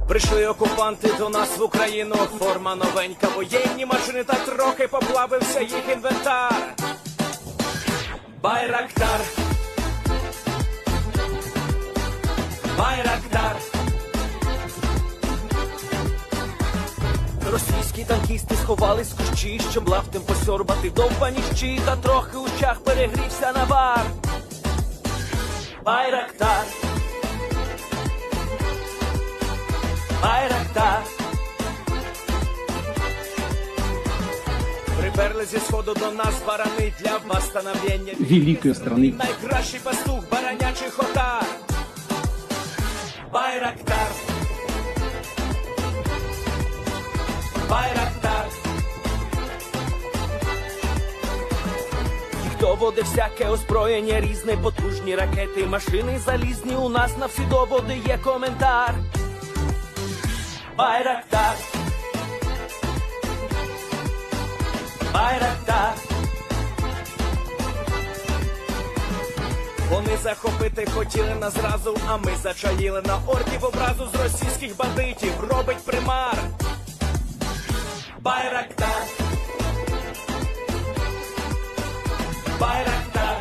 Прийшли окупанти до нас в Україну, форма новенька, воєнні машини та трохи поплавився їх інвентар. Байрактар, Байрактар. Російські танкісти сховались з кущі, щоб лаптем посьорбати довбані щі, та трохи у чах перегрівся навар. Байрактар, Байрактар. Приперли зі сходу до нас барани для восстановлення великої страни. Найкращий пастух баранячих отар. Байрактар, Байрактар. Їх доводи всяке озброєння, різне, потужні ракети, машини залізні, у нас на всі доводи є коментар. Байрактар, Байрактар. Вони захопити хотіли нас зразу, а ми зачаїли на орків образу з російських бандитів, робить примар. Байрактар, Байрактар.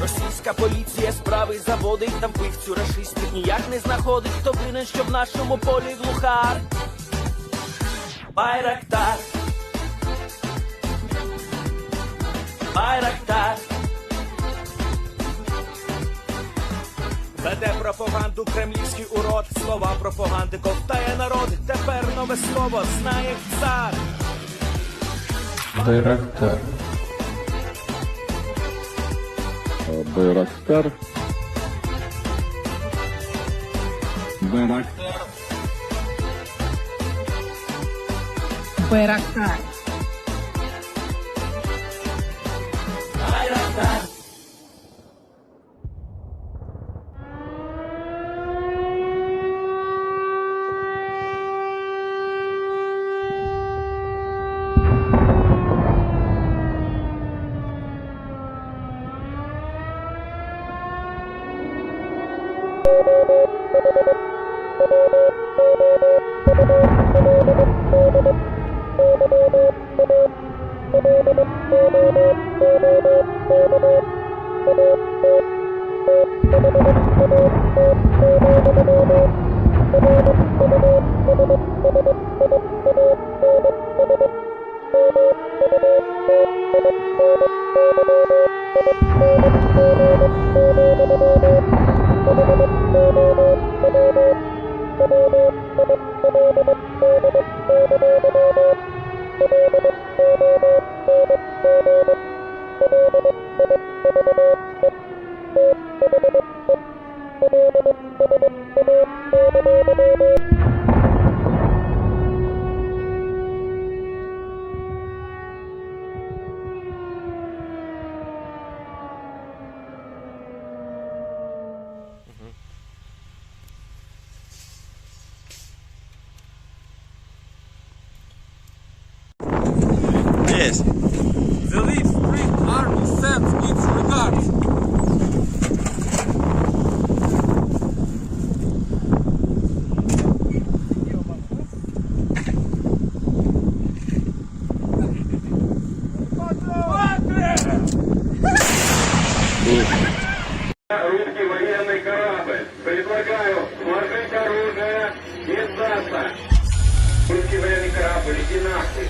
Російська поліція справи заводить, там вбивцю рашистів ніяк не знаходить, хто винен, що в нашому полі глухар. Байрактар, Байрактар. Веде пропаганду кремлівський урод, слова пропаганди ковтає народ, тепер нове слово знає цар. Байрактар. Байрактар. Байрактар. Байрактар. Yes. The Leaf Spring Army sends its regards. Русский военный корабль. Предлагаю сложить оружие и сдаться. Русский военный корабль, иди нахуй.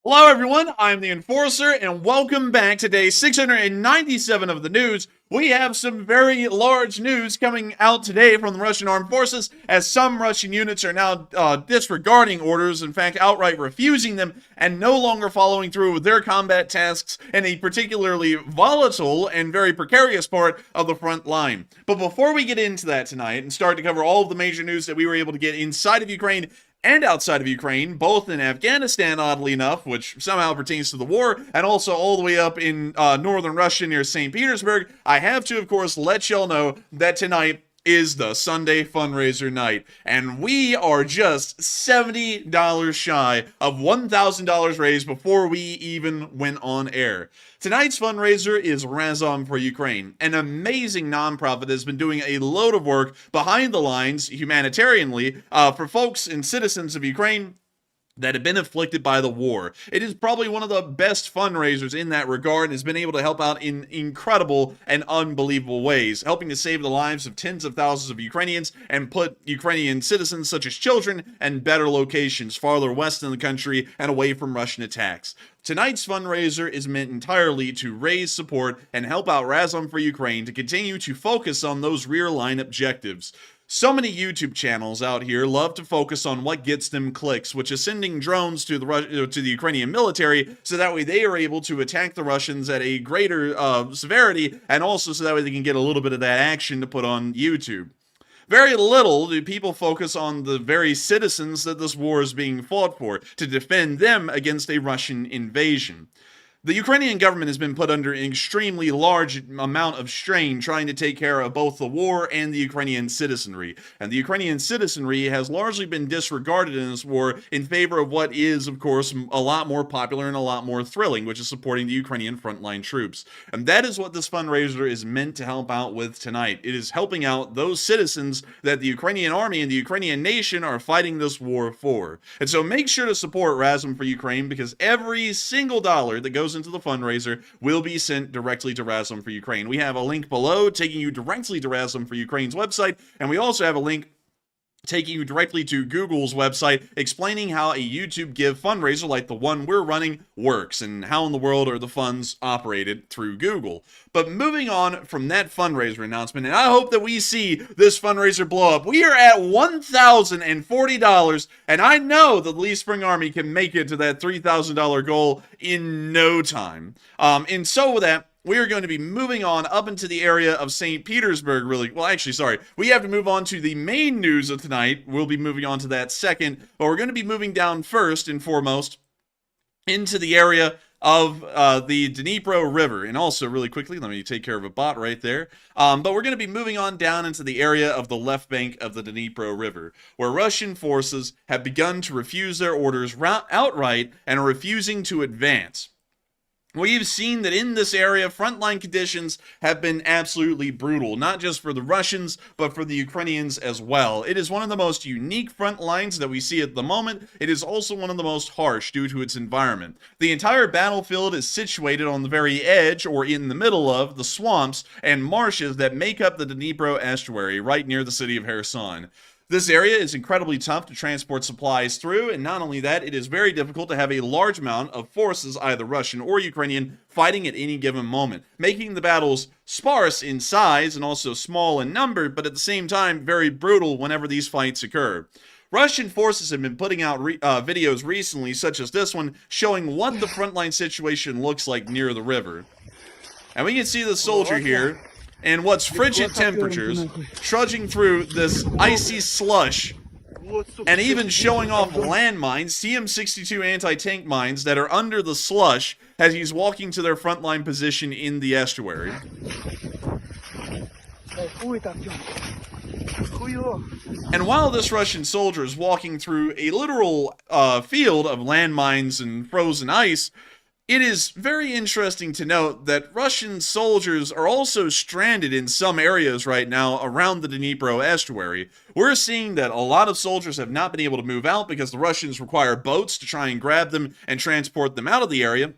Hello everyone, I'm the Enforcer, and welcome back to day 697 of the news. We have some very large news coming out today from the Russian Armed Forces, as some Russian units are now disregarding orders, in fact outright refusing them, and no longer following through with their combat tasks in a particularly volatile and very precarious part of the front line. But before we get into that tonight and start to cover all of the major news that we were able to get inside of Ukraine and outside of Ukraine, both in Afghanistan, oddly enough, which somehow pertains to the war, and also all the way up in northern Russia near St. Petersburg, I have to, of course, let y'all know that tonight is the Sunday fundraiser night, and we are just $70 shy of $1,000 raised before we even went on air. Tonight's fundraiser is Razom for Ukraine, an amazing nonprofit that has been doing a load of work behind the lines humanitarianly for folks and citizens of Ukraine that have been afflicted by the war. It is probably one of the best fundraisers in that regard and has been able to help out in incredible and unbelievable ways, helping to save the lives of tens of thousands of Ukrainians and put Ukrainian citizens such as children in better locations farther west in the country and away from Russian attacks. Tonight's fundraiser is meant entirely to raise support and help out Razom for Ukraine to continue to focus on those rear line objectives. So many YouTube channels out here love to focus on what gets them clicks, which is sending drones to the Ukrainian military so that way they are able to attack the Russians at a greater severity, and also so that way they can get a little bit of that action to put on YouTube. Very little do people focus on the very citizens that this war is being fought for, to defend them against a Russian invasion. The Ukrainian government has been put under an extremely large amount of strain trying to take care of both the war and the Ukrainian citizenry. And the Ukrainian citizenry has largely been disregarded in this war in favor of what is, of course, a lot more popular and a lot more thrilling, which is supporting the Ukrainian frontline troops. And that is what this fundraiser is meant to help out with tonight. It is helping out those citizens that the Ukrainian army and the Ukrainian nation are fighting this war for. And so make sure to support Razom for Ukraine, because every single dollar that goes into the fundraiser will be sent directly to Razom for Ukraine. We have a link below taking you directly to Razom for Ukraine's website, and we also have a link taking you directly to Google's website explaining how a YouTube Give fundraiser like the one we're running works and how in the world are the funds operated through Google. But moving on from that fundraiser announcement, and I hope that we see this fundraiser blow up. We are at $1,040, and I know that the Lee Spring Army can make it to that $3,000 goal in no time. And so with that, we are going to be moving on up into the area of St. Petersburg we have to move on to the main news of tonight. We'll be moving on to that second, but we're going to be moving down first and foremost into the area of the Dnipro River. And also, really quickly, let me take care of a bot right there. But we're going to be moving on down into the area of the left bank of the Dnipro River, where Russian forces have begun to refuse their orders outright and are refusing to advance. We've seen that in this area, frontline conditions have been absolutely brutal, not just for the Russians, but for the Ukrainians as well. It is one of the most unique front lines that we see at the moment. It is also one of the most harsh due to its environment. The entire battlefield is situated on the very edge, or in the middle of, the swamps and marshes that make up the Dnipro estuary, right near the city of Kherson. This area is incredibly tough to transport supplies through, and not only that, it is very difficult to have a large amount of forces, either Russian or Ukrainian, fighting at any given moment, making the battles sparse in size and also small in number, but at the same time very brutal whenever these fights occur. Russian forces have been putting out videos recently, such as this one, showing what the frontline situation looks like near the river. And we can see the soldier here and what's frigid temperatures, trudging through this icy slush, and even showing off landmines, TM62 anti-tank mines that are under the slush as he's walking to their frontline position in the estuary. And while this Russian soldier is walking through a literal field of landmines and frozen ice, it is very interesting to note that Russian soldiers are also stranded in some areas right now around the Dnipro estuary. We're seeing that a lot of soldiers have not been able to move out because the Russians require boats to try and grab them and transport them out of the area.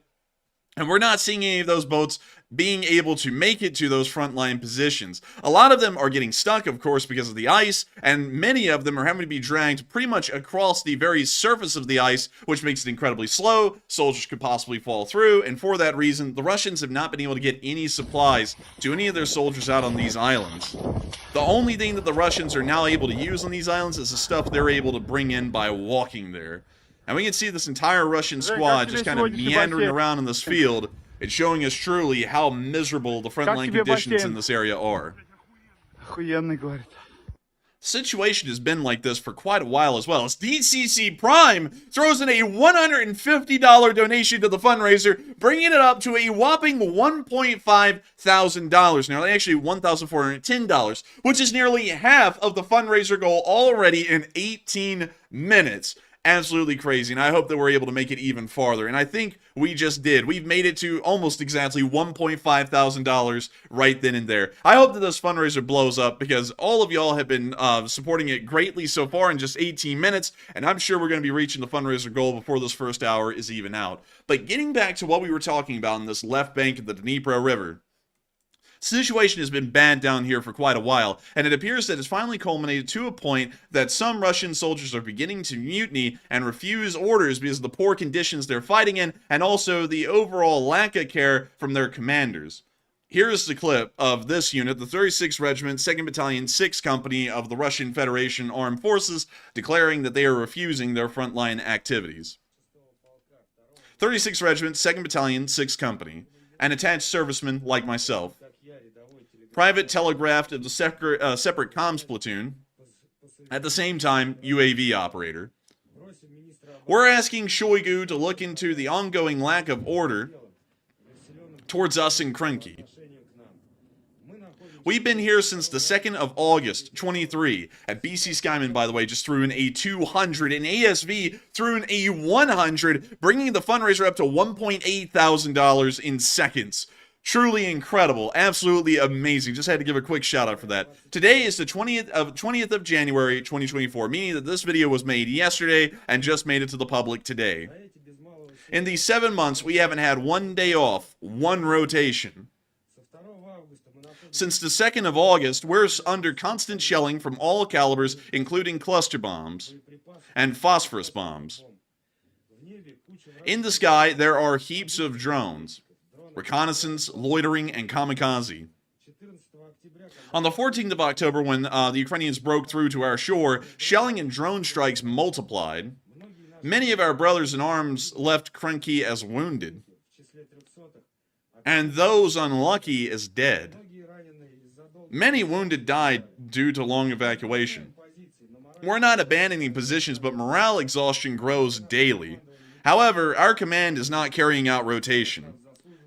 And we're not seeing any of those boats being able to make it to those frontline positions. A lot of them are getting stuck, of course, because of the ice, and many of them are having to be dragged pretty much across the very surface of the ice, which makes it incredibly slow. Soldiers could possibly fall through, and for that reason, the Russians have not been able to get any supplies to any of their soldiers out on these islands. The only thing that the Russians are now able to use on these islands is the stuff they're able to bring in by walking there. And we can see this entire Russian squad just kind of meandering around in this field. It's showing us truly how miserable the frontline conditions in this area are. The situation has been like this for quite a while as well, as DCC Prime throws in a $150 donation to the fundraiser, bringing it up to a whopping $1.5 thousand. Nearly actually $1,410, which is nearly half of the fundraiser goal already in 18 minutes. Absolutely crazy, and I hope that we're able to make it even farther, and I think we just did. We've made it to almost exactly $1.5 thousand right then and there. I hope that this fundraiser blows up, because all of y'all have been supporting it greatly so far in just 18 minutes, and I'm sure we're going to be reaching the fundraiser goal before this first hour is even out. But getting back to what we were talking about in this left bank of the Dnipro River, situation has been bad down here for quite a while, and it appears that it's finally culminated to a point that some Russian soldiers are beginning to mutiny and refuse orders because of the poor conditions they're fighting in, and also the overall lack of care from their commanders. Here's the clip of this unit, the 36th Regiment, 2nd Battalion, 6th Company of the Russian Federation Armed Forces, declaring that they are refusing their frontline activities. 36th Regiment, 2nd Battalion, 6th Company, an attached serviceman like myself. Private telegraphed of the separate comms platoon, at the same time, UAV operator. We're asking Shoigu to look into the ongoing lack of order towards us in Krenki. We've been here since the 2nd of August, 23. At BC Skyman, by the way, just threw in a 200, and ASV threw in a 100, bringing the fundraiser up to $1.8 thousand in seconds. Truly incredible. Absolutely amazing. Just had to give a quick shout out for that. Today is the 20th of January, 2024, meaning that this video was made yesterday and just made it to the public today. In these 7 months, we haven't had one day off, one rotation. Since the 2nd of August, we're under constant shelling from all calibers, including cluster bombs and phosphorus bombs. In the sky, there are heaps of drones. Reconnaissance, loitering, and kamikaze. On the 14th of October, when the Ukrainians broke through to our shore, shelling and drone strikes multiplied. Many of our brothers in arms left Krenki as wounded, and those unlucky as dead. Many wounded died due to long evacuation. We're not abandoning positions, but morale exhaustion grows daily. However, our command is not carrying out rotation,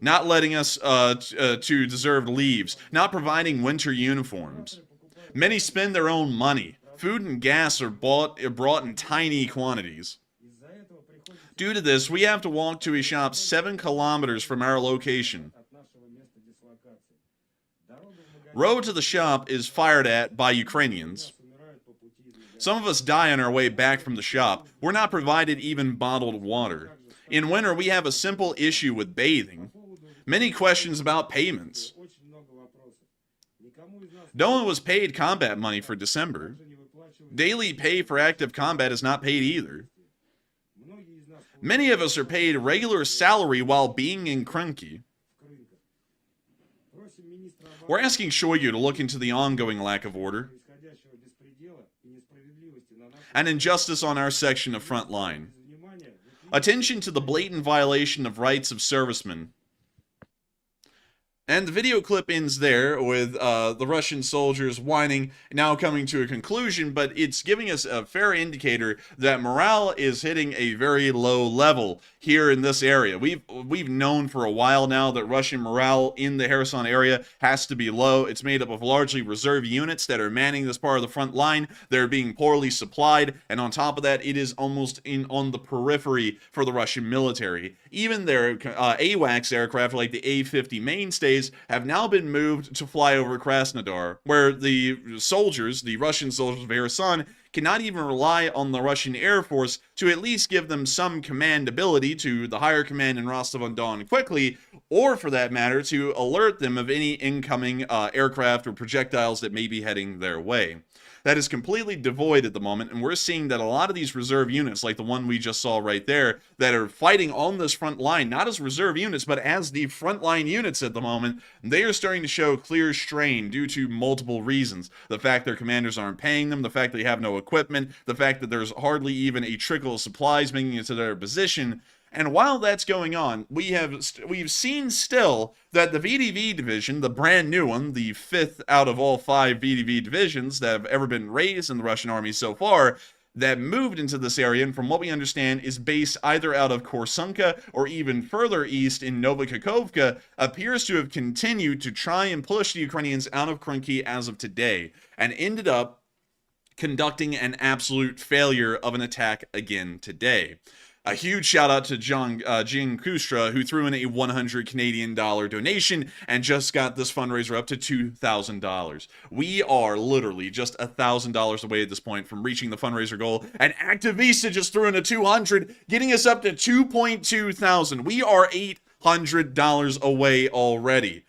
not letting us to deserved leaves, not providing winter uniforms. Many spend their own money. Food and gas are brought in tiny quantities. Due to this, we have to walk to a shop 7 kilometers from our location. Road to the shop is fired at by Ukrainians. Some of us die on our way back from the shop. We're not provided even bottled water. In winter, we have a simple issue with bathing. Many questions about payments. No one was paid combat money for December. Daily pay for active combat is not paid either. Many of us are paid regular salary while being in Krenki. We're asking Shoigu to look into the ongoing lack of order and injustice on our section of front line. Attention to the blatant violation of rights of servicemen. And the video clip ends there with the Russian soldiers whining, now coming to a conclusion, but it's giving us a fair indicator that morale is hitting a very low level here in this area. We've known for a while now that Russian morale in the Kherson area has to be low. It's made up of largely reserve units that are manning this part of the front line. They're being poorly supplied, and on top of that, it is almost on the periphery for the Russian military. Even their AWACS aircraft, like the A-50 mainstays, have now been moved to fly over Krasnodar, where the soldiers, the Russian soldiers of Kherson, cannot even rely on the Russian Air Force to at least give them some command ability to the higher command in Rostov-on-Don quickly, or for that matter, to alert them of any incoming aircraft or projectiles that may be heading their way. That is completely devoid at the moment, and we're seeing that a lot of these reserve units, like the one we just saw right there, that are fighting on this front line, not as reserve units, but as the frontline units at the moment, they are starting to show clear strain due to multiple reasons. The fact their commanders aren't paying them, the fact they have no equipment, the fact that there's hardly even a trickle of supplies making it to their position. And while that's going on, we've seen still that the VDV division, the brand new one, the 5th out of all 5 VDV divisions that have ever been raised in the Russian army so far, that moved into this area, and from what we understand is based either out of Korsunka or even further east in Novokakhovka, appears to have continued to try and push the Ukrainians out of Krenki as of today, and ended up conducting an absolute failure of an attack again today. A huge shout out to Jing Kustra, who threw in a 100 Canadian dollar donation and just got this fundraiser up to $2,000. We are literally just $1,000 away at this point from reaching the fundraiser goal, and Activista just threw in a 200, getting us up to $2.2 thousand. We are $800 away already.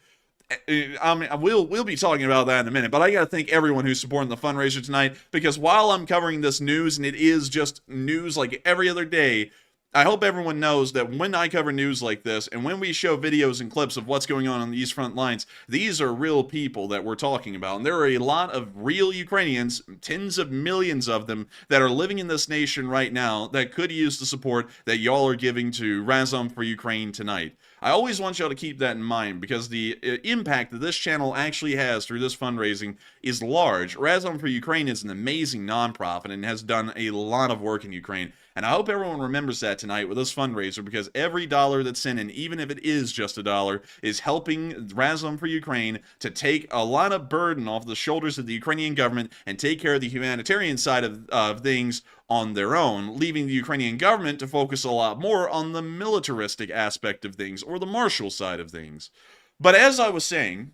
I mean, we'll be talking about that in a minute, but I gotta thank everyone who's supporting the fundraiser tonight, because while I'm covering this news, and it is just news like every other day, I hope everyone knows that when I cover news like this, and when we show videos and clips of what's going on these front lines, these are real people that we're talking about. And there are a lot of real Ukrainians, tens of millions of them, that are living in this nation right now that could use the support that y'all are giving to Razom for Ukraine tonight. I always want y'all to keep that in mind, because the impact that this channel actually has through this fundraising is large. Razom for Ukraine is an amazing nonprofit and has done a lot of work in Ukraine. And I hope everyone remembers that tonight with this fundraiser, because every dollar that's sent in, even if it is just a dollar, is helping Razom for Ukraine to take a lot of burden off the shoulders of the Ukrainian government and take care of the humanitarian side of things on their own, leaving the Ukrainian government to focus a lot more on the militaristic aspect of things, or the martial side of things. But as I was saying,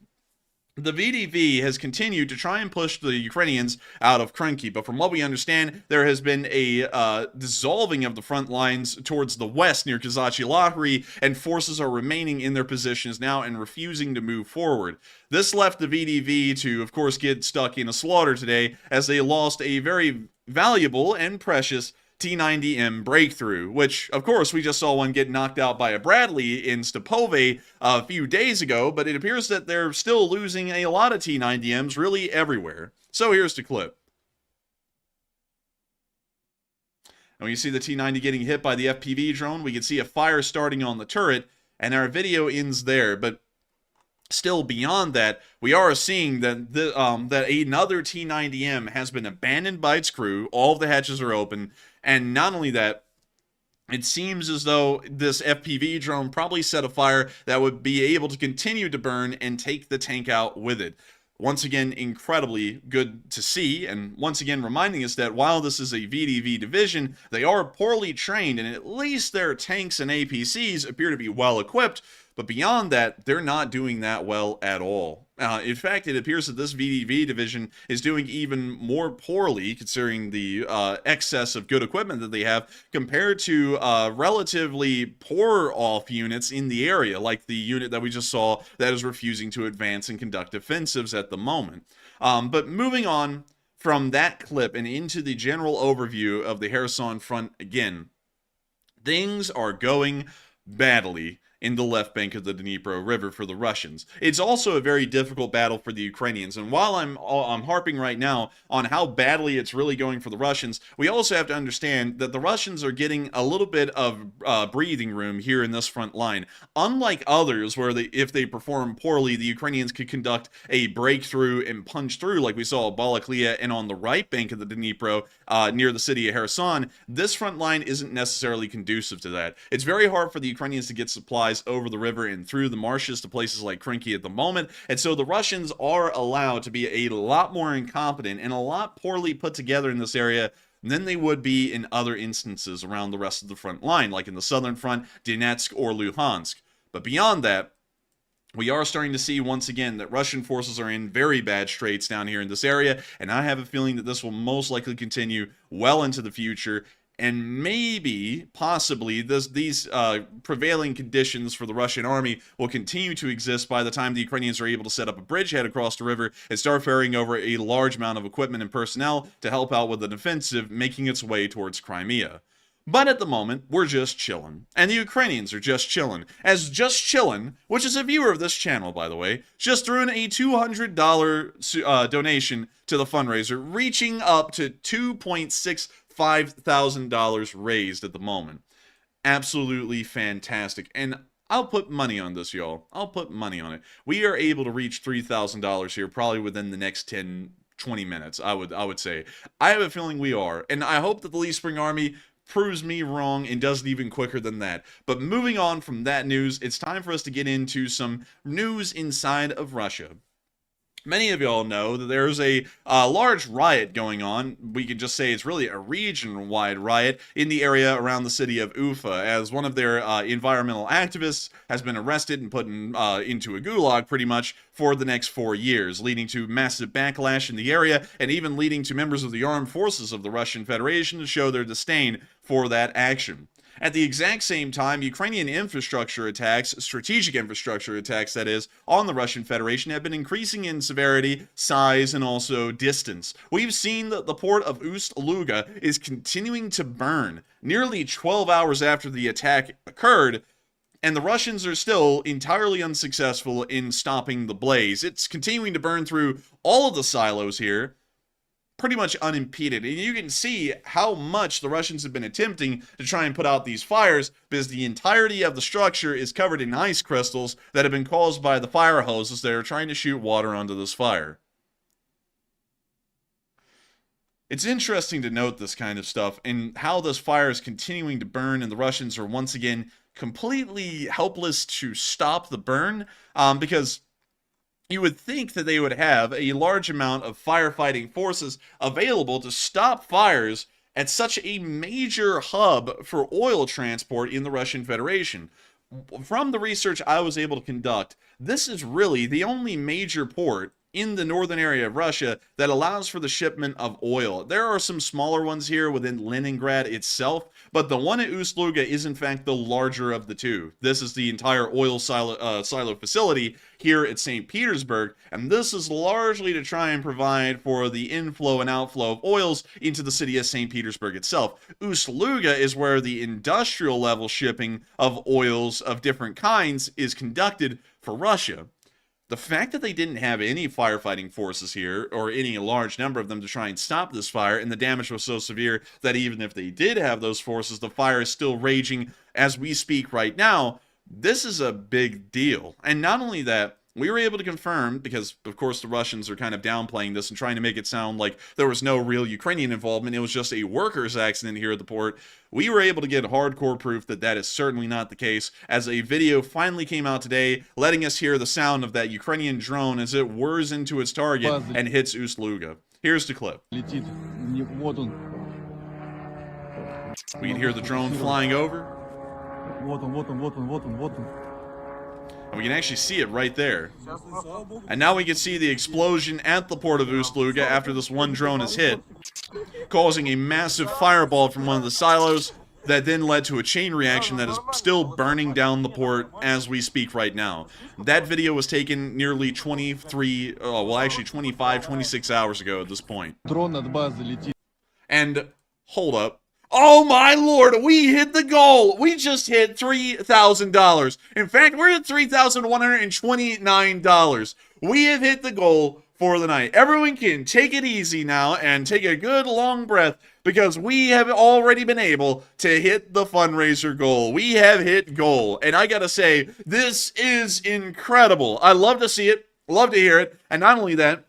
the VDV has continued to try and push the Ukrainians out of Kherson, but from what we understand, there has been a dissolving of the front lines towards the west near Kazachi Lahri, and forces are remaining in their positions now and refusing to move forward. This left the VDV to, of course, get stuck in a slaughter today, as they lost a very valuable and precious T-90M breakthrough, which, of course, we just saw one get knocked out by a Bradley in Stepove a few days ago, but it appears that they're still losing a lot of T-90Ms really everywhere. So here's the clip. And when you see the T-90 getting hit by the FPV drone, we can see a fire starting on the turret, and our video ends there, but still beyond that, we are seeing that that another T-90M has been abandoned by its crew. All of the hatches are open, and not only that, it seems as though this FPV drone probably set a fire that would be able to continue to burn and take the tank out with it. Once again, incredibly good to see, and once again reminding us that while this is a VDV division, they are poorly trained, and at least their tanks and APCs appear to be well equipped. But beyond that, they're not doing that well at all. In fact, it appears that this VDV division is doing even more poorly, considering the excess of good equipment that they have, compared to relatively poor off units in the area, like the unit that we just saw that is refusing to advance and conduct offensives at the moment. But moving on from that clip and into the general overview of the Kherson front again, things are going badly in the left bank of the Dnipro River for the Russians. It's also a very difficult battle for the Ukrainians, and while I'm harping right now on how badly it's really going for the Russians, we also have to understand that the Russians are getting a little bit of breathing room here in this front line. Unlike others, where if they perform poorly, the Ukrainians could conduct a breakthrough and punch through, like we saw at Balaklia and on the right bank of the Dnipro near the city of Kherson, this front line isn't necessarily conducive to that. It's very hard for the Ukrainians to get supplies over the river and through the marshes to places like Kherson at the moment, and so the Russians are allowed to be a lot more incompetent and a lot poorly put together in this area than they would be in other instances around the rest of the front line, like in the southern front, Donetsk or Luhansk. But beyond that, we are starting to see once again that Russian forces are in very bad straits down here in this area, and I have a feeling that this will most likely continue well into the future. And maybe, possibly, these prevailing conditions for the Russian army will continue to exist by the time the Ukrainians are able to set up a bridgehead across the river and start ferrying over a large amount of equipment and personnel to help out with the defensive, making its way towards Crimea. But at the moment, we're just chilling. And the Ukrainians are just chilling. As Just Chillin', which is a viewer of this channel, by the way, just threw in a $200 donation to the fundraiser, reaching up to $2,650 raised at the moment. Absolutely fantastic. And I'll put money on this, y'all. I'll put money on it. We are able to reach $3,000 here probably within the next 20 minutes, I would say. I have a feeling we are. And I hope that the Lee Spring Army proves me wrong and does it even quicker than that. But moving on from that news, it's time for us to get into some news inside of Russia. Many of y'all know that there's a large riot going on. We could just say it's really a region-wide riot in the area around the city of Ufa, as one of their environmental activists has been arrested and put into a gulag pretty much for the next 4 years, leading to massive backlash in the area and even leading to members of the armed forces of the Russian Federation to show their disdain for that action. At the exact same time, Ukrainian infrastructure attacks, strategic infrastructure attacks that is, on the Russian Federation have been increasing in severity, size, and also distance. We've seen that the port of Ust-Luga is continuing to burn nearly 12 hours after the attack occurred, and the Russians are still entirely unsuccessful in stopping the blaze. It's continuing to burn through all of the silos here, pretty much unimpeded. And you can see how much the Russians have been attempting to try and put out these fires, because the entirety of the structure is covered in ice crystals that have been caused by the fire hoses that are trying to shoot water onto this fire. It's interesting to note this kind of stuff and how this fire is continuing to burn, and the Russians are once again completely helpless to stop the burn, because you would think that they would have a large amount of firefighting forces available to stop fires at such a major hub for oil transport in the Russian Federation. From the research I was able to conduct, this is really the only major port in the northern area of Russia that allows for the shipment of oil. There are some smaller ones here within Leningrad itself, but the one at Ust-Luga is in fact the larger of the two. This is the entire oil silo facility here at St. Petersburg, and this is largely to try and provide for the inflow and outflow of oils into the city of St. Petersburg itself. Ust-Luga is where the industrial level shipping of oils of different kinds is conducted for Russia. The fact that they didn't have any firefighting forces here, or any large number of them to try and stop this fire, and the damage was so severe that even if they did have those forces, the fire is still raging as we speak right now, this is a big deal. And not only that, we were able to confirm, because of course the Russians are kind of downplaying this and trying to make it sound like there was no real Ukrainian involvement, it was just a workers' accident here at the port. We were able to get hardcore proof that that is certainly not the case, as a video finally came out today letting us hear the sound of that Ukrainian drone as it whirs into its target and hits Ust-Luga. Here's the clip. We can hear the drone flying over. And we can actually see it right there. And now we can see the explosion at the port of Ust-Luga after this one drone is hit, causing a massive fireball from one of the silos that then led to a chain reaction that is still burning down the port as we speak right now. That video was taken nearly 25, 26 hours ago at this point. And hold up. Oh my lord, we hit the goal! We just hit $3,000. In fact, we're at $3,129. We have hit the goal for the night. Everyone can take it easy now and take a good long breath, because we have already been able to hit the fundraiser goal. We have hit goal. And I gotta say, this is incredible. I love to see it, love to hear it, and not only that,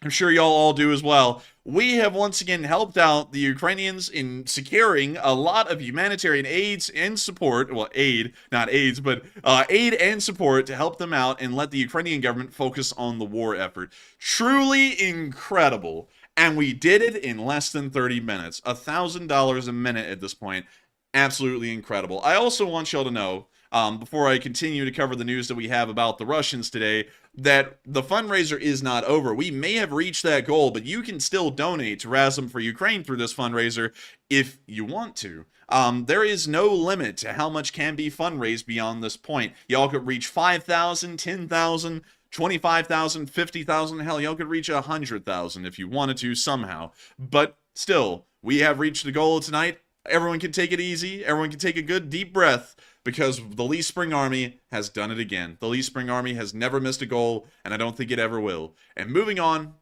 I'm sure y'all all do as well. We have once again helped out the Ukrainians in securing a lot of humanitarian aids and support. Well, aid, not AIDS, but aid and support to help them out and let the Ukrainian government focus on the war effort. Truly incredible. And we did it in less than 30 minutes. $1,000 a minute at this point. Absolutely incredible. I also want y'all to know, before I continue to cover the news that we have about the Russians today, that the fundraiser is not over. We may have reached that goal, but you can still donate to Razom for Ukraine through this fundraiser if you want to. There is no limit to how much can be fundraised beyond this point. Y'all could reach 5,000, 10,000, 25,000, 50,000, hell, y'all could reach 100,000 if you wanted to somehow. But still, we have reached the goal tonight. Everyone can take it easy. Everyone can take a good deep breath, because the Lee Spring Army has done it again. The Lee Spring Army has never missed a goal, and I don't think it ever will. And moving on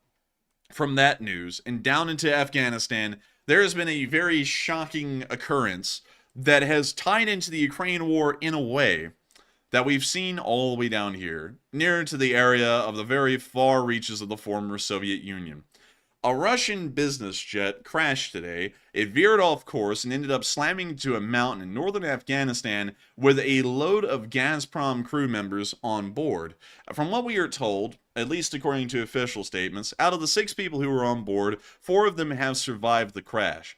from that news and down into Afghanistan, there has been a very shocking occurrence that has tied into the Ukraine war in a way that we've seen all the way down here, near to the area of the very far reaches of the former Soviet Union. A Russian business jet crashed today. It veered off course and ended up slamming into a mountain in northern Afghanistan with a load of Gazprom crew members on board. From what we are told, at least according to official statements, out of the 6 people who were on board, 4 of them have survived the crash.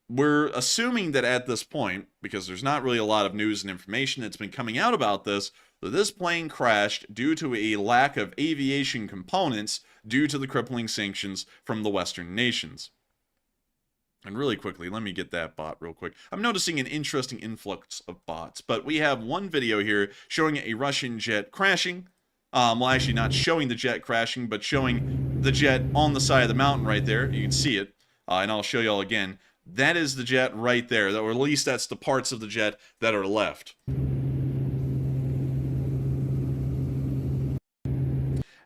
We're assuming that at this point, because there's not really a lot of news and information that's been coming out about this, that this plane crashed due to a lack of aviation components due to the crippling sanctions from the Western nations. And really quickly, let me get that bot real quick. I'm noticing an interesting influx of bots, but we have one video here showing a Russian jet crashing. Well, actually not showing the jet crashing, but showing the jet on the side of the mountain right there. You can see it, and I'll show y'all again. That is the jet right there, or at least that's the parts of the jet that are left.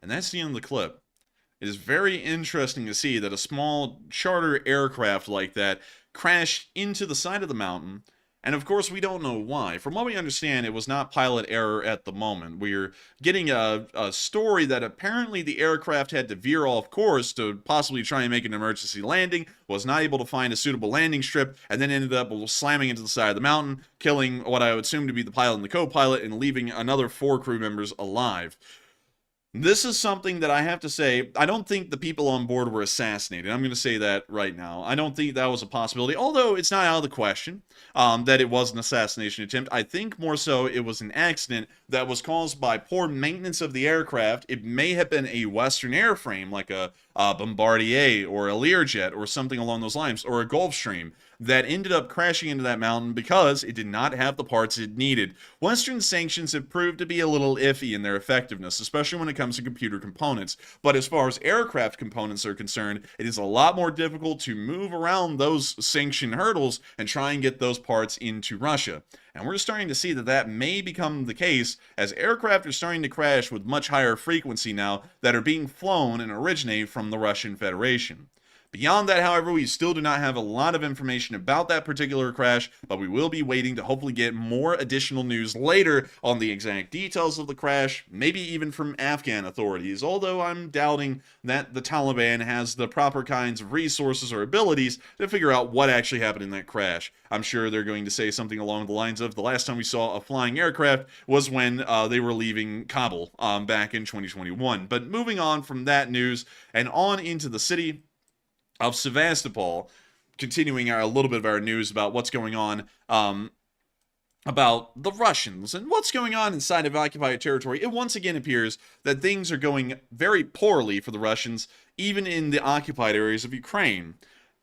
And that's the end of the clip. It is very interesting to see that a small charter aircraft like that crashed into the side of the mountain, and of course we don't know why. From what we understand, it was not pilot error at the moment. We're getting a story that apparently the aircraft had to veer off course to possibly try and make an emergency landing, was not able to find a suitable landing strip, and then ended up slamming into the side of the mountain, killing what I would assume to be the pilot and the co-pilot, and leaving another 4 crew members alive. This is something that I have to say, I don't think the people on board were assassinated. I'm going to say that right now. I don't think that was a possibility, although it's not out of the question that it was an assassination attempt. I think more so it was an accident that was caused by poor maintenance of the aircraft. It may have been a Western airframe, like a Bombardier or a Learjet or something along those lines, or a Gulfstream, that ended up crashing into that mountain because it did not have the parts it needed. Western sanctions have proved to be a little iffy in their effectiveness, especially when it comes to computer components. But as far as aircraft components are concerned, it is a lot more difficult to move around those sanction hurdles and try and get those parts into Russia. And we're starting to see that that may become the case as aircraft are starting to crash with much higher frequency now that are being flown and originate from the Russian Federation. Beyond that, however, we still do not have a lot of information about that particular crash, but we will be waiting to hopefully get more additional news later on the exact details of the crash, maybe even from Afghan authorities, although I'm doubting that the Taliban has the proper kinds of resources or abilities to figure out what actually happened in that crash. I'm sure they're going to say something along the lines of the last time we saw a flying aircraft was when they were leaving Kabul back in 2021. But moving on from that news and on into the city of Sevastopol, continuing a little bit of our news about what's going on about the Russians and what's going on inside of occupied territory. It once again appears that things are going very poorly for the Russians, even in the occupied areas of Ukraine.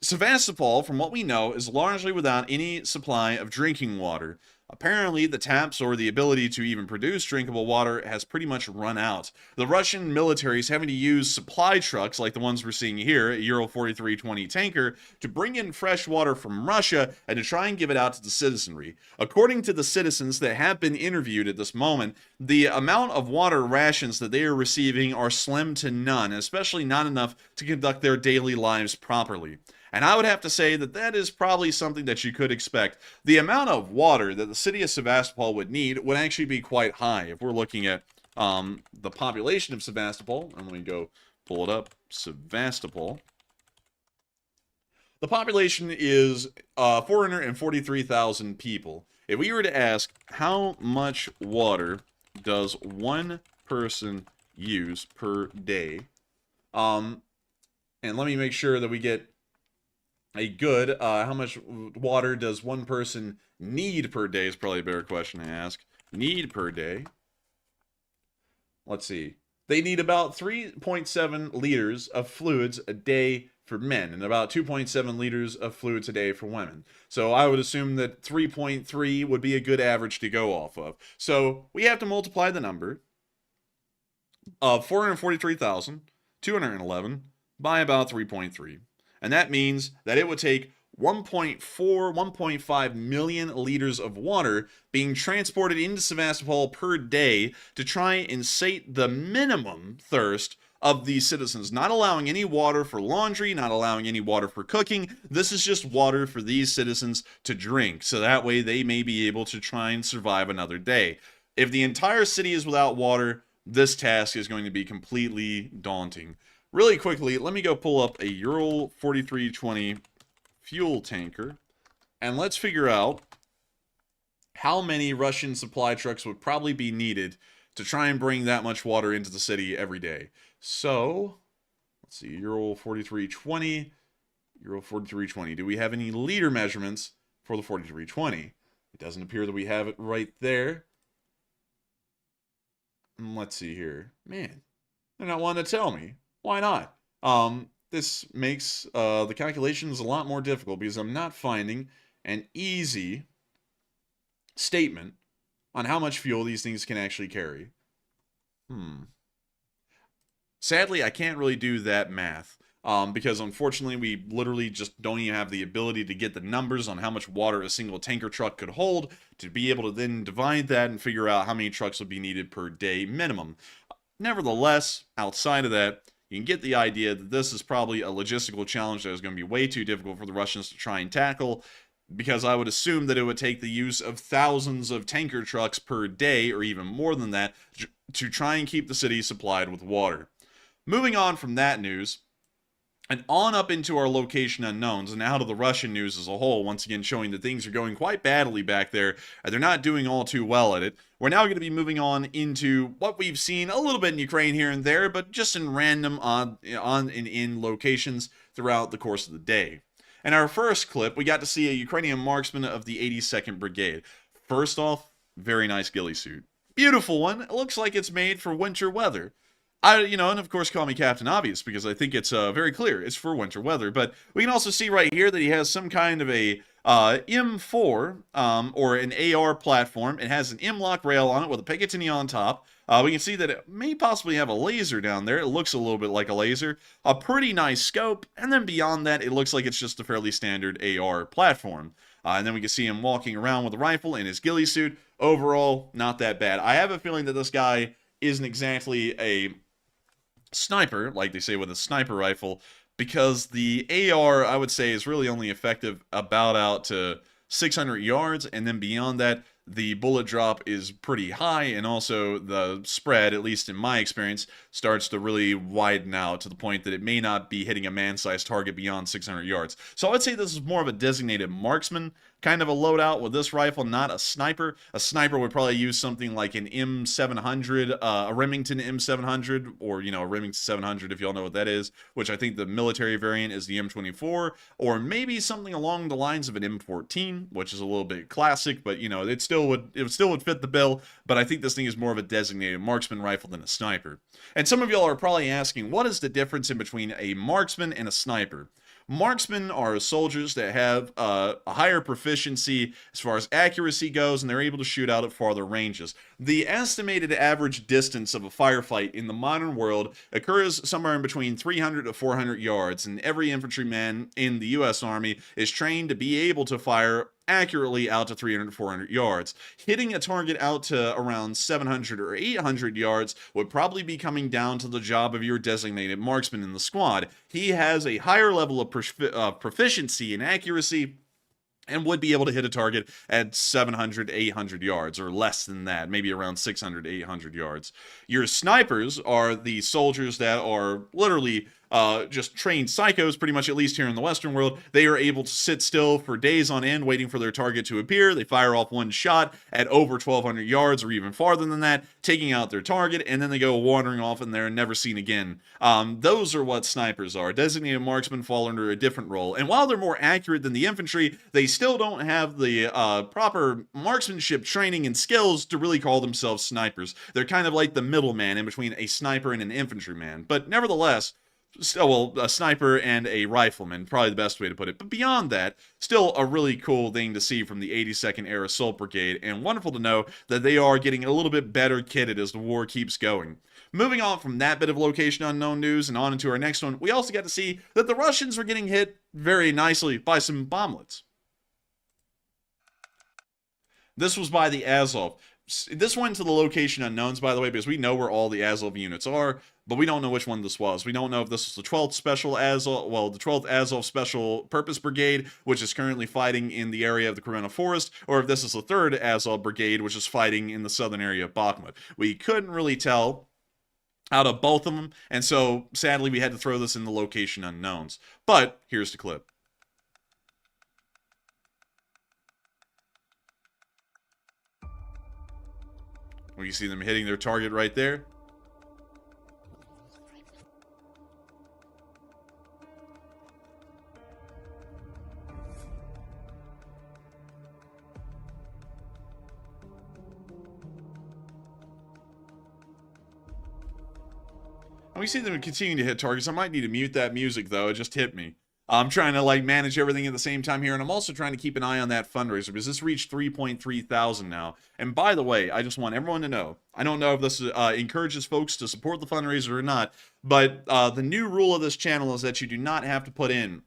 Sevastopol, from what we know, is largely without any supply of drinking water. Apparently, the taps or the ability to even produce drinkable water has pretty much run out. The Russian military is having to use supply trucks like the ones we're seeing here, a Euro 4320 tanker, to bring in fresh water from Russia and to try and give it out to the citizenry. According to the citizens that have been interviewed at this moment, the amount of water rations that they are receiving are slim to none, especially not enough to conduct their daily lives properly. And I would have to say that that is probably something that you could expect. The amount of water that the city of Sevastopol would need would actually be quite high. If we're looking at the population of Sevastopol, and let me go pull it up, Sevastopol. The population is 443,000 people. If we were to ask how much water does one person use per day, and let me make sure that we get a good, how much water does one person need per day is probably a better question to ask. Need per day. Let's see. They need about 3.7 liters of fluids a day for men and about 2.7 liters of fluids a day for women. So I would assume that 3.3 would be a good average to go off of. So we have to multiply the number of 443,211 by about 3.3. And that means that it would take 1.5 million liters of water being transported into Sevastopol per day to try and sate the minimum thirst of these citizens, not allowing any water for laundry, not allowing any water for cooking. This is just water for these citizens to drink, so that way they may be able to try and survive another day. If the entire city is without water, this task is going to be completely daunting. Really quickly, let me go pull up a Euro 4320 fuel tanker, and let's figure out how many Russian supply trucks would probably be needed to try and bring that much water into the city every day. So, let's see, Euro 4320, Euro 4320. Do we have any liter measurements for the 4320? It doesn't appear that we have it right there. Let's see here. Man, they're not wanting to tell me. Why not? this makes the calculations a lot more difficult because I'm not finding an easy statement on how much fuel these things can actually carry. Sadly, I can't really do that math. Because unfortunately, we literally just don't even have the ability to get the numbers on how much water a single tanker truck could hold to be able to then divide that and figure out how many trucks would be needed per day minimum. Nevertheless, outside of that, you can get the idea that this is probably a logistical challenge that is going to be way too difficult for the Russians to try and tackle, because I would assume that it would take the use of thousands of tanker trucks per day, or even more than that, to try and keep the city supplied with water. Moving on from that news, and on up into our location unknowns, and out of the Russian news as a whole, once again showing that things are going quite badly back there, and they're not doing all too well at it. We're now going to be moving on into what we've seen a little bit in Ukraine here and there, but just in random in locations throughout the course of the day. In our first clip, we got to see a Ukrainian marksman of the 82nd Brigade. First off, very nice ghillie suit. Beautiful one. It looks like it's made for winter weather. And of course, call me Captain Obvious, because I think it's very clear. It's for winter weather. But we can also see right here that he has some kind of a M4, or an AR platform. It has an M-lock rail on it with a Picatinny on top. We can see that it may possibly have a laser down there. It looks a little bit like a laser. A pretty nice scope. And then beyond that, it looks like it's just a fairly standard AR platform. And then we can see him walking around with a rifle in his ghillie suit. Overall, not that bad. I have a feeling that this guy isn't exactly a sniper, like they say with a sniper rifle, because the AR, I would say, is really only effective about out to 600 yards, and then beyond that, the bullet drop is pretty high, and also the spread, at least in my experience, starts to really widen out to the point that it may not be hitting a man-sized target beyond 600 yards. So I would say this is more of a designated marksman kind of a loadout with this rifle, not a sniper. A sniper would probably use something like an M700, a Remington M700, or, a Remington 700 if y'all know what that is, which I think the military variant is the M24, or maybe something along the lines of an M14, which is a little bit classic, but, it still would fit the bill, but I think this thing is more of a designated marksman rifle than a sniper. And some of y'all are probably asking, what is the difference in between a marksman and a sniper? Marksmen are soldiers that have a higher proficiency as far as accuracy goes, and they're able to shoot out at farther ranges. The estimated average distance of a firefight in the modern world occurs somewhere in between 300 to 400 yards, and every infantryman in the U.S. Army is trained to be able to fire accurately out to 300 to 400 yards. Hitting a target out to around 700 or 800 yards would probably be coming down to the job of your designated marksman in the squad. He has a higher level of proficiency and accuracy, and would be able to hit a target at 700 to 800 yards, or less than that, maybe around 600 to 800 yards. Your snipers are the soldiers that are literally just trained psychos, pretty much, at least here in the Western world. They are able to sit still for days on end waiting for their target to appear. They fire off one shot at over 1,200 yards or even farther than that, taking out their target, and then they go wandering off and they're never seen again. Those are what snipers are. Designated marksmen fall under a different role, and while they're more accurate than the infantry, they still don't have the proper marksmanship training and skills to really call themselves snipers. They're kind of like the middleman in between a sniper and an infantryman, but nevertheless, well, a sniper and a rifleman, probably the best way to put it. But beyond that, still a really cool thing to see from the 82nd Air Assault Brigade, and wonderful to know that they are getting a little bit better kitted as the war keeps going. Moving on from that bit of location unknown news and on into our next one, we also got to see that the Russians were getting hit very nicely by some bomblets. This was by the Azov. This went to the location unknowns, by the way, because we know where all the Azov units are, but we don't know which one this was. We don't know if this was the 12th Special Azov, well, the 12th Azov Special Purpose Brigade, which is currently fighting in the area of the Kremena Forest, or if this is the 3rd Azov Brigade, which is fighting in the southern area of Bakhmut. We couldn't really tell out of both of them, and so, sadly, we had to throw this in the location unknowns. But, here's the clip. Where you see them hitting their target right there. we see them continuing to hit targets. I might need to mute that music, though. It just hit me. I'm trying to, like, manage everything at the same time here, and I'm also trying to keep an eye on that fundraiser, because this reached 3.3 thousand now. And by the way, I just want everyone to know, I don't know if this encourages folks to support the fundraiser or not, but the new rule of this channel is that you do not have to put in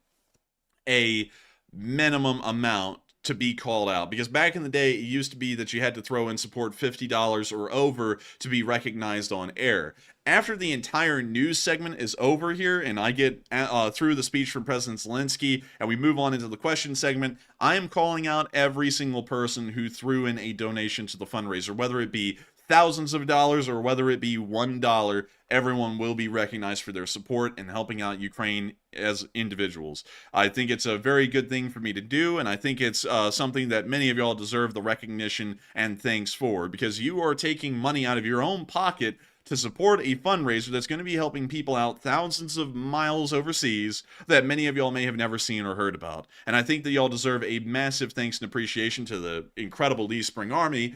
a minimum amount to be called out, because back in the day it used to be that you had to throw in support $50 or over to be recognized on air. After the entire news segment is over here and I get through the speech from President Zelensky and we move on into the question segment, I am calling out every single person who threw in a donation to the fundraiser, whether it be thousands of dollars or whether it be $1. Everyone will be recognized for their support and helping out Ukraine as individuals. I think it's a very good thing for me to do, and I think it's something that many of y'all deserve the recognition and thanks for, because you are taking money out of your own pocket to support a fundraiser that's going to be helping people out thousands of miles overseas that many of y'all may have never seen or heard about. And I think that y'all deserve a massive thanks and appreciation to the incredible Lee Spring Army,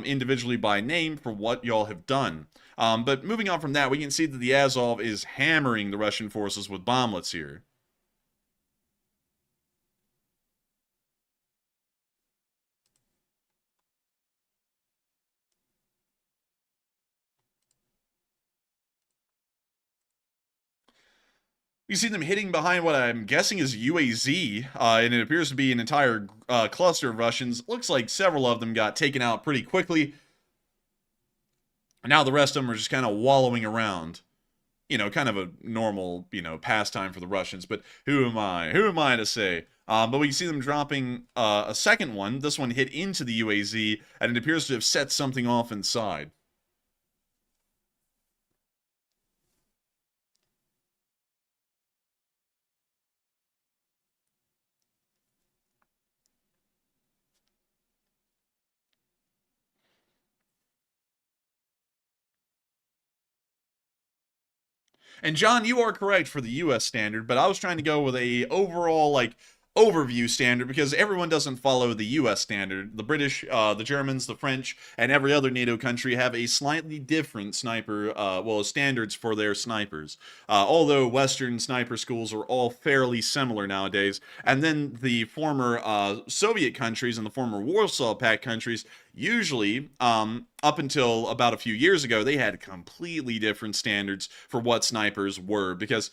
individually by name, for what y'all have done. But moving on from that, we can see that the Azov is hammering the Russian forces with bomblets here. You see them hitting behind what I'm guessing is UAZ, and it appears to be an entire cluster of Russians. Looks like several of them got taken out pretty quickly. Now the rest of them are just kind of wallowing around. You know, kind of a normal, pastime for the Russians, but who am I? Who am I to say? But we see them dropping a second one. This one hit into the UAZ, and it appears to have set something off inside. And John, you are correct for the US standard, but I was trying to go with a overall, overview standard, because everyone doesn't follow the US standard. The British, the Germans, the French, and every other NATO country have a slightly different sniper, standards for their snipers. Although Western sniper schools are all fairly similar nowadays. And then the former Soviet countries and the former Warsaw Pact countries, usually, up until about a few years ago, they had completely different standards for what snipers were, because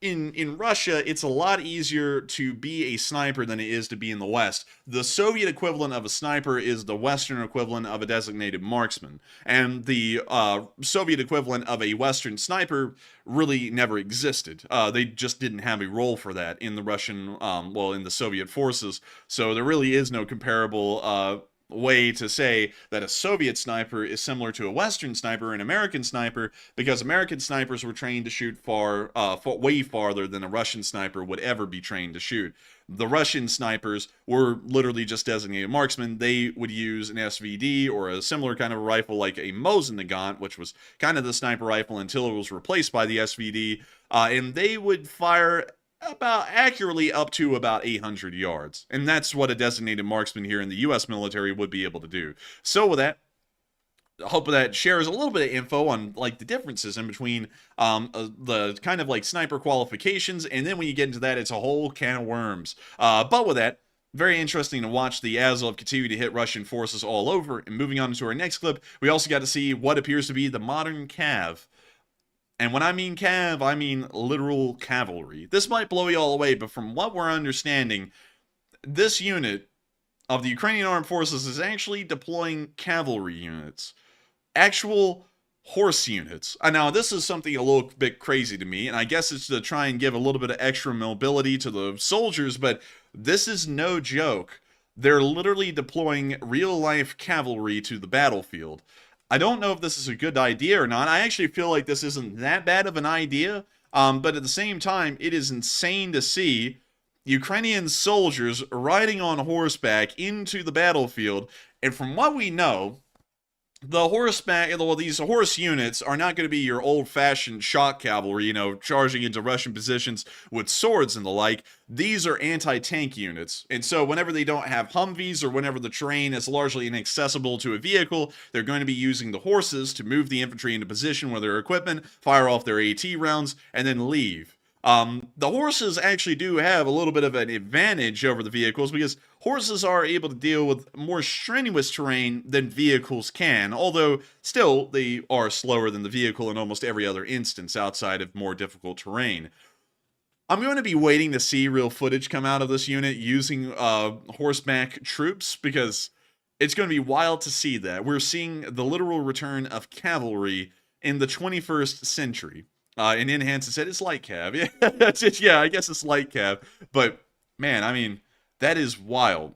in Russia, it's a lot easier to be a sniper than it is to be in the West. The Soviet equivalent of a sniper is the Western equivalent of a designated marksman, and the Soviet equivalent of a Western sniper really never existed. They just didn't have a role for that in the Russian, in the Soviet forces. So there really is no comparable way to say that a Soviet sniper is similar to a Western sniper, an American sniper, because American snipers were trained to shoot way farther than a Russian sniper would ever be trained to shoot. The Russian snipers were literally just designated marksmen. They would use an SVD or a similar kind of rifle like a Mosin-Nagant, which was kind of the sniper rifle until it was replaced by the SVD, and they would fire about accurately up to about 800 yards. And that's what a designated marksman here in the US military would be able to do. So with that, I hope that shares a little bit of info on the differences in between the kind of sniper qualifications, and then when you get into that, it's a whole can of worms. But with that, very interesting to watch the Azov continue to hit Russian forces all over. And moving on to our next clip, we also got to see what appears to be the modern Cav. And when I mean cav, I mean literal cavalry. This might blow you all away, but from what we're understanding, this unit of the Ukrainian Armed Forces is actually deploying cavalry units. Actual horse units. Now, this is something a little bit crazy to me, and I guess it's to try and give a little bit of extra mobility to the soldiers, but this is no joke. They're literally deploying real-life cavalry to the battlefield. I don't know if this is a good idea or not. I actually feel like this isn't that bad of an idea, but at the same time, it is insane to see Ukrainian soldiers riding on horseback into the battlefield. And from what we know, the horseback, well, these horse units are not going to be your old-fashioned shock cavalry, charging into Russian positions with swords and the like. These are anti-tank units, and so whenever they don't have Humvees or whenever the terrain is largely inaccessible to a vehicle, they're going to be using the horses to move the infantry into position with their equipment, fire off their AT rounds, and then leave. The horses actually do have a little bit of an advantage over the vehicles because horses are able to deal with more strenuous terrain than vehicles can, although still they are slower than the vehicle in almost every other instance outside of more difficult terrain. I'm going to be waiting to see real footage come out of this unit using horseback troops because it's going to be wild to see that. We're seeing the literal return of cavalry in the 21st century. And Enhanced said it's light cav. Yeah, that's it. Yeah, I guess it's light cav. But man, I mean, that is wild.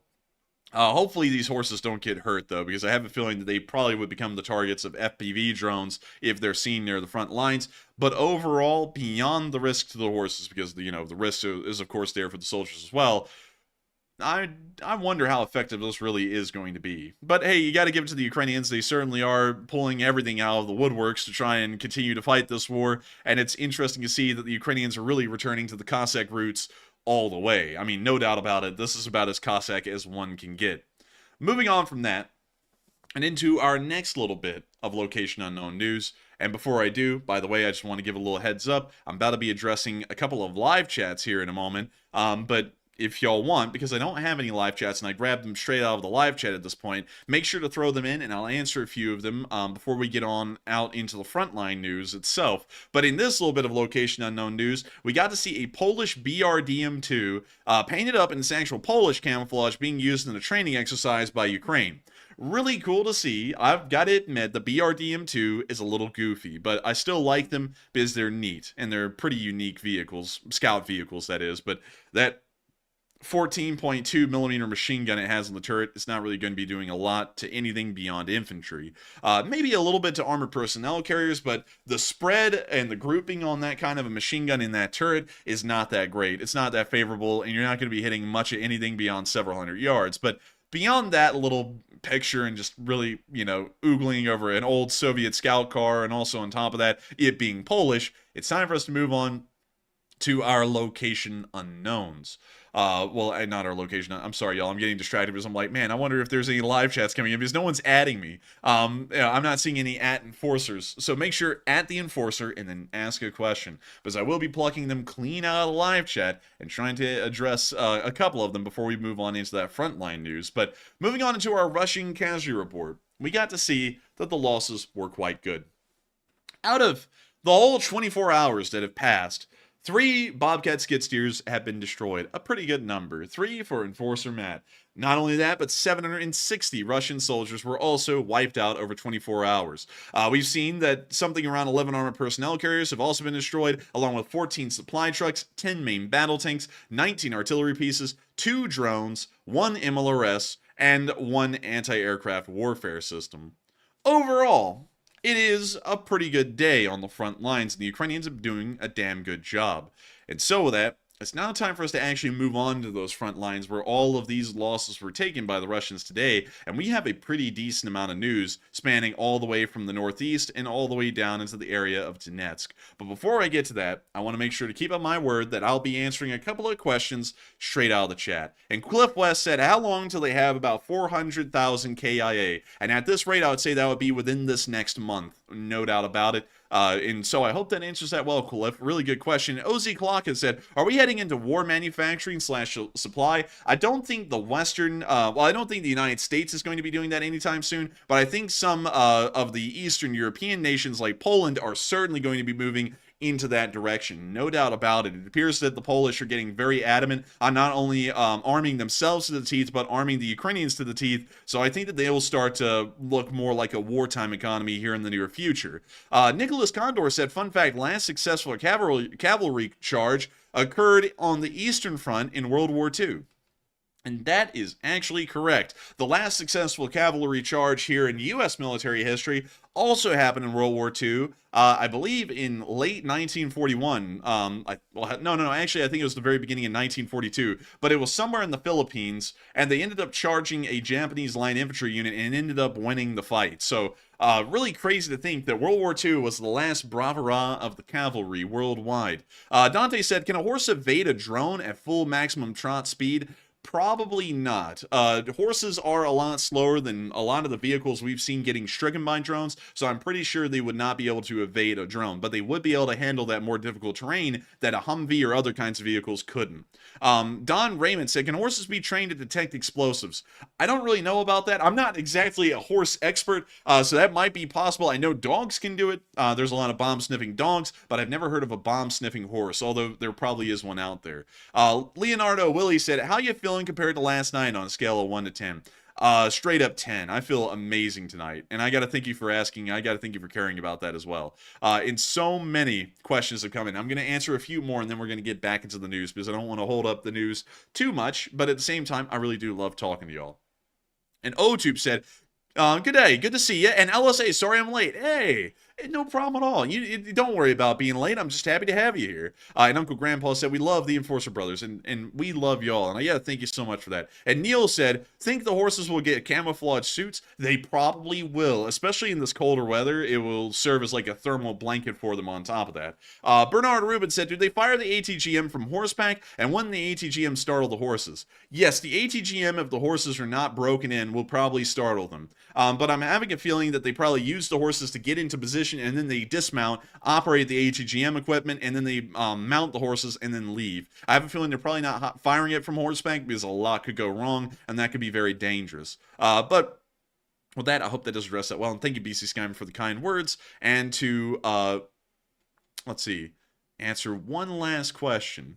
Hopefully these horses don't get hurt though, because I have a feeling that they probably would become the targets of FPV drones if they're seen near the front lines. But overall, beyond the risk to the horses, because the risk is of course there for the soldiers as well. I wonder how effective this really is going to be. But hey, you got to give it to the Ukrainians. They certainly are pulling everything out of the woodworks to try and continue to fight this war. And it's interesting to see that the Ukrainians are really returning to the Cossack roots all the way. I mean, no doubt about it. This is about as Cossack as one can get. Moving on from that, and into our next little bit of Location Unknown news. And before I do, by the way, I just want to give a little heads up. I'm about to be addressing a couple of live chats here in a moment. But if y'all want, because I don't have any live chats and I grabbed them straight out of the live chat at this point, make sure to throw them in and I'll answer a few of them before we get on out into the frontline news itself. But in this little bit of Location Unknown news, we got to see a Polish BRDM-2 painted up in its actual Polish camouflage being used in a training exercise by Ukraine. Really cool to see. I've got to admit, the BRDM-2 is a little goofy, but I still like them because they're neat and they're pretty unique vehicles, scout vehicles that is, but that 14.2 millimeter machine gun it has on the turret, it's not really going to be doing a lot to anything beyond infantry. Maybe a little bit to armored personnel carriers, but the spread and the grouping on that kind of a machine gun in that turret is not that great. It's not that favorable, and you're not going to be hitting much of anything beyond several hundred yards. But beyond that little picture and just really, oogling over an old Soviet scout car, and also on top of that, it being Polish, it's time for us to move on to our Location Unknowns. Well, not our location. I'm sorry, y'all. I'm getting distracted because I'm like, man, I wonder if there's any live chats coming in because no one's adding me. I'm not seeing any @enforcers. So make sure @the enforcer and then ask a question because I will be plucking them clean out of the live chat and trying to address a couple of them before we move on into that frontline news. But moving on into our Russian casualty report, we got to see that the losses were quite good. Out of the whole 24 hours that have passed, 3 Bobcat skid steers have been destroyed. A pretty good number. 3 for Enforcer Matt. Not only that, but 760 Russian soldiers were also wiped out over 24 hours. We've seen that something around 11 armored personnel carriers have also been destroyed, along with 14 supply trucks, 10 main battle tanks, 19 artillery pieces, 2 drones, 1 MLRS, and 1 anti-aircraft warfare system. Overall, it is a pretty good day on the front lines, and the Ukrainians are doing a damn good job. And so with that, it's now time for us to actually move on to those front lines where all of these losses were taken by the Russians today, and we have a pretty decent amount of news spanning all the way from the northeast and all the way down into the area of Donetsk. But before I get to that, I want to make sure to keep up my word that I'll be answering a couple of questions straight out of the chat. And Cliff West said, how long till they have about 400,000 KIA? And at this rate, I would say that would be within this next month. No doubt about it. And so I hope that answers that well, Cliff. Really good question. OZ Clock has said, are we heading into war manufacturing / supply? I don't think the Western, I don't think the United States is going to be doing that anytime soon, but I think some of the Eastern European nations like Poland are certainly going to be moving into that direction. No doubt about it. It appears that the Polish are getting very adamant on not only arming themselves to the teeth, but arming the Ukrainians to the teeth. So I think that they will start to look more like a wartime economy here in the near future. Nicholas Condor said, fun fact, last successful cavalry charge occurred on the Eastern Front in World War II. And that is actually correct. The last successful cavalry charge here in U.S. military history also happened in World War II. I believe in late 1941. No. Actually, I think it was the very beginning in 1942. But it was somewhere in the Philippines, and they ended up charging a Japanese line infantry unit and ended up winning the fight. So, really crazy to think that World War II was the last bravura of the cavalry worldwide. Dante said, "Can a horse evade a drone at full maximum trot speed?" Probably not. Horses are a lot slower than a lot of the vehicles we've seen getting stricken by drones, so I'm pretty sure they would not be able to evade a drone, but they would be able to handle that more difficult terrain that a Humvee or other kinds of vehicles couldn't. Don Raymond said, "Can horses be trained to detect explosives?" I don't really know about that. I'm not exactly a horse expert, so that might be possible. I know dogs can do it. There's a lot of bomb-sniffing dogs, but I've never heard of a bomb-sniffing horse, although there probably is one out there. Leonardo Willie said, "How you feeling compared to last night on a scale of 1 to 10? Straight up 10. I feel amazing tonight. And I got to thank you for asking. I got to thank you for caring about that as well. And so many questions have come in. I'm going to answer a few more and then we're going to get back into the news because I don't want to hold up the news too much. But at the same time, I really do love talking to y'all. And OTube said, "Good day, good to see you." And LSA, "Sorry I'm late." Hey, no problem at all. You don't worry about being late. I'm just happy to have you here. And Uncle Grandpa said, "We love the Enforcer Brothers, and we love y'all." And I gotta thank you so much for that. And Neil said, "Think the horses will get camouflage suits?" They probably will, especially in this colder weather. It will serve as like a thermal blanket for them on top of that. Bernard Rubin said, "Do they fire the ATGM from horseback? And when the ATGM startle the horses?" Yes, the ATGM, if the horses are not broken in, will probably startle them. But I'm having a feeling that they probably use the horses to get into position and then they dismount, operate the ATGM equipment, and then they mount the horses and then leave. I have a feeling they're probably not firing it from horseback because a lot could go wrong and that could be very dangerous. But with that, I hope that does address that well. And thank you, BC Skyman, for the kind words. And to, let's see, answer one last question.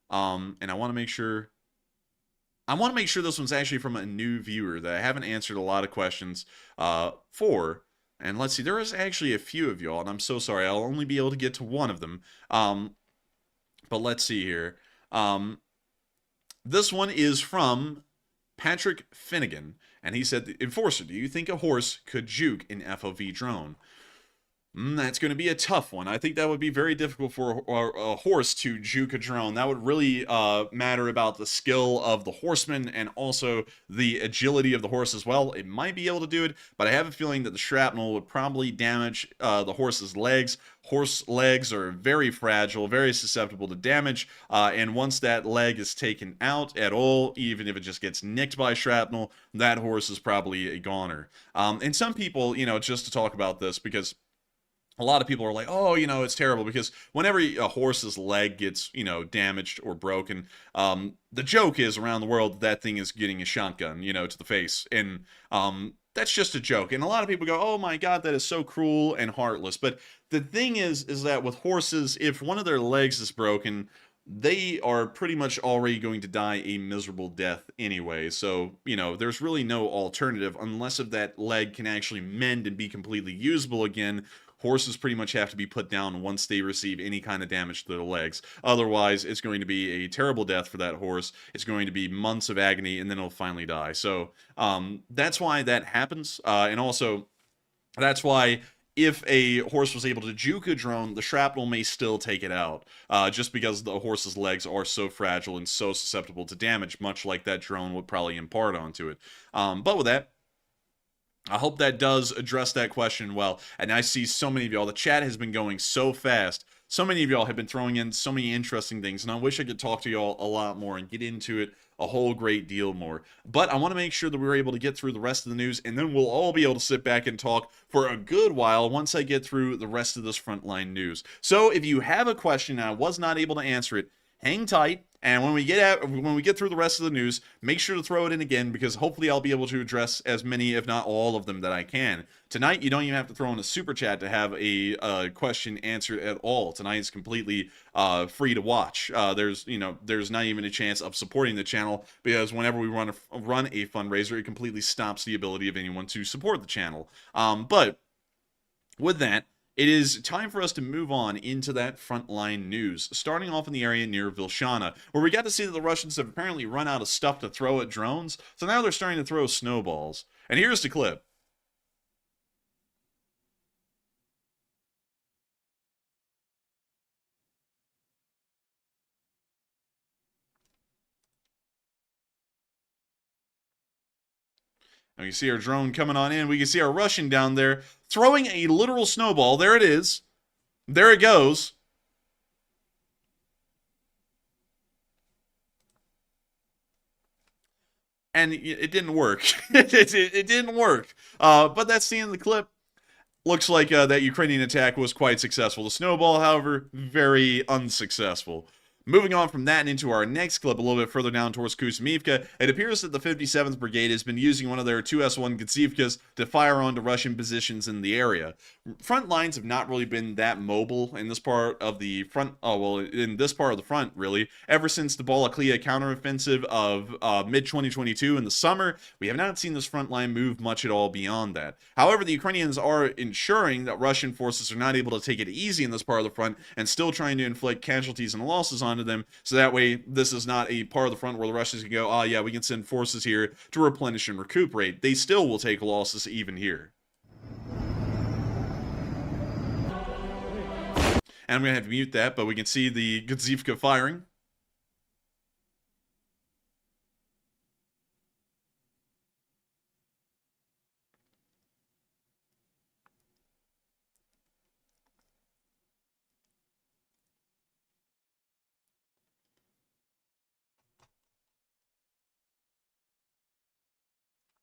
And I want to make sure this one's actually from a new viewer that I haven't answered a lot of questions for. And let's see, there is actually a few of y'all, and I'm so sorry, I'll only be able to get to one of them. But let's see here. This one is from Patrick Finnegan, and he said, "Enforcer, do you think a horse could juke an FOV drone?" That's going to be a tough one. I think that would be very difficult for a horse to juke a drone. That would really matter about the skill of the horseman and also the agility of the horse as well. It might be able to do it, but I have a feeling that the shrapnel would probably damage the horse's legs. Horse legs are very fragile, very susceptible to damage, and once that leg is taken out at all, even if it just gets nicked by shrapnel, that horse is probably a goner. And some people, just to talk about this, because a lot of people are like, "Oh, it's terrible," because whenever a horse's leg gets, damaged or broken, the joke is around the world that thing is getting a shotgun, to the face. And that's just a joke. And a lot of people go, "Oh my God, that is so cruel and heartless." But the thing is that with horses, if one of their legs is broken, they are pretty much already going to die a miserable death anyway. So, there's really no alternative unless if that leg can actually mend and be completely usable again. Horses pretty much have to be put down once they receive any kind of damage to their legs. Otherwise, it's going to be a terrible death for that horse. It's going to be months of agony, and then it'll finally die. So that's why that happens. And also, that's why if a horse was able to juke a drone, the shrapnel may still take it out, just because the horse's legs are so fragile and so susceptible to damage, much like that drone would probably impart onto it. But with that, I hope that does address that question well. And I see so many of y'all. The chat has been going so fast. So many of y'all have been throwing in so many interesting things. And I wish I could talk to y'all a lot more and get into it a whole great deal more. But I want to make sure that we're able to get through the rest of the news. And then we'll all be able to sit back and talk for a good while once I get through the rest of this frontline news. So if you have a question and I was not able to answer it, hang tight. And when we get through the rest of the news, make sure to throw it in again, because hopefully I'll be able to address as many, if not all of them, that I can. Tonight, you don't even have to throw in a super chat to have a question answered at all. Tonight is completely free to watch. There's not even a chance of supporting the channel, because whenever we run a fundraiser, it completely stops the ability of anyone to support the channel. But with that, It is time for us to move on into that frontline news, starting off in the area near Vilshana, where we got to see that the Russians have apparently run out of stuff to throw at drones, so now they're starting to throw snowballs. And here's the clip. And we see our drone coming on in. We can see our Russian down there throwing a literal snowball. There it is. There it goes. And it didn't work. it didn't work. But that's the end of the clip. Looks like that Ukrainian attack was quite successful. The snowball, however, very unsuccessful. Moving on from that and into our next clip, a little bit further down towards Kuzmivka, it appears that the 57th Brigade has been using one of their 2S1 Gazivkas to fire onto Russian positions in the area. Front lines have not really been that mobile in this part of the front, in this part of the front, really. Ever since the Balaklia counteroffensive of mid-2022 in the summer, we have not seen this front line move much at all beyond that. However, the Ukrainians are ensuring that Russian forces are not able to take it easy in this part of the front and still trying to inflict casualties and losses onto them, so that way this is not a part of the front where the Russians can go, oh yeah, we can send forces here to replenish and recuperate. They still will take losses even here. And I'm going to have to mute that, but we can see the Gazivka firing.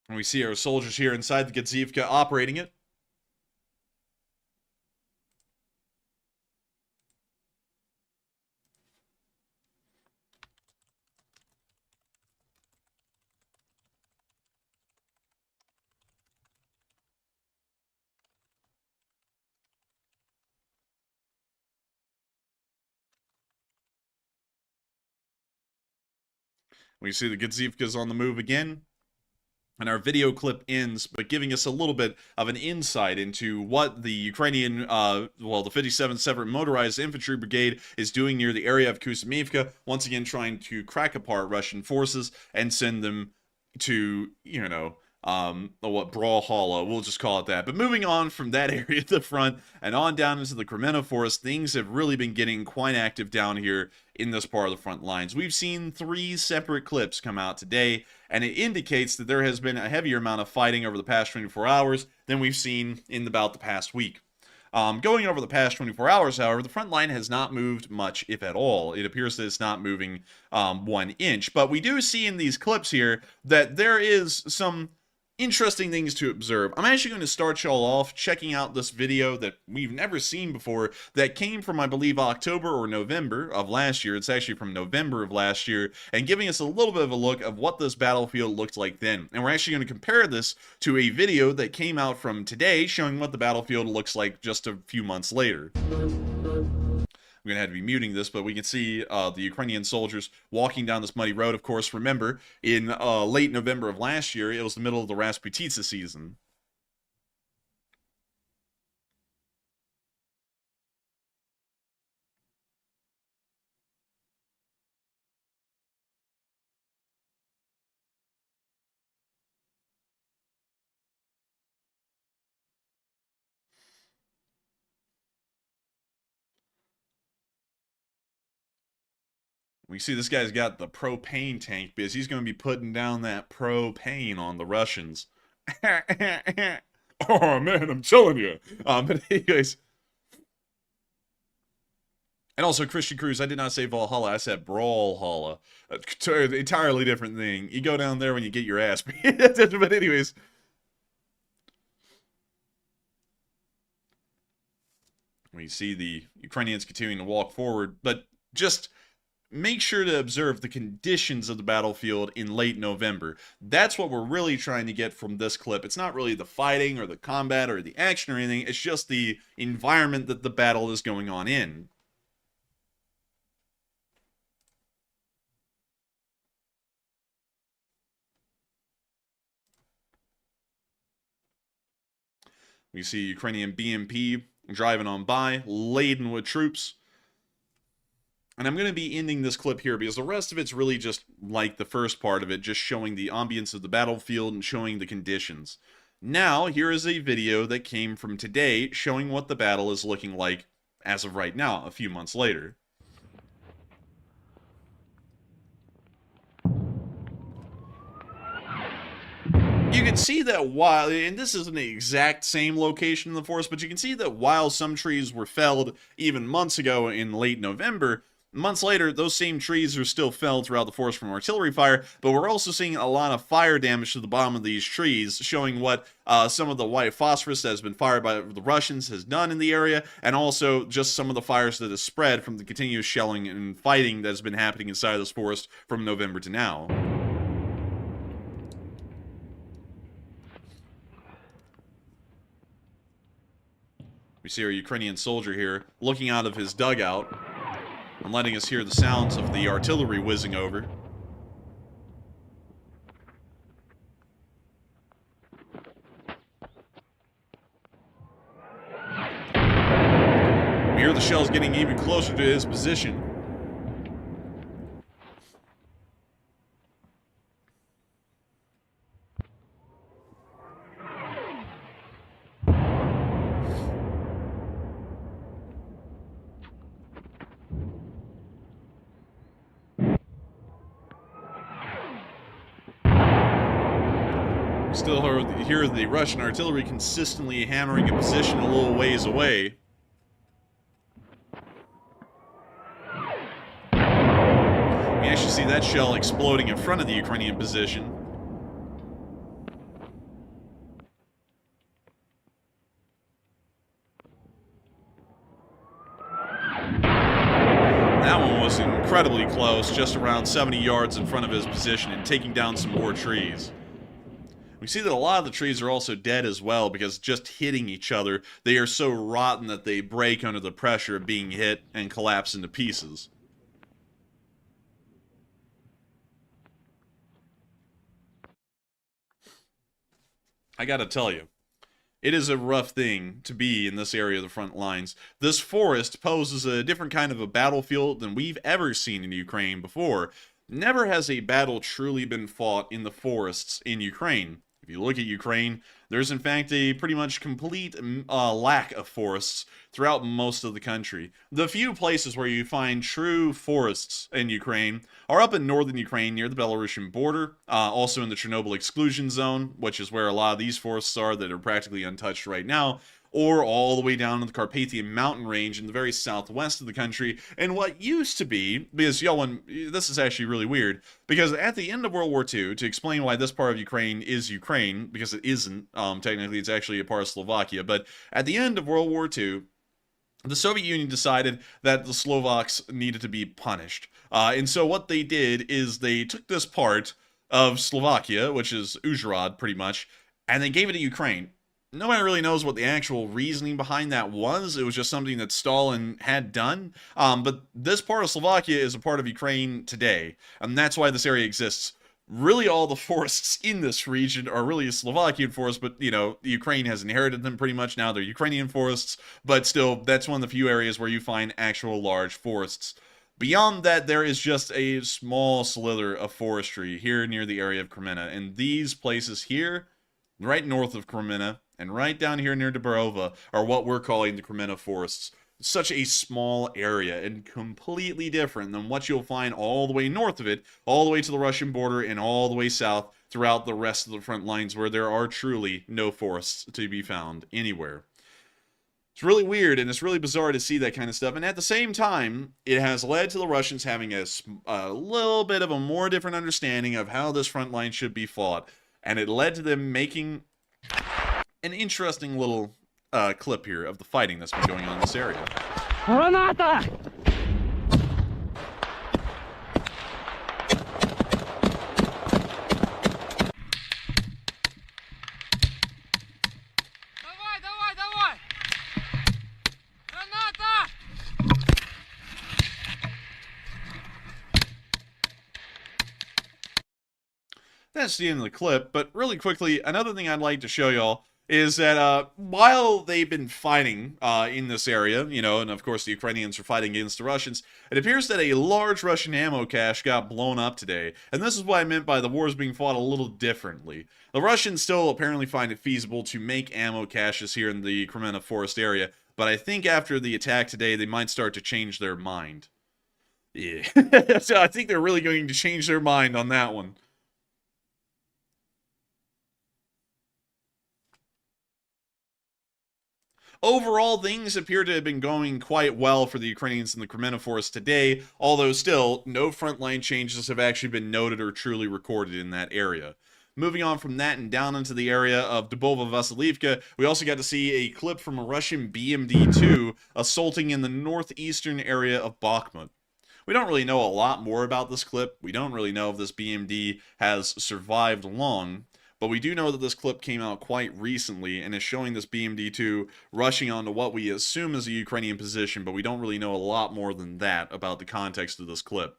And we see our soldiers here inside the Gazivka operating it. We see the Gazivka's on the move again. And our video clip ends, but giving us a little bit of an insight into what the Ukrainian, the 57th Separate Motorized Infantry Brigade is doing near the area of Kuzmivka, once again trying to crack apart Russian forces and send them to, Brawlhalla, we'll just call it that. But moving on from that area at the front and on down into the Kremena Forest, things have really been getting quite active down here in this part of the front lines. We've seen 3 separate clips come out today, and it indicates that there has been a heavier amount of fighting over the past 24 hours than we've seen in about the past week. Going over the past 24 hours, however, the front line has not moved much, if at all. It appears that it's not moving 1 inch. But we do see in these clips here that there is some interesting things to observe. I'm actually going to start y'all off checking out this video that we've never seen before that came from, I believe, October or November of last year. It's actually from November of last year, and giving us a little bit of a look of what this battlefield looked like then. And we're actually going to compare this to a video that came out from today showing what the battlefield looks like just a few months later. I'm going to have to be muting this, but we can see the Ukrainian soldiers walking down this muddy road. Of course, remember, in late November of last year, it was the middle of the Rasputitsa season. We see this guy's got the propane tank biz. He's going to be putting down that propane on the Russians. Oh, man, I'm telling you. But anyways. And also, Christian Cruz, I did not say Valhalla. I said Brawlhalla. Entirely different thing. You go down there when you get your ass beat. But anyways. We see the Ukrainians continuing to walk forward. But just make sure to observe the conditions of the battlefield in late November. That's what we're really trying to get from this clip. It's not really the fighting or the combat or the action or anything. It's just the environment that the battle is going on in. We see Ukrainian BMP driving on by, laden with troops. And I'm going to be ending this clip here because the rest of it's really just like the first part of it, just showing the ambience of the battlefield and showing the conditions. Now, here is a video that came from today showing what the battle is looking like as of right now, a few months later. You can see that while, and this isn't the exact same location in the forest, but you can see that while some trees were felled even months ago in late November, months later, those same trees are still felled throughout the forest from artillery fire, but we're also seeing a lot of fire damage to the bottom of these trees, showing what some of the white phosphorus that has been fired by the Russians has done in the area, and also just some of the fires that has spread from the continuous shelling and fighting that has been happening inside this forest from November to now. We see our Ukrainian soldier here looking out of his dugout and letting us hear the sounds of the artillery whizzing over. We hear the shells getting even closer to his position. Still hear the Russian artillery consistently hammering a position a little ways away. We actually see that shell exploding in front of the Ukrainian position. That one was incredibly close, just around 70 yards in front of his position and taking down some more trees. We see that a lot of the trees are also dead as well because just hitting each other, they are so rotten that they break under the pressure of being hit and collapse into pieces. I gotta tell you, it is a rough thing to be in this area of the front lines. This forest poses a different kind of a battlefield than we've ever seen in Ukraine before. Never has a battle truly been fought in the forests in Ukraine. If you look at Ukraine, there's in fact a pretty much complete lack of forests throughout most of the country. The few places where you find true forests in Ukraine are up in northern Ukraine near the Belarusian border, also in the Chernobyl exclusion zone, which is where a lot of these forests are that are practically untouched right now, or all the way down to the Carpathian mountain range in the very southwest of the country, and what used to be, because this is actually really weird, because at the end of World War II, to explain why this part of Ukraine is Ukraine, because it isn't, technically it's actually a part of Slovakia, but at the end of World War II, the Soviet Union decided that the Slovaks needed to be punished. And so what they did is they took this part of Slovakia, which is Uzhhorod pretty much, and they gave it to Ukraine. Nobody really knows what the actual reasoning behind that was. It was just something that Stalin had done. But this part of Slovakia is a part of Ukraine today, and that's why this area exists. Really, all the forests in this region are really Slovakian forests, but, you know, Ukraine has inherited them pretty much now. They're Ukrainian forests, but still, that's one of the few areas where you find actual large forests. Beyond that, there is just a small slither of forestry here near the area of Kreminna, and these places here, right north of Kreminna, and right down here near Dubrovka are what we're calling the Kreminna forests. Such a small area and completely different than what you'll find all the way north of it, all the way to the Russian border and all the way south throughout the rest of the front lines where there are truly no forests to be found anywhere. It's really weird and it's really bizarre to see that kind of stuff. And at the same time, it has led to the Russians having a little bit of a more different understanding of how this front line should be fought. And it led to them making an interesting little clip here of the fighting that's been going on in this area. Granata! Давай, давай, давай! Граната! That's the end of the clip, but really quickly, another thing I'd like to show y'all is that while they've been fighting in this area, you know, and of course the Ukrainians are fighting against the Russians, it appears that a large Russian ammo cache got blown up today. And this is what I meant by the war is being fought a little differently. The Russians still apparently find it feasible to make ammo caches here in the Kremenna Forest area, but I think after the attack today, they might start to change their mind. Yeah. So I think they're really going to change their mind on that one. Overall, things appear to have been going quite well for the Ukrainians in the Kremenna Forest today, although still, no frontline changes have actually been noted or truly recorded in that area. Moving on from that and down into the area of Dubova-Vasilivka, we also got to see a clip from a Russian BMD-2 assaulting in the northeastern area of Bakhmut. We don't really know a lot more about this clip. We don't really know if this BMD has survived long, but we do know that this clip came out quite recently and is showing this BMD-2 rushing onto what we assume is a Ukrainian position, but we don't really know a lot more than that about the context of this clip.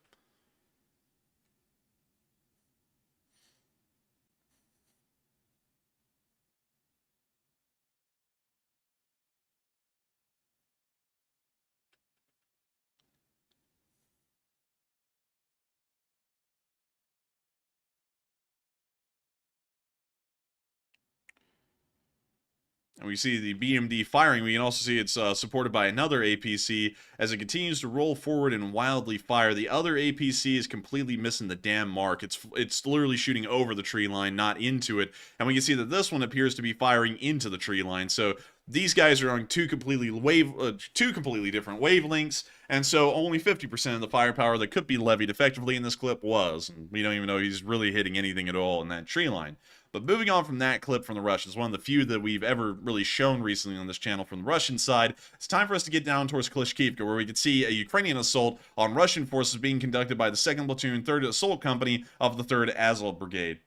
And we see the BMD firing. We can also see it's supported by another APC as it continues to roll forward and wildly fire. The other APC is completely missing the damn mark. It's literally shooting over the tree line, not into it. And we can see that this one appears to be firing into the tree line. So these guys are on two completely different wavelengths, and so only 50% of the firepower that could be levied effectively in this clip was. And we don't even know he's really hitting anything at all in that tree line. But moving on from that clip from the Russians, one of the few that we've ever really shown recently on this channel from the Russian side, it's time for us to get down towards Klishkivka, where we could see a Ukrainian assault on Russian forces being conducted by the 2nd Platoon, 3rd Assault Company of the 3rd Azov Brigade.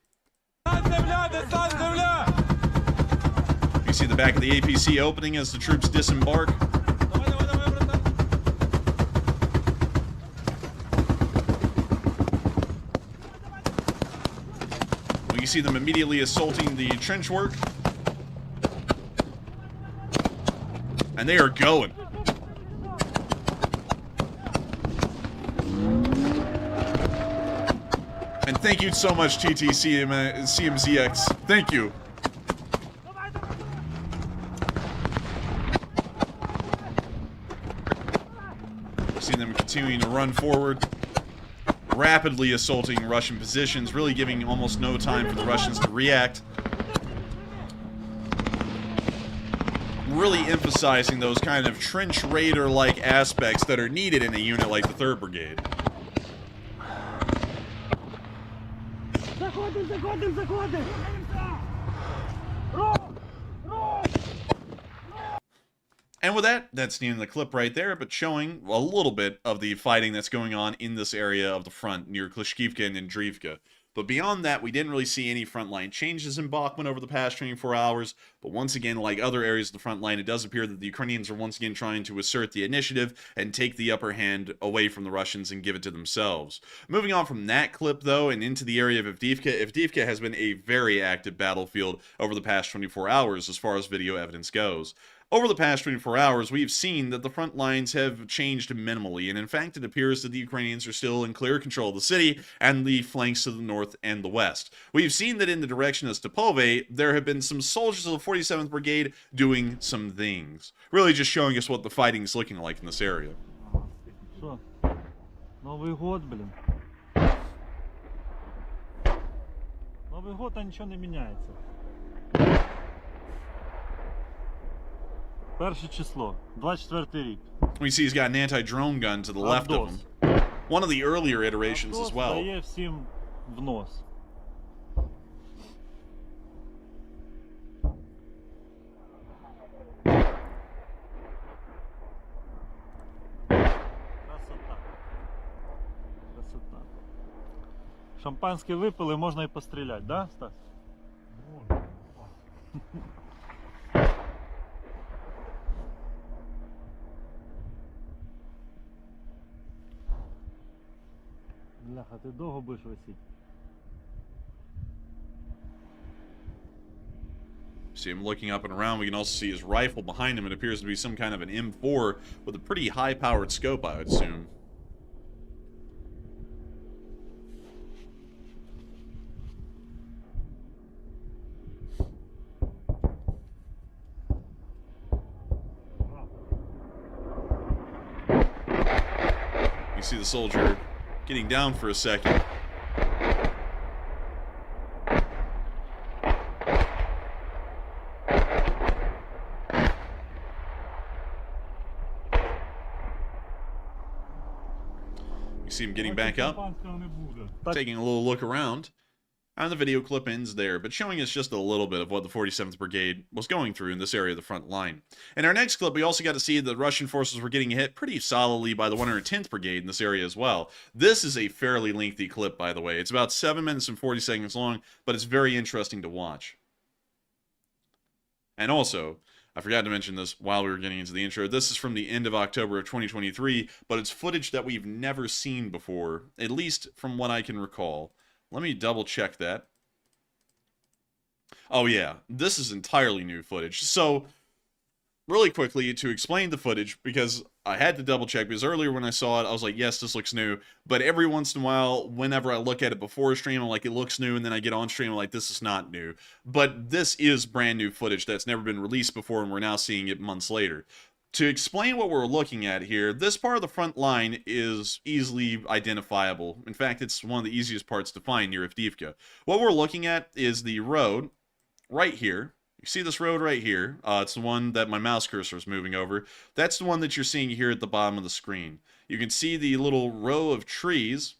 You see the back of the APC opening as the troops disembark. You see them immediately assaulting the trench work. And they are going. And thank you so much, CMZX. Thank you. See them continuing to run forward, rapidly assaulting Russian positions, really giving almost no time for the Russians to react. Really emphasizing those kind of trench raider-like aspects that are needed in a unit like the 3rd Brigade. And with that, that's the end of the clip right there, but showing a little bit of the fighting that's going on in this area of the front near Klishkivka and Andriivka. But beyond that, we didn't really see any frontline changes in Bakhmut over the past 24 hours. But once again, like other areas of the front line, it does appear that the Ukrainians are once again trying to assert the initiative and take the upper hand away from the Russians and give it to themselves. Moving on from that clip, though, and into the area of Avdiivka, Avdiivka has been a very active battlefield over the past 24 hours as far as video evidence goes. Over the past 24 hours, we've seen that the front lines have changed minimally, and in fact, it appears that the Ukrainians are still in clear control of the city and the flanks to the north and the west. We've seen that in the direction of Stepove, there have been some soldiers of the 47th Brigade doing some things. Really just showing us what the fighting is looking like in this area. Что? Новый год, блин. Новый год, а ничего не меняется. Перше число, 24 рік. We see he's got an anti-drone gun to the left of him. One of the earlier iterations as well. Дає всім в нос. Красота. Красота. Шампанське випили, можна і постріляти, да, Стас? Бляха, ти довго будеш висіти? See him looking up and around. We can also see his rifle behind him. It appears to be some kind of an M4 with a pretty high-powered scope, I would assume. You see the soldier getting down for a second. You see him getting back up, taking a little look around, and the video clip ends there, but showing us just a little bit of what the 47th Brigade was going through in this area of the front line. In our next clip, we also got to see that Russian forces were getting hit pretty solidly by the 110th Brigade in this area as well. This is a fairly lengthy clip, by the way. It's about 7 minutes and 40 seconds long, but it's very interesting to watch. And also, I forgot to mention this while we were getting into the intro. This is from the end of October of 2023, but it's footage that we've never seen before, at least from what I can recall. Let me double check that. Oh yeah, this is entirely new footage. So, really quickly, to explain the footage, because I had to double check, because earlier when I saw it, I was like, yes, this looks new. But every once in a while, whenever I look at it before a stream, I'm like, it looks new, and then I get on stream, I'm like, this is not new. But this is brand new footage that's never been released before, and we're now seeing it months later. To explain what we're looking at here, this part of the front line is easily identifiable. In fact, it's one of the easiest parts to find near Avdiivka. What we're looking at is the road right here. You see this road right here? It's the one that my mouse cursor is moving over. That's the one that you're seeing here at the bottom of the screen. You can see the little row of trees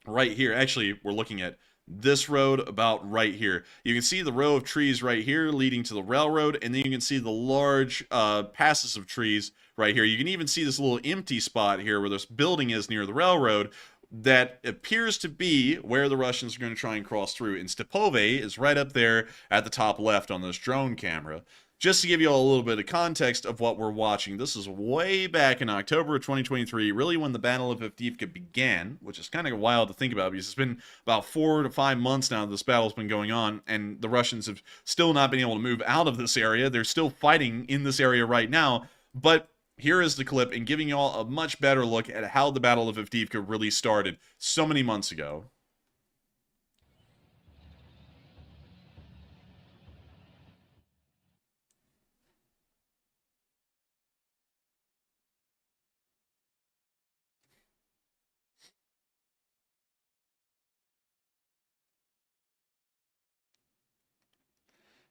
right here. Actually, we're looking at this road about right here. You can see the row of trees right here leading to the railroad, and then you can see the large passes of trees right here. You can even see this little empty spot here where this building is near the railroad that appears to be where the Russians are going to try and cross through. And Stepove is right up there at the top left on this drone camera. Just to give you all a little bit of context of what we're watching, this is way back in October of 2023, really when the Battle of Avdiivka began, which is kind of wild to think about because it's been about 4 to 5 months now that this battle's been going on, and the Russians have still not been able to move out of this area. They're still fighting in this area right now, but here is the clip and giving you all a much better look at how the Battle of Avdiivka really started so many months ago.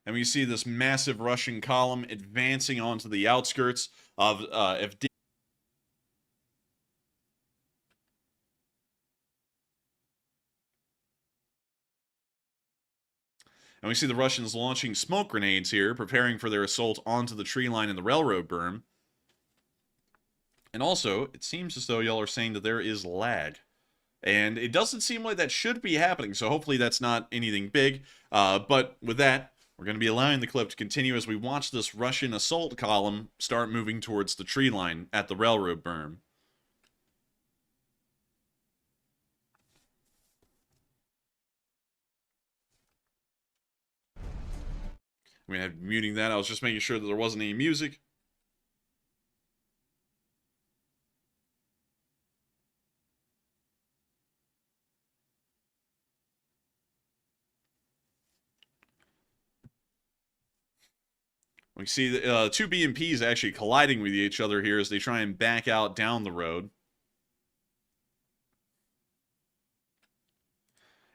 And we see this massive Russian column advancing onto the outskirts of Avdiivka. And we see the Russians launching smoke grenades here, preparing for their assault onto the tree line in the railroad berm. And also, it seems as though y'all are saying that there is lag. And it doesn't seem like that should be happening, so hopefully that's not anything big. But with that, we're going to be allowing the clip to continue as we watch this Russian assault column start moving towards the tree line at the railroad berm. I'm going to have muting that. I was just making sure that there wasn't any music. We see the two BMPs actually colliding with each other here as they try and back out down the road.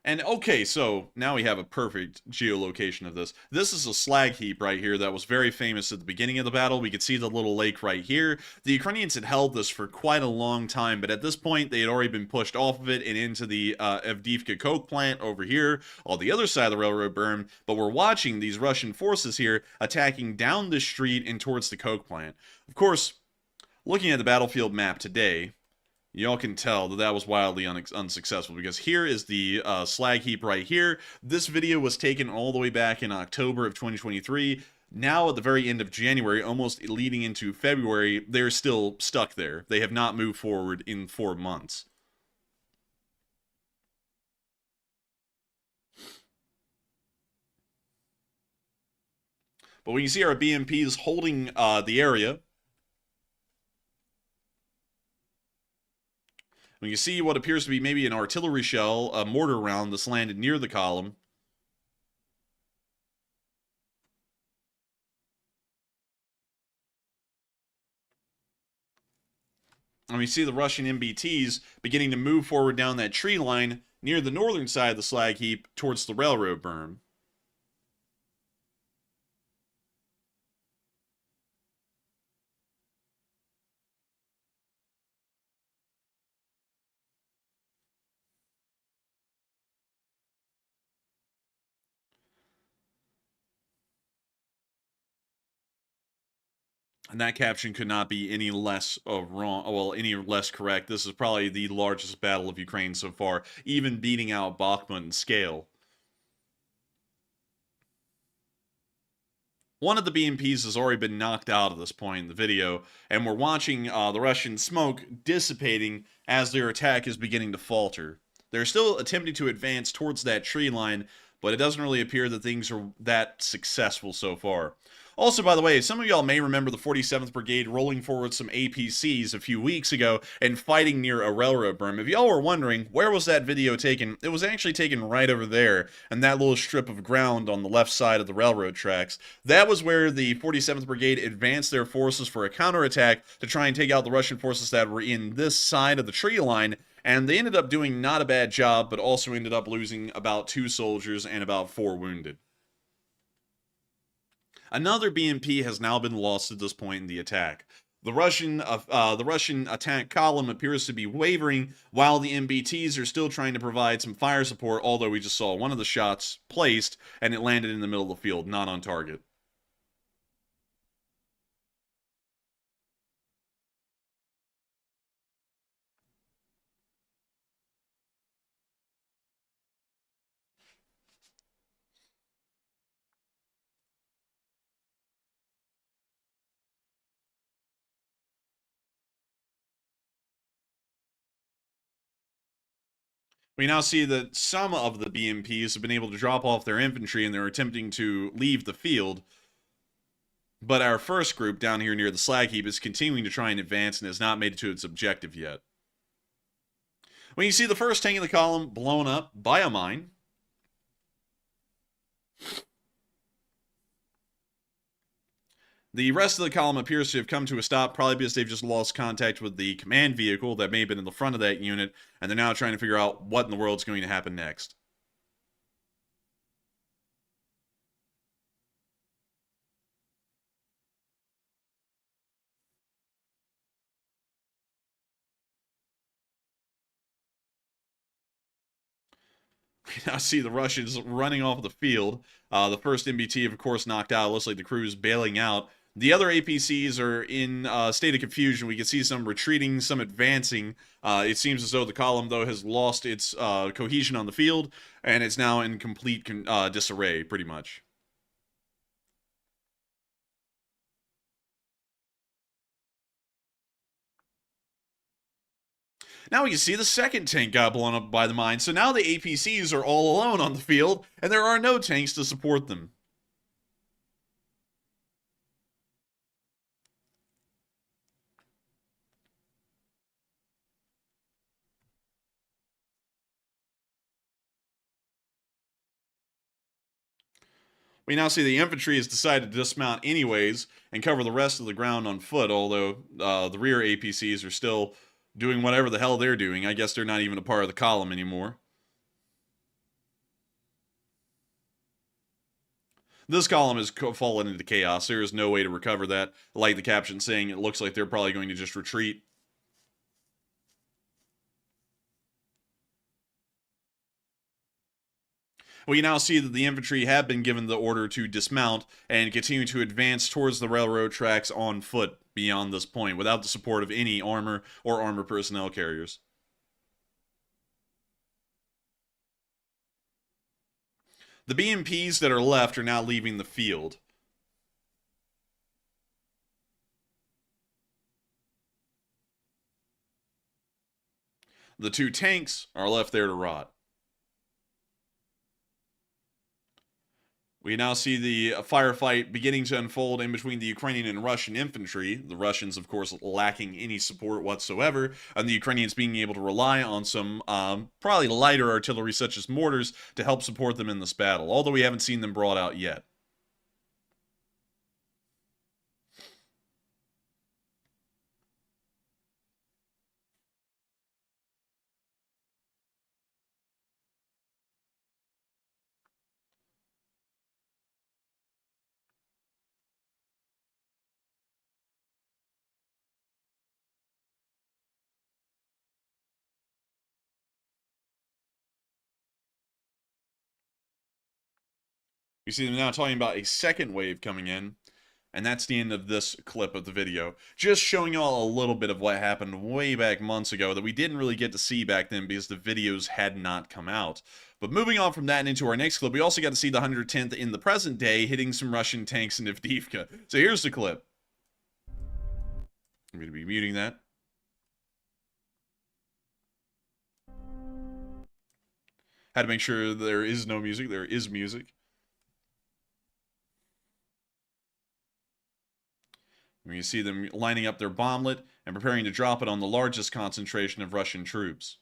And okay, so now we have a perfect geolocation of this. This is a slag heap right here that was very famous at the beginning of the battle. We could see the little lake right here. The Ukrainians had held this for quite a long time, but at this point they had already been pushed off of it and into the Avdiivka coke plant over here on the other side of the railroad berm. But we're watching these Russian forces here attacking down the street and towards the coke plant. Of course, looking at the battlefield map today, y'all can tell that that was wildly unsuccessful because here is the slag heap right here. This video was taken all the way back in October of 2023. Now at the very end of January, almost leading into February, they're still stuck there. They have not moved forward in 4 months. But we can see our BMPs holding the area. We can see what appears to be maybe an artillery shell, a mortar round that's landed near the column. And we see the Russian MBTs beginning to move forward down that tree line near the northern side of the slag heap towards the railroad berm. And that caption could not be any less wrong, well, any less correct. This is probably the largest battle of Ukraine so far, even beating out Bakhmut in scale. One of the BMPs has already been knocked out at this point in the video, and we're watching the Russian smoke dissipating as their attack is beginning to falter. They're still attempting to advance towards that tree line, but it doesn't really appear that things are that successful so far. Also, by the way, some of y'all may remember the 47th Brigade rolling forward some APCs a few weeks ago and fighting near a railroad berm. If y'all were wondering, where was that video taken? It was actually taken right over there, and that little strip of ground on the left side of the railroad tracks. That was where the 47th Brigade advanced their forces for a counterattack to try and take out the Russian forces that were in this side of the tree line, and they ended up doing not a bad job, but also ended up losing about 2 soldiers and about 4 wounded. Another BMP has now been lost at this point in the attack. The Russian attack column appears to be wavering, while the MBTs are still trying to provide some fire support, although we just saw one of the shots placed, and it landed in the middle of the field, not on target. We now see that some of the BMPs have been able to drop off their infantry and they're attempting to leave the field. But our first group down here near the slag heap is continuing to try and advance and has not made it to its objective yet. When you see the first tank in the column blown up by a mine, the rest of the column appears to have come to a stop, probably because they've just lost contact with the command vehicle that may have been in the front of that unit, and they're now trying to figure out what in the world is going to happen next. We now see the Russians running off the field. The first MBT, of course, knocked out. It looks like the crew's bailing out. The other APCs are in a state of confusion. We can see some retreating, some advancing. It seems as though the column, though, has lost its cohesion on the field, and it's now in complete disarray, pretty much. Now we can see the second tank got blown up by the mine, so now the APCs are all alone on the field, and there are no tanks to support them. We now see the infantry has decided to dismount anyways and cover the rest of the ground on foot, although the rear APCs are still doing whatever the hell they're doing. I guess they're not even a part of the column anymore. This column has fallen into chaos. There is no way to recover that. Like the caption saying, it looks like they're probably going to just retreat. We now see that the infantry have been given the order to dismount and continue to advance towards the railroad tracks on foot beyond this point, without the support of any armor or armor personnel carriers. The BMPs that are left are now leaving the field. The 2 tanks are left there to rot. We now see the firefight beginning to unfold in between the Ukrainian and Russian infantry. The Russians, of course, lacking any support whatsoever, and the Ukrainians being able to rely on some probably lighter artillery such as mortars to help support them in this battle, although we haven't seen them brought out yet. You see them now talking about a second wave coming in, and that's the end of this clip of the video. Just showing y'all a little bit of what happened way back months ago that we didn't really get to see back then because the videos had not come out. But moving on from that and into our next clip, we also got to see the 110th in the present day hitting some Russian tanks in Avdiivka. So here's the clip. I'm going to be muting that. Had to make sure there is no music. There is music. You see them lining up their bomblet and preparing to drop it on the largest concentration of Russian troops.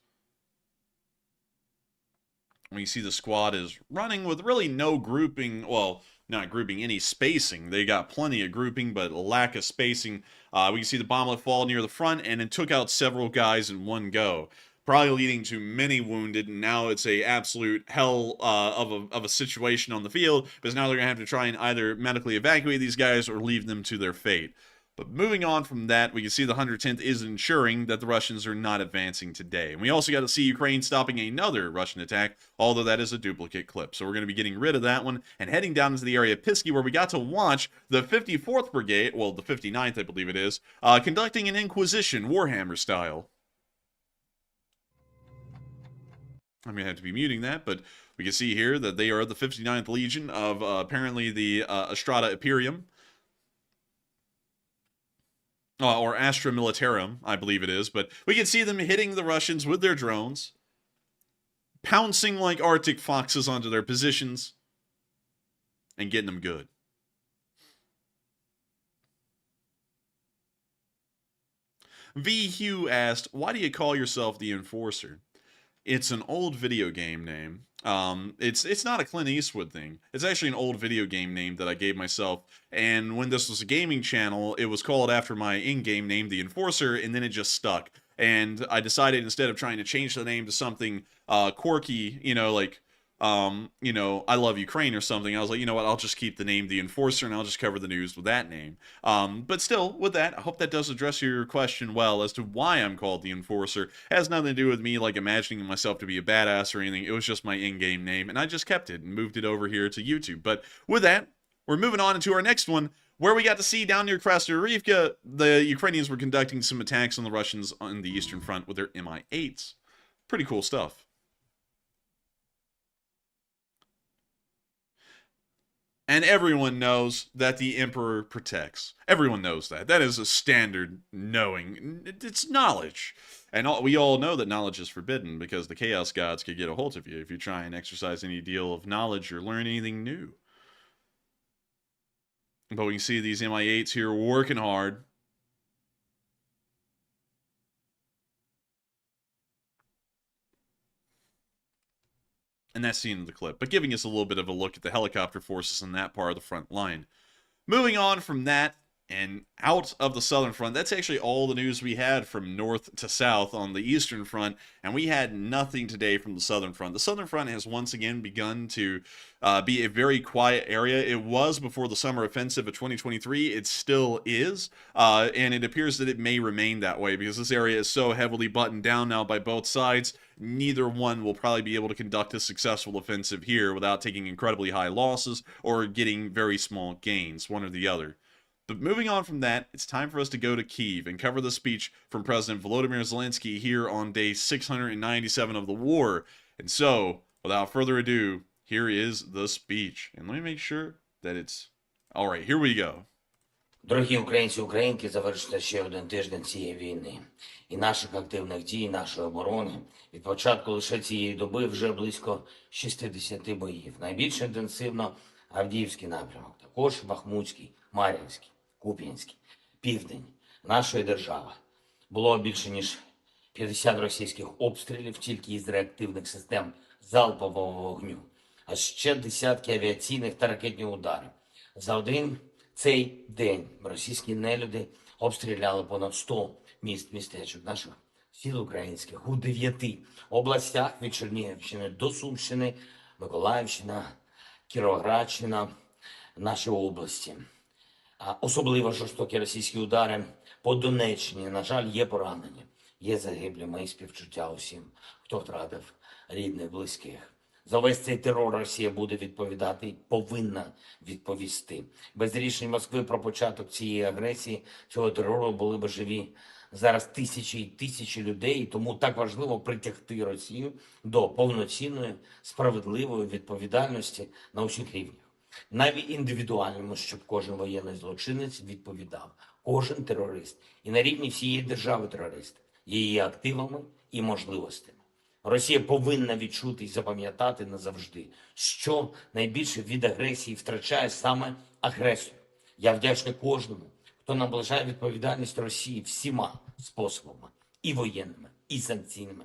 When you see the squad is running with really no grouping, well, not grouping, any spacing. They got plenty of grouping, but a lack of spacing. We can see the bomblet fall near the front, and it took out several guys in one go, probably leading to many wounded, and now it's a absolute hell of a situation on the field, because now they're going to have to try and either medically evacuate these guys or leave them to their fate. But moving on from that, we can see the 110th is ensuring that the Russians are not advancing today. And we also got to see Ukraine stopping another Russian attack, although that is a duplicate clip. So we're going to be getting rid of that one and heading down into the area of Pisky, where we got to watch the 54th Brigade, well, the 59th, I believe it is, conducting an Inquisition, Warhammer style. I'm going to have to be muting that, but we can see here that they are the 59th Legion of apparently the Astrata Imperium. Or Astra Militarum, I believe it is, but we can see them hitting the Russians with their drones, pouncing like Arctic foxes onto their positions, and getting them good. V. Hugh asked, why do you call yourself the Enforcer? It's an old video game name. It's not a Clint Eastwood thing. It's actually an old video game name that I gave myself. And when this was a gaming channel, it was called after my in-game name, The Enforcer, and then it just stuck. And I decided instead of trying to change the name to something quirky, you know, like, you know, I Love Ukraine or something, I was like, you know what, I'll just keep the name The Enforcer and I'll just cover the news with that name. But still, with that, I hope that does address your question well as to why I'm called The Enforcer. It has nothing to do with me, like, imagining myself to be a badass or anything. It was just my in-game name, and I just kept it and moved it over here to YouTube. But with that, we're moving on into our next one, where we got to see down near Krasnoyarivka, the Ukrainians were conducting some attacks on the Russians on the Eastern Front with their Mi-8s. Pretty cool stuff. And everyone knows that the Emperor protects. Everyone knows that. That is a standard knowing. It's knowledge. And we all know that knowledge is forbidden because the Chaos Gods could get a hold of you if you try and exercise any deal of knowledge or learn anything new. But we can see these Mi-8s here working hard. And that's the end of the clip, but giving us a little bit of a look at the helicopter forces in that part of the front line. Moving on from that and out of the southern front, that's actually all the news we had from north to south on the eastern front, and we had nothing today from the southern front. The southern front has once again begun to be a very quiet area. It was before the summer offensive of 2023. It still is, and it appears that it may remain that way because this area is so heavily buttoned down now by both sides. Neither one will probably be able to conduct a successful offensive here without taking incredibly high losses or getting very small gains, one or the other. But moving on from that, it's time for us to go to Kyiv and cover the speech from President Volodymyr Zelensky here on day 697 of the war. And so, without further ado, here is the speech. And let me make sure that it's... All right, here we go. Дорогі українці, українки, завершиться ще один тиждень цієї війни. І наших активних дій, нашої оборони. Від початку лише цієї доби вже близько 60 боїв. Найбільш інтенсивно Авдіївський напрямок, також Бахмутський, Мар'їнський, Куп'янський, південь нашої держави. Було більше ніж 50 російських обстрілів тільки із реактивних систем залпового вогню, а ще десятки авіаційних та ракетних ударів. За один цей день російські нелюди обстріляли понад 100 міст, містечок наших сіл українських у 9 областях від Чернігівщини до Сумщини, Миколаївщина, Кіровоградщина, наші області. Особливо жорстокі російські удари по Донеччині. На жаль, є поранені, є загиблі. Мої співчуття усім, хто втратив рідних, близьких. За весь цей терор Росія буде відповідати і повинна відповісти. Без рішень Москви про початок цієї агресії, цього терору були б живі зараз тисячі і тисячі людей. І тому так важливо притягти Росію до повноцінної, справедливої відповідальності на усіх рівнях. Навіть індивідуальному, щоб кожен воєнний злочинець відповідав, кожен терорист. І на рівні всієї держави-терориста, її активами і можливостями. Росія повинна відчути і запам'ятати назавжди, що найбільше від агресії втрачає саме агресор. Я вдячний кожному, хто наближає відповідальність Росії всіма способами, і воєнними, і санкційними,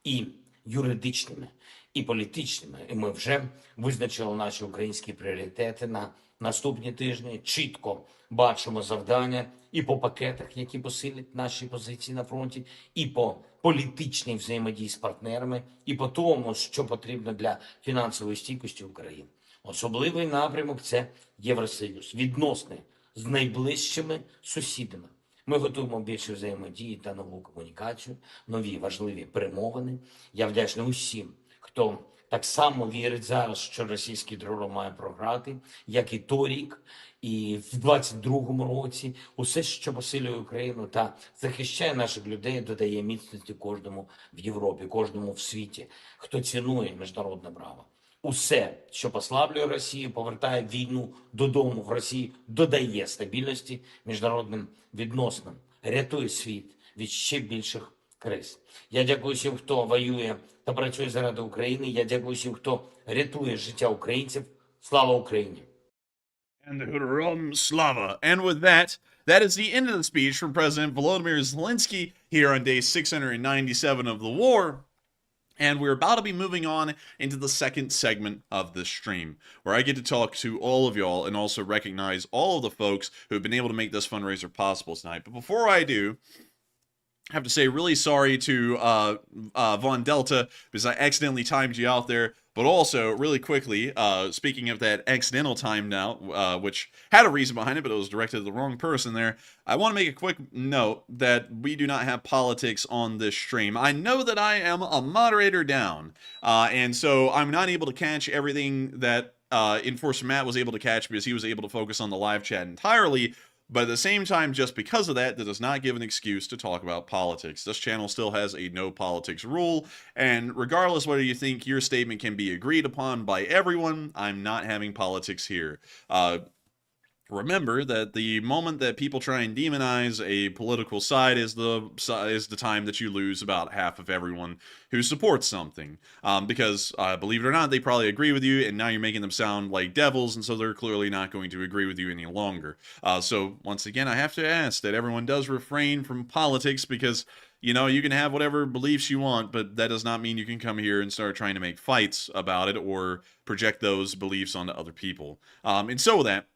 і юридичними, і політичними. І ми вже визначили наші українські пріоритети на наступні тижні, чітко бачимо завдання і по пакетах, які посилять наші позиції на фронті, і по політичній взаємодії з партнерами, і по тому, що потрібно для фінансової стійкості України. Особливий напрямок – це Євросоюз, відносини з найближчими сусідами. Ми готуємо більше взаємодії та нову комунікацію, нові важливі перемовини. Я вдячний усім, хто так само вірить зараз, що російський терор має програти, як і торік, і в 22-му році. Усе, що посилює Україну та захищає наших людей, додає міцності кожному в Європі, кожному в світі, хто цінує міжнародне право. Усе, що послаблює Росію, повертає війну додому в Росії, додає стабільності міжнародним відносинам, рятує світ від ще більших криз. Я дякую всім, хто воює та працює заради України. Я дякую всім, хто рятує життя українців. Слава Україні! And Razom Slava. And with that, that is the end of the speech from President Volodymyr Zelensky here on day 697 of the war. And we're about to be moving on into the second segment of this stream, where I get to talk to all of y'all and also recognize all of the folks who have been able to make this fundraiser possible tonight. But before I do, I have to say really sorry to Von Delta, because I accidentally timed you out there. But also, really quickly, speaking of that accidental time now, which had a reason behind it, but it was directed to the wrong person there, I want to make a quick note that we do not have politics on this stream. I know that I am a moderator down, and so I'm not able to catch everything that Enforcer Matt was able to catch because he was able to focus on the live chat entirely. But at the same time, just because of that, that does not give an excuse to talk about politics. This channel still has a no politics rule, and regardless whether you think your statement can be agreed upon by everyone, I'm not having politics here. Remember that the moment that people try and demonize a political side is the time that you lose about half of everyone who supports something. Because, believe it or not, they probably agree with you, and now you're making them sound like devils, and so they're clearly not going to agree with you any longer. So, once again, I have to ask that everyone does refrain from politics, because, you know, you can have whatever beliefs you want, but that does not mean you can come here and start trying to make fights about it or project those beliefs onto other people. And so with that,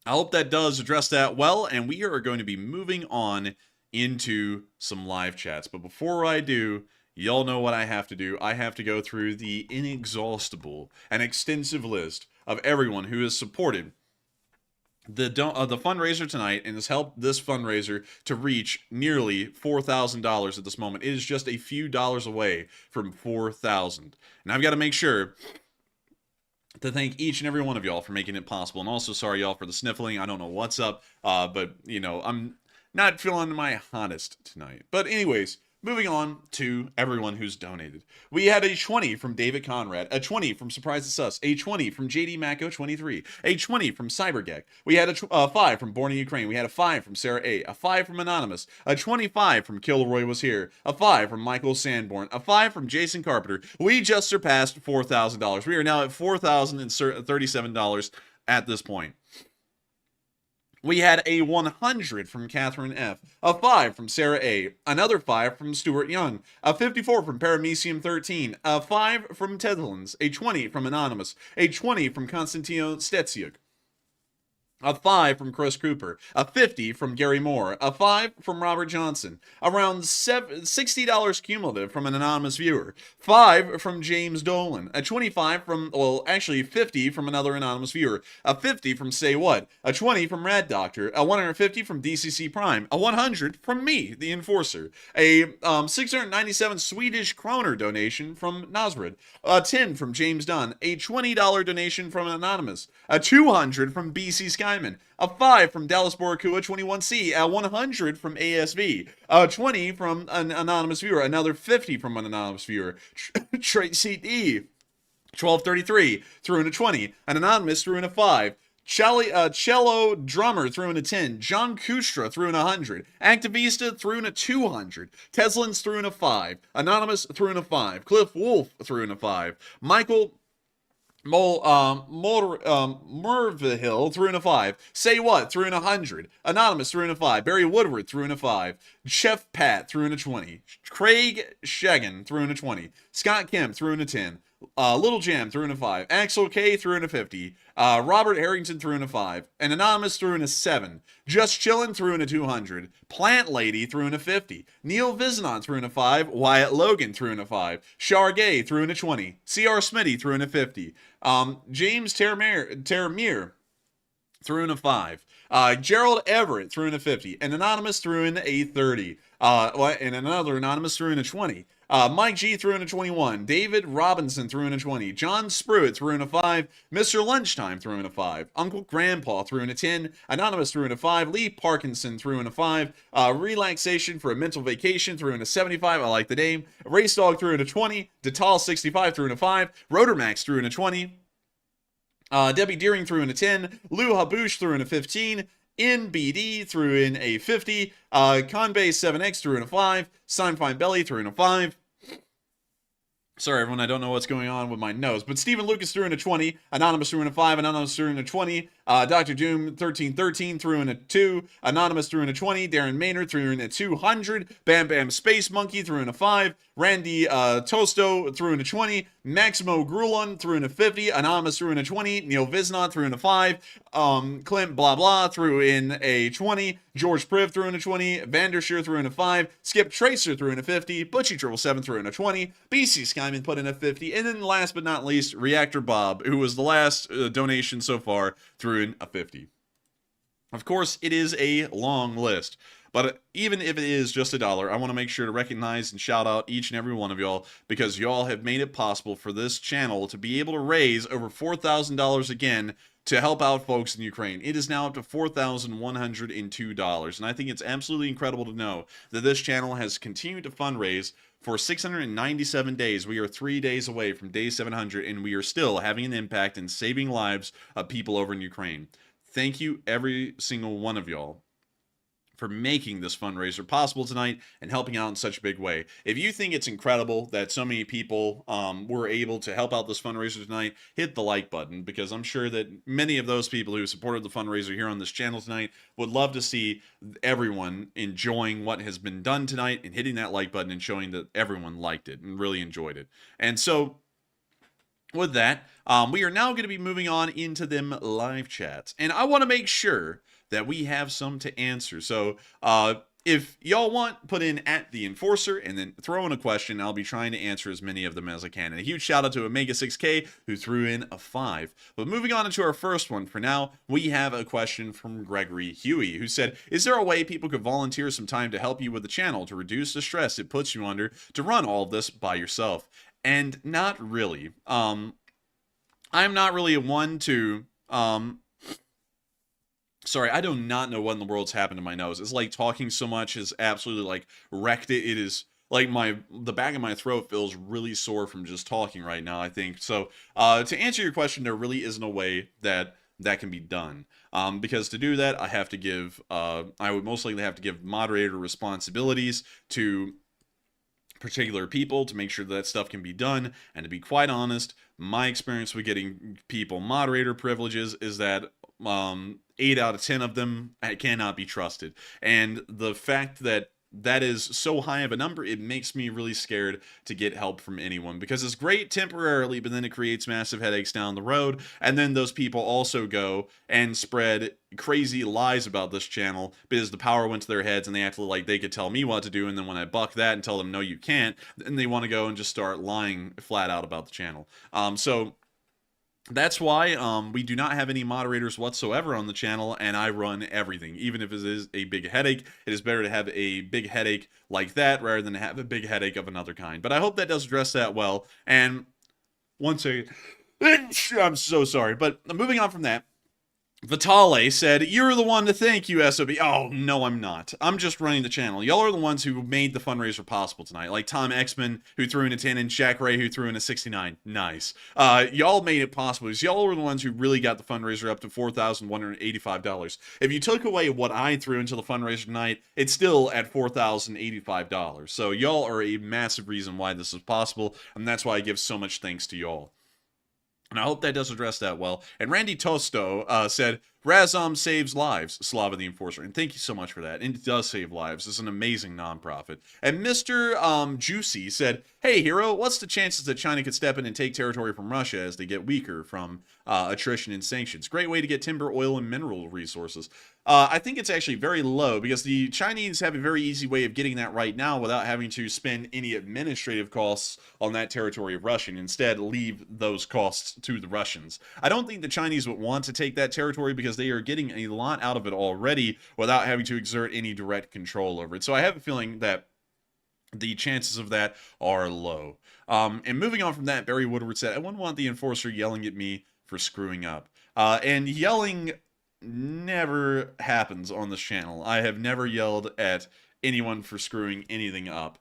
I hope that does address that well, and we are going to be moving on into some live chats. But before I do, y'all know what I have to do. I have to go through the inexhaustible and extensive list of everyone who has supported the fundraiser tonight and has helped this fundraiser to reach nearly $4,000 at this moment. It is just a few dollars away from $4,000. And I've got to make sure to thank each and every one of y'all for making it possible. And also, sorry, y'all, for the sniffling. I don't know what's up, but, you know, I'm not feeling my hottest tonight. But anyways, moving on to everyone who's donated. We had a 20 from David Conrad, a 20 from Surprise It's Us, a 20 from JD Mako 23, a 20 from Cybergek. We had a 5 from Born in Ukraine. We had a 5 from Sarah A, 5 from Anonymous, a 25 from Kilroy Was Here, a 5 from Michael Sanborn, a 5 from Jason Carpenter. We just surpassed $4,000. We are now at $4,037 at this point. We had a 100 from Catherine F, a 5 from Sarah A, another 5 from Stuart Young, a 54 from Paramecium 13, a 5 from Tedlands, a 20 from Anonymous, a 20 from Konstantino Stetsiuk, a 5 from Chris Cooper, a 50 from Gary Moore, a 5 from Robert Johnson, around $60 cumulative from an anonymous viewer, 5 from James Dolan, a 25 from, well, actually 50 from another anonymous viewer, a 50 from Say What, a 20 from Rad Doctor, a 150 from DCC Prime, a 100 from me, the Enforcer, a 697 Swedish kroner donation from Nasrid, a 10 from James Dunn, a $20 donation from an anonymous, a 200 from BC Sky, a 5 from Dallas Borakua 21C, a 100 from ASV, a 20 from an anonymous viewer, another 50 from an anonymous viewer, Tracy D, 1233 threw in a 20, an anonymous threw in a 5, Cello Drummer threw in a 10, John Kustra threw in a 100, Activista threw in a 200, Teslans threw in a 5, Anonymous threw in a 5, Cliff Wolf threw in a 5, Michael Mervhill threw in a 5. Say What threw in a 100. Anonymous threw in a 5. Barry Woodward threw in a 5. Chef Pat threw in a 20. Craig Shagan threw in a 20. Scott Kemp threw in a 10. Little Jam threw in a 5. Axel K threw in a 50. Robert Harrington threw in a 5. And Anonymous threw in a 7. Just Chillin' threw in a 200. Plant Lady threw in a 50. Neil Viznon threw in a 5. Wyatt Logan threw in a 5. Shar Gay threw in a 20. C.R. Smitty threw in a 50. James Terramere threw in a 5. Gerald Everett threw in a 50. An Anonymous threw in a 30. And another Anonymous threw in a 20. Mike G threw in a 21. David Robinson threw in a 20. John Spruitt threw in a 5. Mr. Lunchtime threw in a 5. Uncle Grandpa threw in a 10. Anonymous threw in a 5. Lee Parkinson threw in a 5. Relaxation for a Mental Vacation threw in a 75. I like the name. Race Dog threw in a 20. Detal65 threw in a 5. Rotormax threw in a 20. Debbie Deering threw in a 10. Lou Habush threw in a 15. NBD threw in a 50. Conbase7X threw in a 5. Sign Belly threw in a 5. Sorry, everyone, I don't know what's going on with my nose. But Stephen Lucas threw in a 20. Anonymous threw in a 5. Anonymous threw in a 20. Dr. Doom 1313 threw in a 2. Anonymous threw in a 20. Darren Maynard threw in a 200. Bam Bam Space Monkey threw in a 5. Randy Tosto threw in a 20. Maximo Grulon threw in a 50. Anonymous threw in a 20. Neil Visnot threw in a 5. Clint Blah Blah threw in a 20. George Priv threw in a 20. Vandershear threw in a 5. Skip Tracer threw in a 50. Butchie 777 threw in a 20. BC Skyman put in a 50. And then last but not least, Reactor Bob, who was the last donation so far, threw in a 50. Of course, it is a long list. But even if it is just $1, I want to make sure to recognize and shout out each and every one of y'all, because y'all have made it possible for this channel to be able to raise over $4,000 again to help out folks in Ukraine. It is now up to $4,102, and I think it's absolutely incredible to know that this channel has continued to fundraise for 697 days. We are 3 days away from day 700, and we are still having an impact in saving lives of people over in Ukraine. Thank you, every single one of y'all, for making this fundraiser possible tonight and helping out in such a big way. If you think it's incredible that so many people were able to help out this fundraiser tonight, hit the like button, because I'm sure that many of those people who supported the fundraiser here on this channel tonight would love to see everyone enjoying what has been done tonight and hitting that like button and showing that everyone liked it and really enjoyed it. And so with that, we are now going to be moving on into them live chats. And I want to make sure that we have some to answer. So if y'all want, put in @the Enforcer and then throw in a question. I'll be trying to answer as many of them as I can. And a huge shout out to Omega6K, who threw in a 5. But moving on into our first one for now, we have a question from Gregory Huey, who said, is there a way people could volunteer some time to help you with the channel to reduce the stress it puts you under to run all of this by yourself? And not really. I'm not really one to... Sorry, I do not know what in the world's happened to my nose. It's like talking so much has absolutely like wrecked it. It is like the back of my throat feels really sore from just talking right now, I think. So to answer your question, there really isn't a way that can be done. Because to do that, I would most likely have to give moderator responsibilities to particular people to make sure that stuff can be done. And to be quite honest, my experience with getting people moderator privileges is that 8 out of 10 of them cannot be trusted. And the fact that that is so high of a number, it makes me really scared to get help from anyone, because it's great temporarily, but then it creates massive headaches down the road. And then those people also go and spread crazy lies about this channel because the power went to their heads and they acted like they could tell me what to do. And then when I buck that and tell them, no, you can't, then they want to go and just start lying flat out about the channel. So that's why we do not have any moderators whatsoever on the channel, and I run everything. Even if it is a big headache, it is better to have a big headache like that rather than have a big headache of another kind. But I hope that does address that well. And one second. I'm so sorry. But moving on from that, Vitale said, "You're the one to thank, you SOB." Oh, no, I'm not. I'm just running the channel. Y'all are the ones who made the fundraiser possible tonight. Like Tom Exman, who threw in a 10, and Jack Ray, who threw in a 69. Nice. Y'all made it possible. Y'all are the ones who really got the fundraiser up to $4,185. If you took away what I threw into the fundraiser tonight, it's still at $4,085. So y'all are a massive reason why this is possible, and that's why I give so much thanks to y'all. And I hope that does address that well. And Randy Tosto said, Razom saves lives, Slava the Enforcer. And thank you so much for that. And it does save lives. It's an amazing nonprofit. And Mr. Juicy said, hey, Hero, what's the chances that China could step in and take territory from Russia as they get weaker from attrition and sanctions? Great way to get timber, oil, and mineral resources. I think it's actually very low because the Chinese have a very easy way of getting that right now without having to spend any administrative costs on that territory of Russia, and instead leave those costs to the Russians. I don't think the Chinese would want to take that territory because they are getting a lot out of it already without having to exert any direct control over it. So I have a feeling that the chances of that are low. And moving on from that, Barry Woodward said, I wouldn't want the Enforcer yelling at me for screwing up. And yelling never happens on this channel. I have never yelled at anyone for screwing anything up.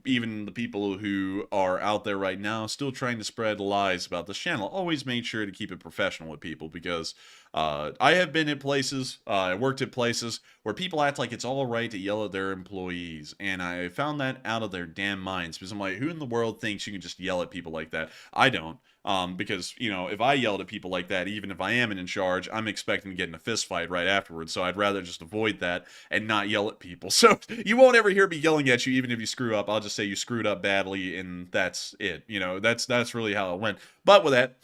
Even the people who are out there right now still trying to spread lies about this channel, always made sure to keep it professional with people, because I have been at places, I worked at places where people act like it's all right to yell at their employees, and I found that out of their damn minds, because I'm like, who in the world thinks you can just yell at people like that? I don't. Because, you know, if I yelled at people like that, even if I am in charge, I'm expecting to get in a fist fight right afterwards. So I'd rather just avoid that and not yell at people. So you won't ever hear me yelling at you, even if you screw up. I'll just say you screwed up badly, and that's it. You know, that's really how it went. But with that,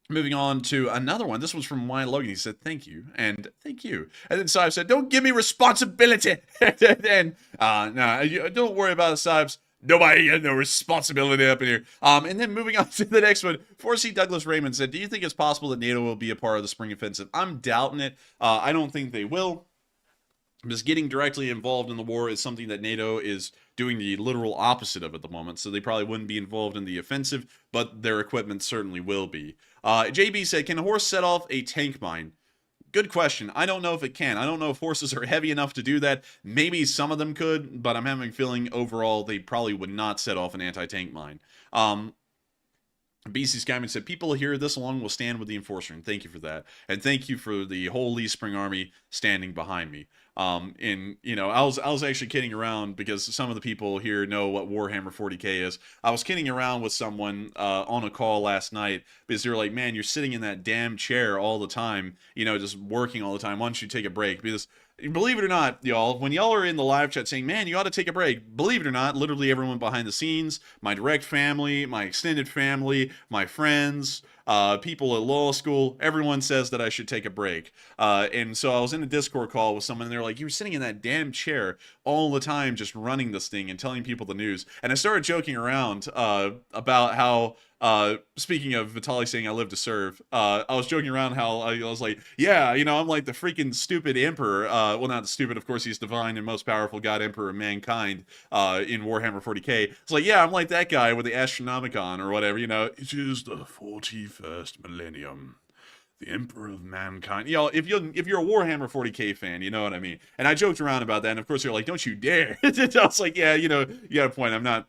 moving on to another one. This was from Wyatt Logan. He said, thank you. And thank you. And then Sibes said, don't give me responsibility. And no, don't worry about it, Sibes. Nobody had no responsibility up in here. And then moving on to the next one, 4C Douglas Raymond said, do you think it's possible that NATO will be a part of the spring offensive? I'm doubting it. I don't think they will. Because getting directly involved in the war is something that NATO is doing the literal opposite of at the moment. So they probably wouldn't be involved in the offensive, but their equipment certainly will be. JB said, can a horse set off a tank mine? Good question. I don't know if it can. I don't know if horses are heavy enough to do that. Maybe some of them could, but I'm having a feeling overall they probably would not set off an anti-tank mine. BC Skyman said, people hear this along will stand with the Enforcer, and thank you for that. And thank you for the whole Lee Spring Army standing behind me. And, you know, I was actually kidding around because some of the people here know what Warhammer 40K is. I was kidding around with someone on a call last night because they were like, man, you're sitting in that damn chair all the time, you know, just working all the time. Why don't you take a break? Because believe it or not, y'all, when y'all are in the live chat saying, man, you ought to take a break, believe it or not, literally everyone behind the scenes, my direct family, my extended family, my friends, people at law school, everyone says that I should take a break. And so I was in a Discord call with someone, and they're like, you were sitting in that damn chair all the time just running this thing and telling people the news. And I started joking around about how, speaking of Vitaly saying I live to serve, I was joking around how I was like, yeah, you know, I'm like the freaking stupid emperor. Well, not stupid, of course, he's divine and most powerful god emperor of mankind in Warhammer 40K. It's like, yeah, I'm like that guy with the Astronomicon or whatever, you know. It is the 41st millennium. the Emperor of Mankind. You know, if you're a Warhammer 40K fan, you know what I mean. And I joked around about that, and of course you're like, don't you dare. I was like, yeah, you know, you got a point. I'm not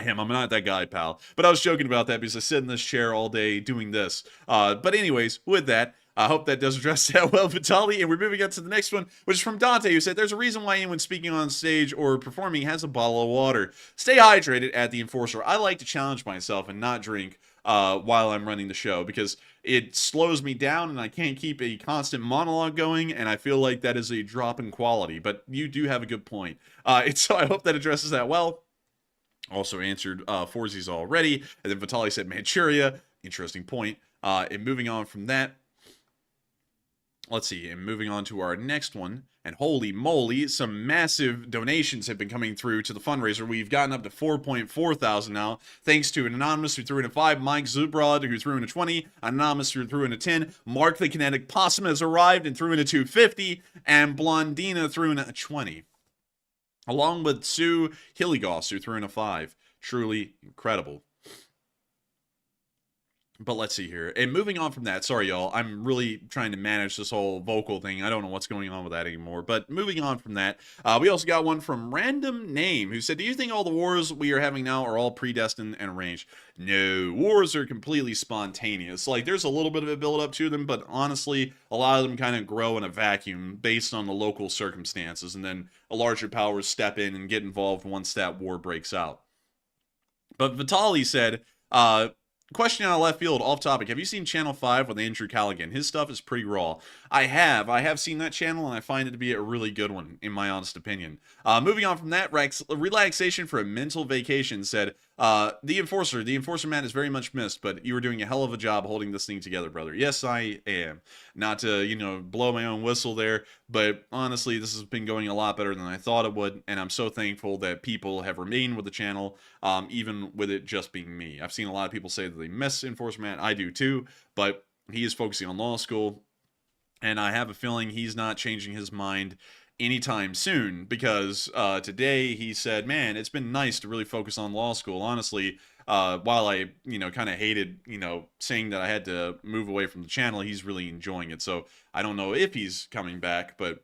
him. I'm not that guy, pal. But I was joking about that because I sit in this chair all day doing this. But anyways, with that, I hope that does address that well, Vitaly. And we're moving on to the next one, which is from Dante, who said, there's a reason why anyone speaking on stage or performing has a bottle of water. Stay hydrated at the Enforcer. I like to challenge myself and not drink while I'm running the show because it slows me down and I can't keep a constant monologue going, and I feel like that is a drop in quality. But you do have a good point. So I hope that addresses that well. Also answered Forzy's already. And then Vitaly said Manchuria. Interesting point. And moving on from that, let's see, and moving on to our next one, and holy moly, some massive donations have been coming through to the fundraiser. We've gotten up to 4.4 thousand now, thanks to an anonymous who threw in a 5, Mike Zubrod who threw in a 20, anonymous who threw in a 10, Mark the Kinetic Possum has arrived and threw in a 250, and Blondina threw in a 20. Along with Sue Hilligoss, who threw in a 5. Truly incredible. But let's see here. And moving on from that, sorry, y'all. I'm really trying to manage this whole vocal thing. I don't know what's going on with that anymore. But moving on from that, we also got one from Random Name, who said, do you think all the wars we are having now are all predestined and arranged? No, wars are completely spontaneous. Like, there's a little bit of a build-up to them, but honestly, a lot of them kind of grow in a vacuum based on the local circumstances. And then a larger powers step in and get involved once that war breaks out. But Vitaly said, question out of left field, off topic. Have you seen Channel 5 with Andrew Callaghan? His stuff is pretty raw. I have seen that channel, and I find it to be a really good one, in my honest opinion. Moving on from that, relaxation for a mental vacation said, the Enforcer man is very much missed, but you were doing a hell of a job holding this thing together, brother. Yes, I am. Not to, you know, blow my own whistle there, but honestly, this has been going a lot better than I thought it would, and I'm so thankful that people have remained with the channel, even with it just being me. I've seen a lot of people say that they miss Enforcer man. I do too, but he is focusing on law school, and I have a feeling he's not changing his mind anytime soon, because today he said, man, it's been nice to really focus on law school. Honestly, while I, you know, kind of hated, you know, saying that I had to move away from the channel, he's really enjoying it. So I don't know if he's coming back, but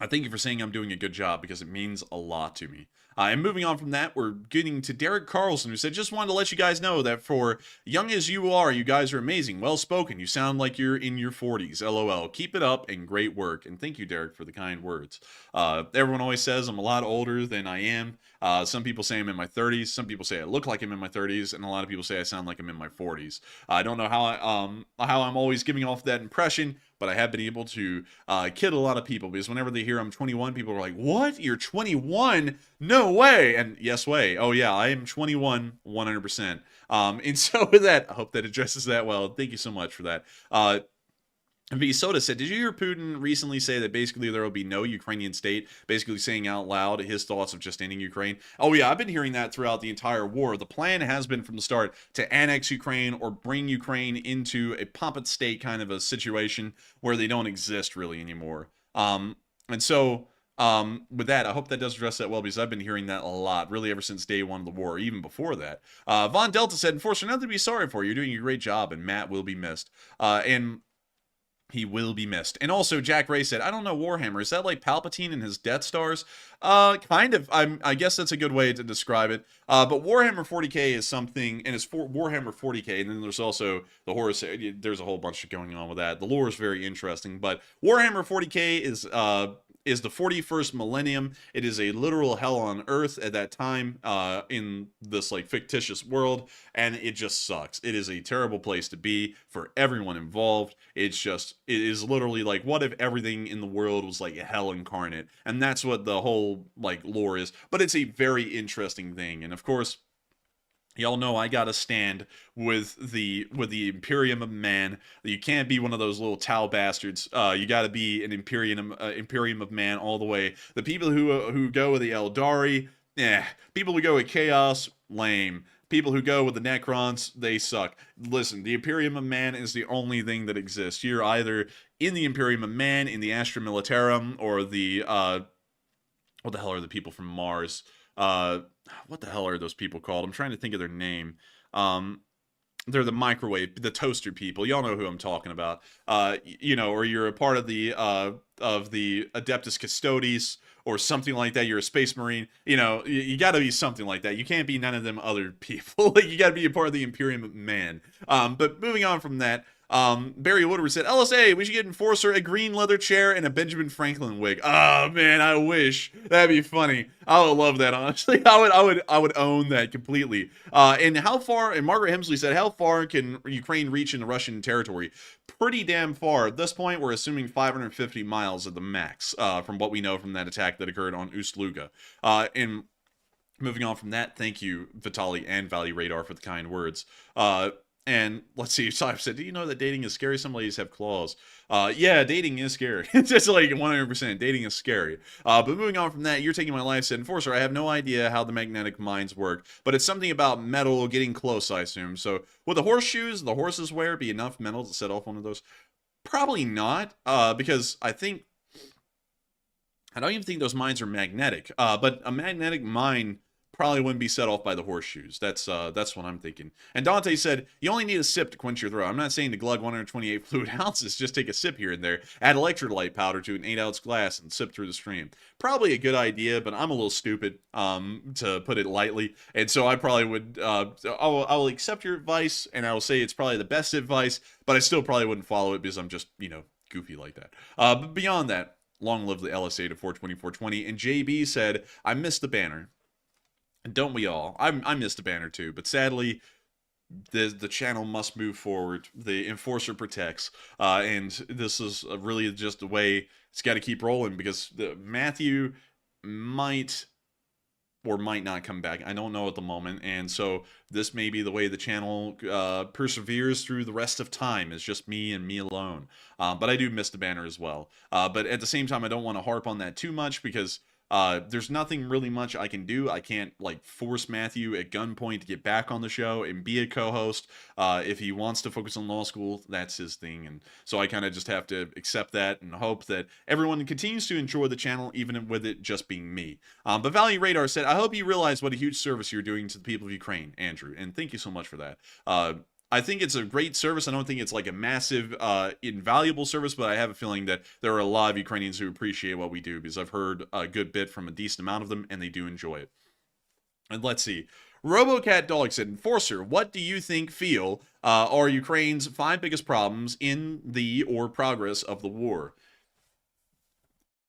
I thank you for saying I'm doing a good job, because it means a lot to me. And moving on from that, we're getting to Derek Carlson, who said, just wanted to let you guys know that for young as you are, you guys are amazing. Well spoken. You sound like you're in your 40s. LOL. Keep it up and great work. And thank you, Derek, for the kind words. Everyone always says I'm a lot older than I am. Some people say I'm in my 30s. Some people say I look like I'm in my 30s. And a lot of people say I sound like I'm in my 40s. I don't know how I'm always giving off that impression, but I have been able to kid a lot of people, because whenever they hear I'm 21, people are like, what? You're 21? No way. And yes way. Oh yeah, I am 21, 100%. And so with that, I hope that addresses that well. Thank you so much for that. V Soda said, did you hear Putin recently say that basically there will be no Ukrainian state, basically saying out loud his thoughts of just ending Ukraine? Oh yeah, I've been hearing that throughout the entire war. The plan has been from the start to annex Ukraine or bring Ukraine into a puppet state kind of a situation where they don't exist really anymore. And so with that, I hope that does address that well, because I've been hearing that a lot, really ever since day one of the war, even before that. Von Delta said, Enforcer, nothing to be sorry for. You're doing a great job, and Matt will be missed. And he will be missed. And also, Jack Ray said, I don't know Warhammer. Is that like Palpatine and his Death Stars? Kind of. I guess that's a good way to describe it. But Warhammer 40K is something, and it's for Warhammer 40K, and then there's also the Horus. There's a whole bunch going on with that. The lore is very interesting, but Warhammer 40K is the 41st millennium. It is a literal hell on earth at that time in this like fictitious world, and it just sucks. It is a terrible place to be for everyone involved. It is literally like, what if everything in the world was like hell incarnate? And that's what the whole like lore is. But it's a very interesting thing, and of course, y'all know I gotta stand with the Imperium of Man. You can't be one of those little Tau bastards. You gotta be an Imperium of Man all the way. The people who go with the Eldari, people who go with Chaos, lame. People who go with the Necrons, they suck. Listen, the Imperium of Man is the only thing that exists. You're either in the Imperium of Man, in the Astra Militarum, or the what the hell are the people from Mars? What the hell are those people called? I'm trying to think of their name. they're the microwave, the toaster people. Y'all know who I'm talking about. You know, or you're a part of the Adeptus Custodes or something like that. You're a space marine. You know, you got to be something like that. You can't be none of them other people. Like, you got to be a part of the Imperium Man. But moving on from that, Barry Woodward said, LSA, we should get Enforcer a green leather chair and a Benjamin Franklin wig. Oh man, I wish. That'd be funny. I would love that, honestly. I would own that completely. And how far, and Margaret Hemsley said, how far can Ukraine reach into Russian territory? Pretty damn far. At this point, we're assuming 550 miles at the max, from what we know from that attack that occurred on Ust-Luga. And moving on from that, thank you, Vitaly and Valley Radar, for the kind words. And let's see, Simon said, do you know that dating is scary? Some ladies have claws. Yeah, dating is scary. It's just like 100%. Dating is scary. But moving on from that, You're Taking My Life said, Enforcer, I have no idea how the magnetic mines work, but it's something about metal getting close, I assume. So would the horseshoes the horses wear be enough metal to set off one of those? Probably not, because I don't even think those mines are magnetic. But a magnetic mine probably wouldn't be set off by the horseshoes. That's what I'm thinking. And Dante said, you only need a sip to quench your throat. I'm not saying to glug 128 fluid ounces. Just take a sip here and there. Add electrolyte powder to an 8-ounce glass and sip through the stream. Probably a good idea, but I'm a little stupid, to put it lightly. And so I probably would, I will accept your advice, and I will say it's probably the best advice, but I still probably wouldn't follow it because I'm just, you know, goofy like that. But beyond that, long live the LSA to 420. And JB said, I missed the banner. Don't we all? I missed a banner too, but sadly, the channel must move forward. The Enforcer protects, and this is really just the way it's got to keep rolling, because Matthew might or might not come back. I don't know at the moment, and so this may be the way the channel perseveres through the rest of time. It's just me and me alone. But I do miss the banner as well. But at the same time, I don't want to harp on that too much, because there's nothing really much I can do. I can't, like, force Matthew at gunpoint to get back on the show and be a co-host. If he wants to focus on law school, that's his thing. And so I kind of just have to accept that and hope that everyone continues to enjoy the channel, even with it just being me. But Valley Radar said, I hope you realize what a huge service you're doing to the people of Ukraine, Andrew. And thank you so much for that. I think it's a great service. I don't think it's like a massive, invaluable service, but I have a feeling that there are a lot of Ukrainians who appreciate what we do, because I've heard a good bit from a decent amount of them, and they do enjoy it. And let's see. RoboCat Dog said, Enforcer, what do you feel are Ukraine's 5 biggest problems in the or progress of the war?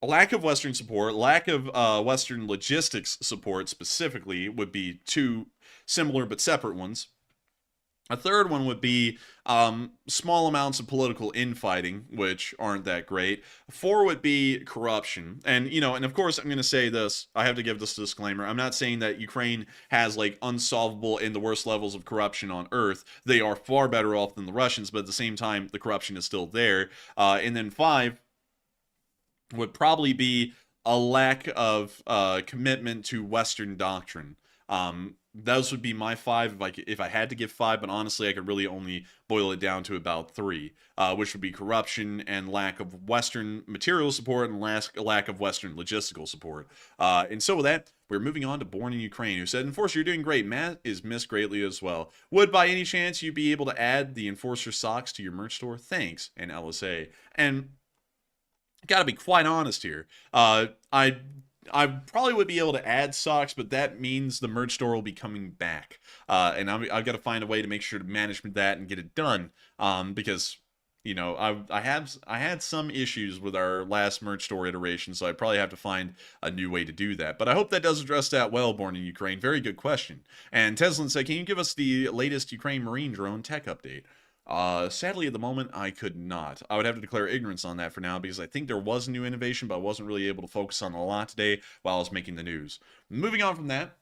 A lack of Western support, lack of Western logistics support specifically would be 2 similar but separate ones. A third one would be small amounts of political infighting, which aren't that great. 4 would be corruption. And, you know, and of course, I'm going to say this. I have to give this disclaimer. I'm not saying that Ukraine has, like, unsolvable and the worst levels of corruption on Earth. They are far better off than the Russians, but at the same time, the corruption is still there. And then 5 would probably be a lack of commitment to Western doctrine. Those would be my 5 if I had to give 5, but honestly, I could really only boil it down to about 3, which would be corruption and lack of Western material support and lack of Western logistical support. And so with that, we're moving on to Born in Ukraine, who said, Enforcer, you're doing great. Matt is missed greatly as well. Would, by any chance, you be able to add the Enforcer socks to your merch store? Thanks, and LSA. And gotta be quite honest here. I probably would be able to add socks, but that means the merch store will be coming back. And I've got to find a way to make sure to manage that and get it done. Because, you know, I had some issues with our last merch store iteration, so I probably have to find a new way to do that. But I hope that does address that well, Born in Ukraine. Very good question. And Teslin said, can you give us the latest Ukraine Marine drone tech update? Sadly, at the moment, I could not. I would have to declare ignorance on that for now, because I think there was new innovation, but I wasn't really able to focus on a lot today while I was making the news. Moving on from that,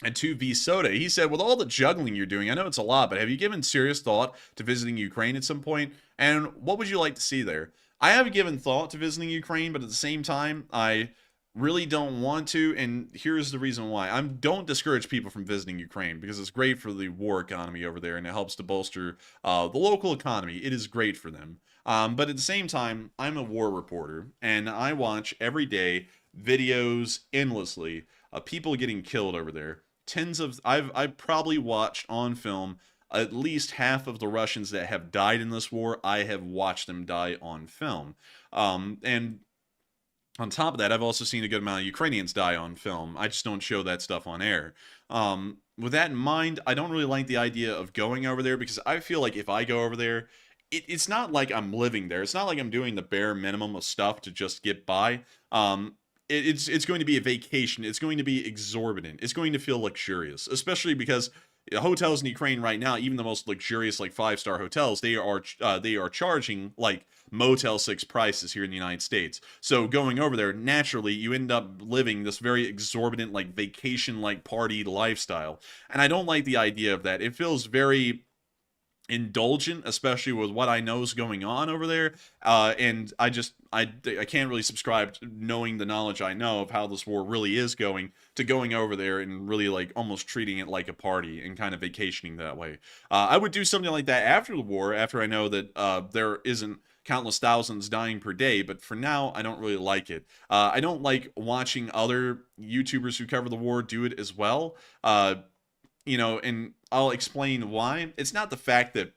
and to V Soda, he said, with all the juggling you're doing, I know it's a lot, but have you given serious thought to visiting Ukraine at some point? And what would you like to see there? I have given thought to visiting Ukraine, but at the same time, I really don't want to, and here's the reason why. I don't discourage people from visiting Ukraine, because it's great for the war economy over there, and it helps to bolster the local economy. It is great for them. But at the same time, I'm a war reporter, and I watch every day videos endlessly of people getting killed over there. I've probably watched on film at least half of the Russians that have died in this war, I have watched them die on film. And on top of that, I've also seen a good amount of Ukrainians die on film. I just don't show that stuff on air. With that in mind, I don't really like the idea of going over there because I feel like if I go over there, it's not like I'm living there. It's not like I'm doing the bare minimum of stuff to just get by. It's going to be a vacation. It's going to be exorbitant. It's going to feel luxurious, especially because hotels in Ukraine right now, even the most luxurious like 5-star hotels, they are charging like Motel 6 prices here in the United States. So going over there, naturally, you end up living this very exorbitant like vacation like party lifestyle. And I don't like the idea of that. It feels very indulgent, especially with what I know is going on over there, and I can't really subscribe to knowing the knowledge I know of how this war really is going to going over there and really like almost treating it like a party and kind of vacationing that way. I would do something like that after the war, after I know that there isn't countless thousands dying per day, but for now, I don't really like it. I don't like watching other YouTubers who cover the war do it as well. And I'll explain why. It's not the fact that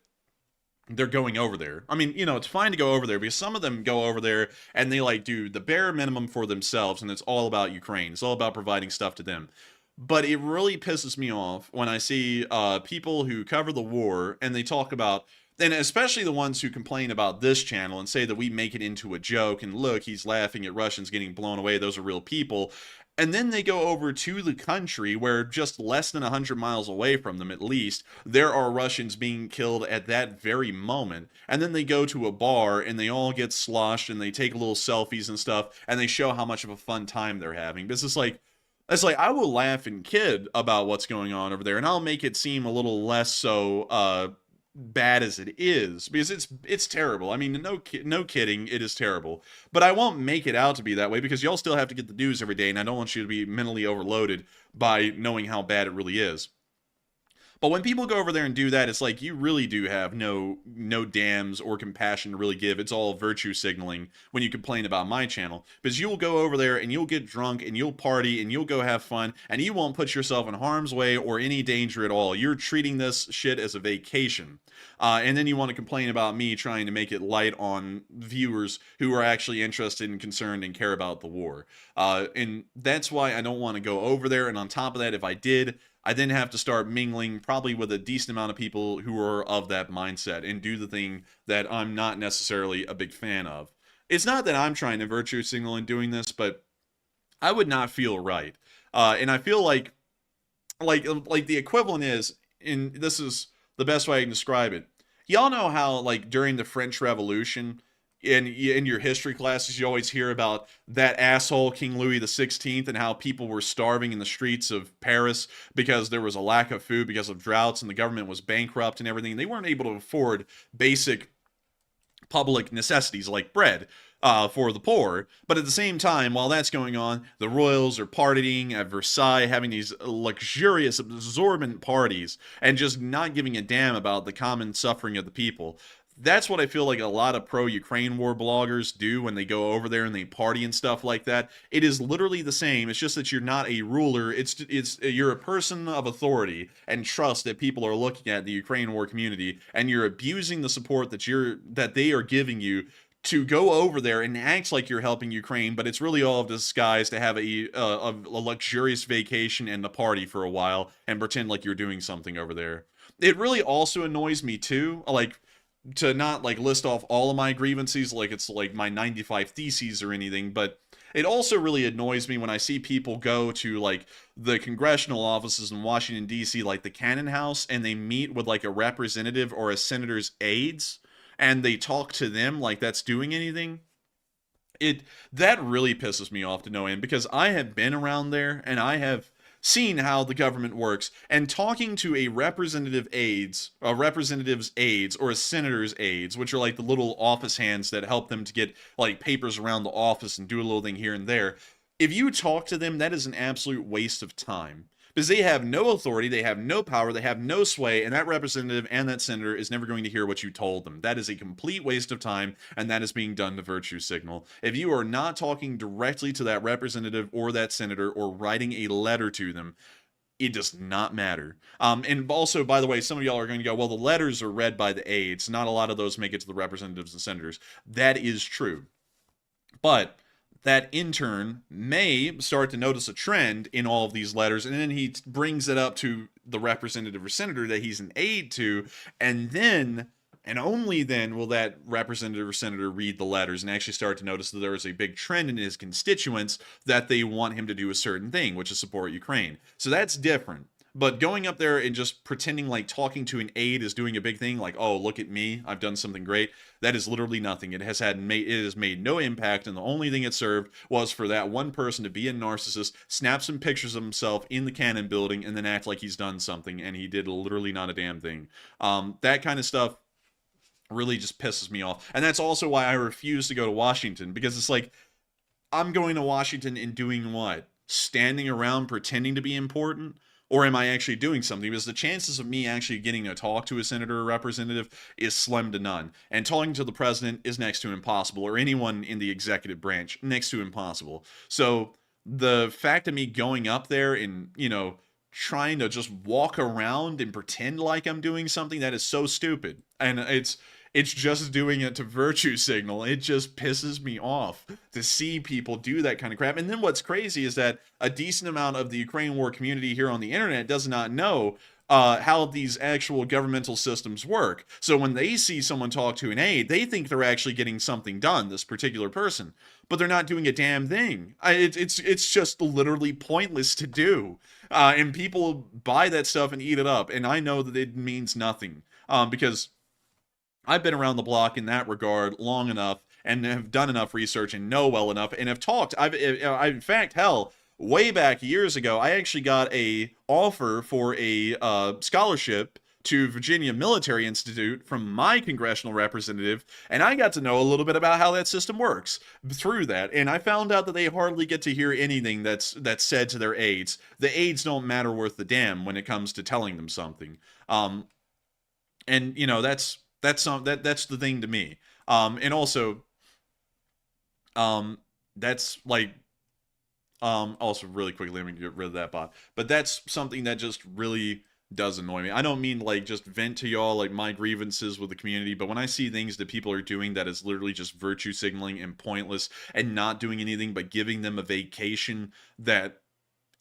they're going over there. I mean, it's fine to go over there because some of them go over there and they like do the bare minimum for themselves and it's all about Ukraine. It's all about providing stuff to them. But it really pisses me off when I see people who cover the war and they talk about, and especially the ones who complain about this channel and say that we make it into a joke and look, he's laughing at Russians getting blown away. Those are real people. And then they go over to the country where just less than 100 miles away from them, at least, there are Russians being killed at that very moment. And then they go to a bar and they all get sloshed and they take little selfies and stuff and they show how much of a fun time they're having. But it's like I will laugh and kid about what's going on over there and I'll make it seem a little less so bad as it is, because it's terrible. I mean, no kidding, it is terrible. But I won't make it out to be that way because y'all still have to get the news every day, and I don't want you to be mentally overloaded by knowing how bad it really is. But when people go over there and do that, it's like you really do have no dams or compassion to really give. It's all virtue signaling when you complain about my channel. Because you'll go over there and you'll get drunk and you'll party and you'll go have fun and you won't put yourself in harm's way or any danger at all. You're treating this shit as a vacation. And then you want to complain about me trying to make it light on viewers who are actually interested and concerned and care about the war. And that's why I don't want to go over there. And on top of that, if I did, I then have to start mingling probably with a decent amount of people who are of that mindset and do the thing that I'm not necessarily a big fan of. It's not that I'm trying to virtue signal in doing this, but I would not feel right. And I feel like the equivalent is, and this is the best way I can describe it. Y'all know how like during the French Revolution, in your history classes, you always hear about that asshole King Louis XVI and how people were starving in the streets of Paris because there was a lack of food because of droughts and the government was bankrupt and everything. They weren't able to afford basic public necessities like bread for the poor. But at the same time, while that's going on, the royals are partying at Versailles, having these luxurious, absorbent parties and just not giving a damn about the common suffering of the people. That's what I feel like a lot of pro-Ukraine war bloggers do when they go over there and they party and stuff like that. It is literally the same. It's just that you're not a ruler. You're a person of authority and trust that people are looking at the Ukraine war community, and you're abusing the support that they are giving you to go over there and act like you're helping Ukraine, but it's really all of disguise to have a luxurious vacation and a party for a while and pretend like you're doing something over there. It really also annoys me too, like, to not like list off all of my grievances like it's like my 95 theses or anything, but it also really annoys me when I see people go to like the congressional offices in Washington D.C., like the Cannon House, and they meet with like a representative or a senator's aides and they talk to them like that's doing anything. That really pisses me off to no end, because I have been around there and I have seen how the government works, and talking to a representative's aides, or a senator's aides, which are like the little office hands that help them to get like papers around the office and do a little thing here and there. If you talk to them, that is an absolute waste of time, because they have no authority, they have no power, they have no sway, and that representative and that senator is never going to hear what you told them. That is a complete waste of time, and that is being done to virtue signal. If you are not talking directly to that representative or that senator or writing a letter to them, It does not matter. And also, by the way, some of y'all are going to go, well, the letters are read by the aides. Not a lot of those make it to the representatives and senators. That is true. But that intern may start to notice a trend in all of these letters, and then he brings it up to the representative or senator that he's an aide to, and then, and only then, will that representative or senator read the letters and actually start to notice that there is a big trend in his constituents that they want him to do a certain thing, which is support Ukraine. So that's different. But going up there and just pretending like talking to an aide is doing a big thing, like, oh, look at me, I've done something great, that is literally nothing. It has made no impact, and the only thing it served was for that one person to be a narcissist, snap some pictures of himself in the Cannon building, and then act like he's done something, and he did literally not a damn thing. That kind of stuff really just pisses me off. And that's also why I refuse to go to Washington, because it's like, I'm going to Washington and doing what? Standing around pretending to be important? Or am I actually doing something? Because the chances of me actually getting to talk to a senator or representative is slim to none. And talking to the president is next to impossible, or anyone in the executive branch, next to impossible. So the fact of me going up there and, you know, trying to just walk around and pretend like I'm doing something, that is so stupid. And it's just doing it to virtue signal. It just pisses me off to see people do that kind of crap. And then what's crazy is that a decent amount of the Ukraine war community here on the internet does not know how these actual governmental systems work. So when they see someone talk to an aide, they think they're actually getting something done, this particular person, but they're not doing a damn thing. It's just literally pointless to do. And people buy that stuff and eat it up. And I know that it means nothing because I've been around the block in that regard long enough and have done enough research and know well enough and have talked. In fact, hell, way back years ago, I actually got a offer for a scholarship to Virginia Military Institute from my congressional representative, and I got to know a little bit about how that system works through that, and I found out that they hardly get to hear anything that's said to their aides. The aides don't matter worth the damn when it comes to telling them something. And you know, that's the thing to me. And also, that's like, also really quickly, let me get rid of that bot. But that's something that just really does annoy me. I don't mean like just vent to y'all like my grievances with the community, but when I see things that people are doing that is literally just virtue signaling and pointless and not doing anything but giving them a vacation that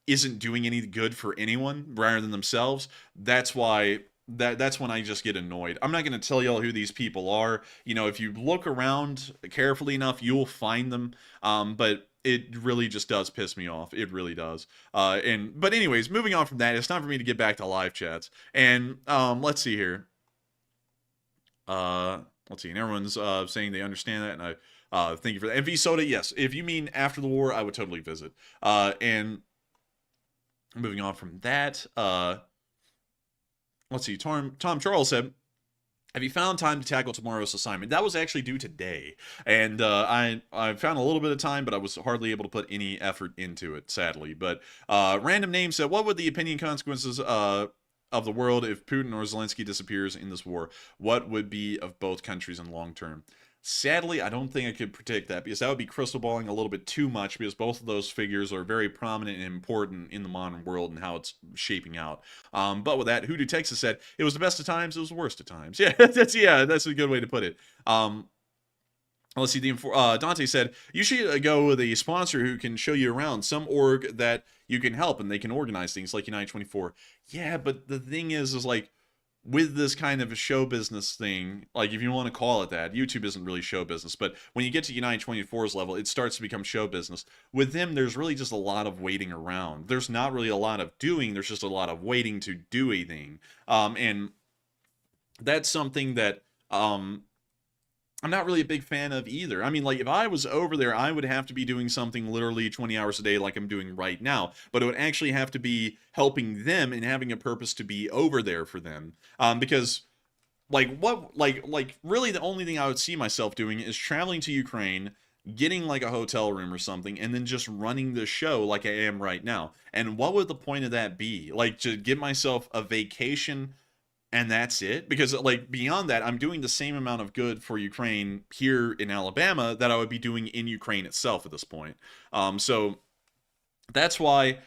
isn't doing any good for anyone rather than themselves, that's why that's when I just get annoyed. I'm not going to tell y'all who these people are. You know, if you look around carefully enough, you'll find them. But it really just does piss me off. It really does. But anyways, moving on from that, it's time for me to get back to live chats. And let's see here. Let's see. And everyone's saying they understand that, and I thank you for that. And V Soda, yes. If you mean after the war, I would totally visit. And moving on from that, let's see. Tom Charles said, have you found time to tackle tomorrow's assignment? That was actually due today. And I found a little bit of time, but I was hardly able to put any effort into it, sadly. But Random Name said, what would the opinion consequences of the world if Putin or Zelensky disappears in this war? What would be of both countries in long term? Sadly, I don't think I could predict that, because that would be crystal balling a little bit too much, because both of those figures are very prominent and important in the modern world and how it's shaping out. But with that, Hoodoo Texas said, it was the best of times, it was the worst of times. Yeah, that's a good way to put it. Let's see, Dante said, you should go with a sponsor who can show you around, some org that you can help and they can organize things like United 24. Yeah, but the thing is like, with this kind of a show business thing, like if you want to call it that, YouTube isn't really show business, but when you get to United 24's level, it starts to become show business. With them, there's really just a lot of waiting around. There's not really a lot of doing, there's just a lot of waiting to do a thing. And that's something that I'm not really a big fan of either. I mean, like, if I was over there, I would have to be doing something literally 20 hours a day like I'm doing right now. But it would actually have to be helping them and having a purpose to be over there for them. Because, like, really the only thing I would see myself doing is traveling to Ukraine, getting, like, a hotel room or something, and then just running the show like I am right now. And what would the point of that be? Like, to give myself a vacation and that's it? Because, like, beyond that, I'm doing the same amount of good for Ukraine here in Alabama that I would be doing in Ukraine itself at this point. So that's why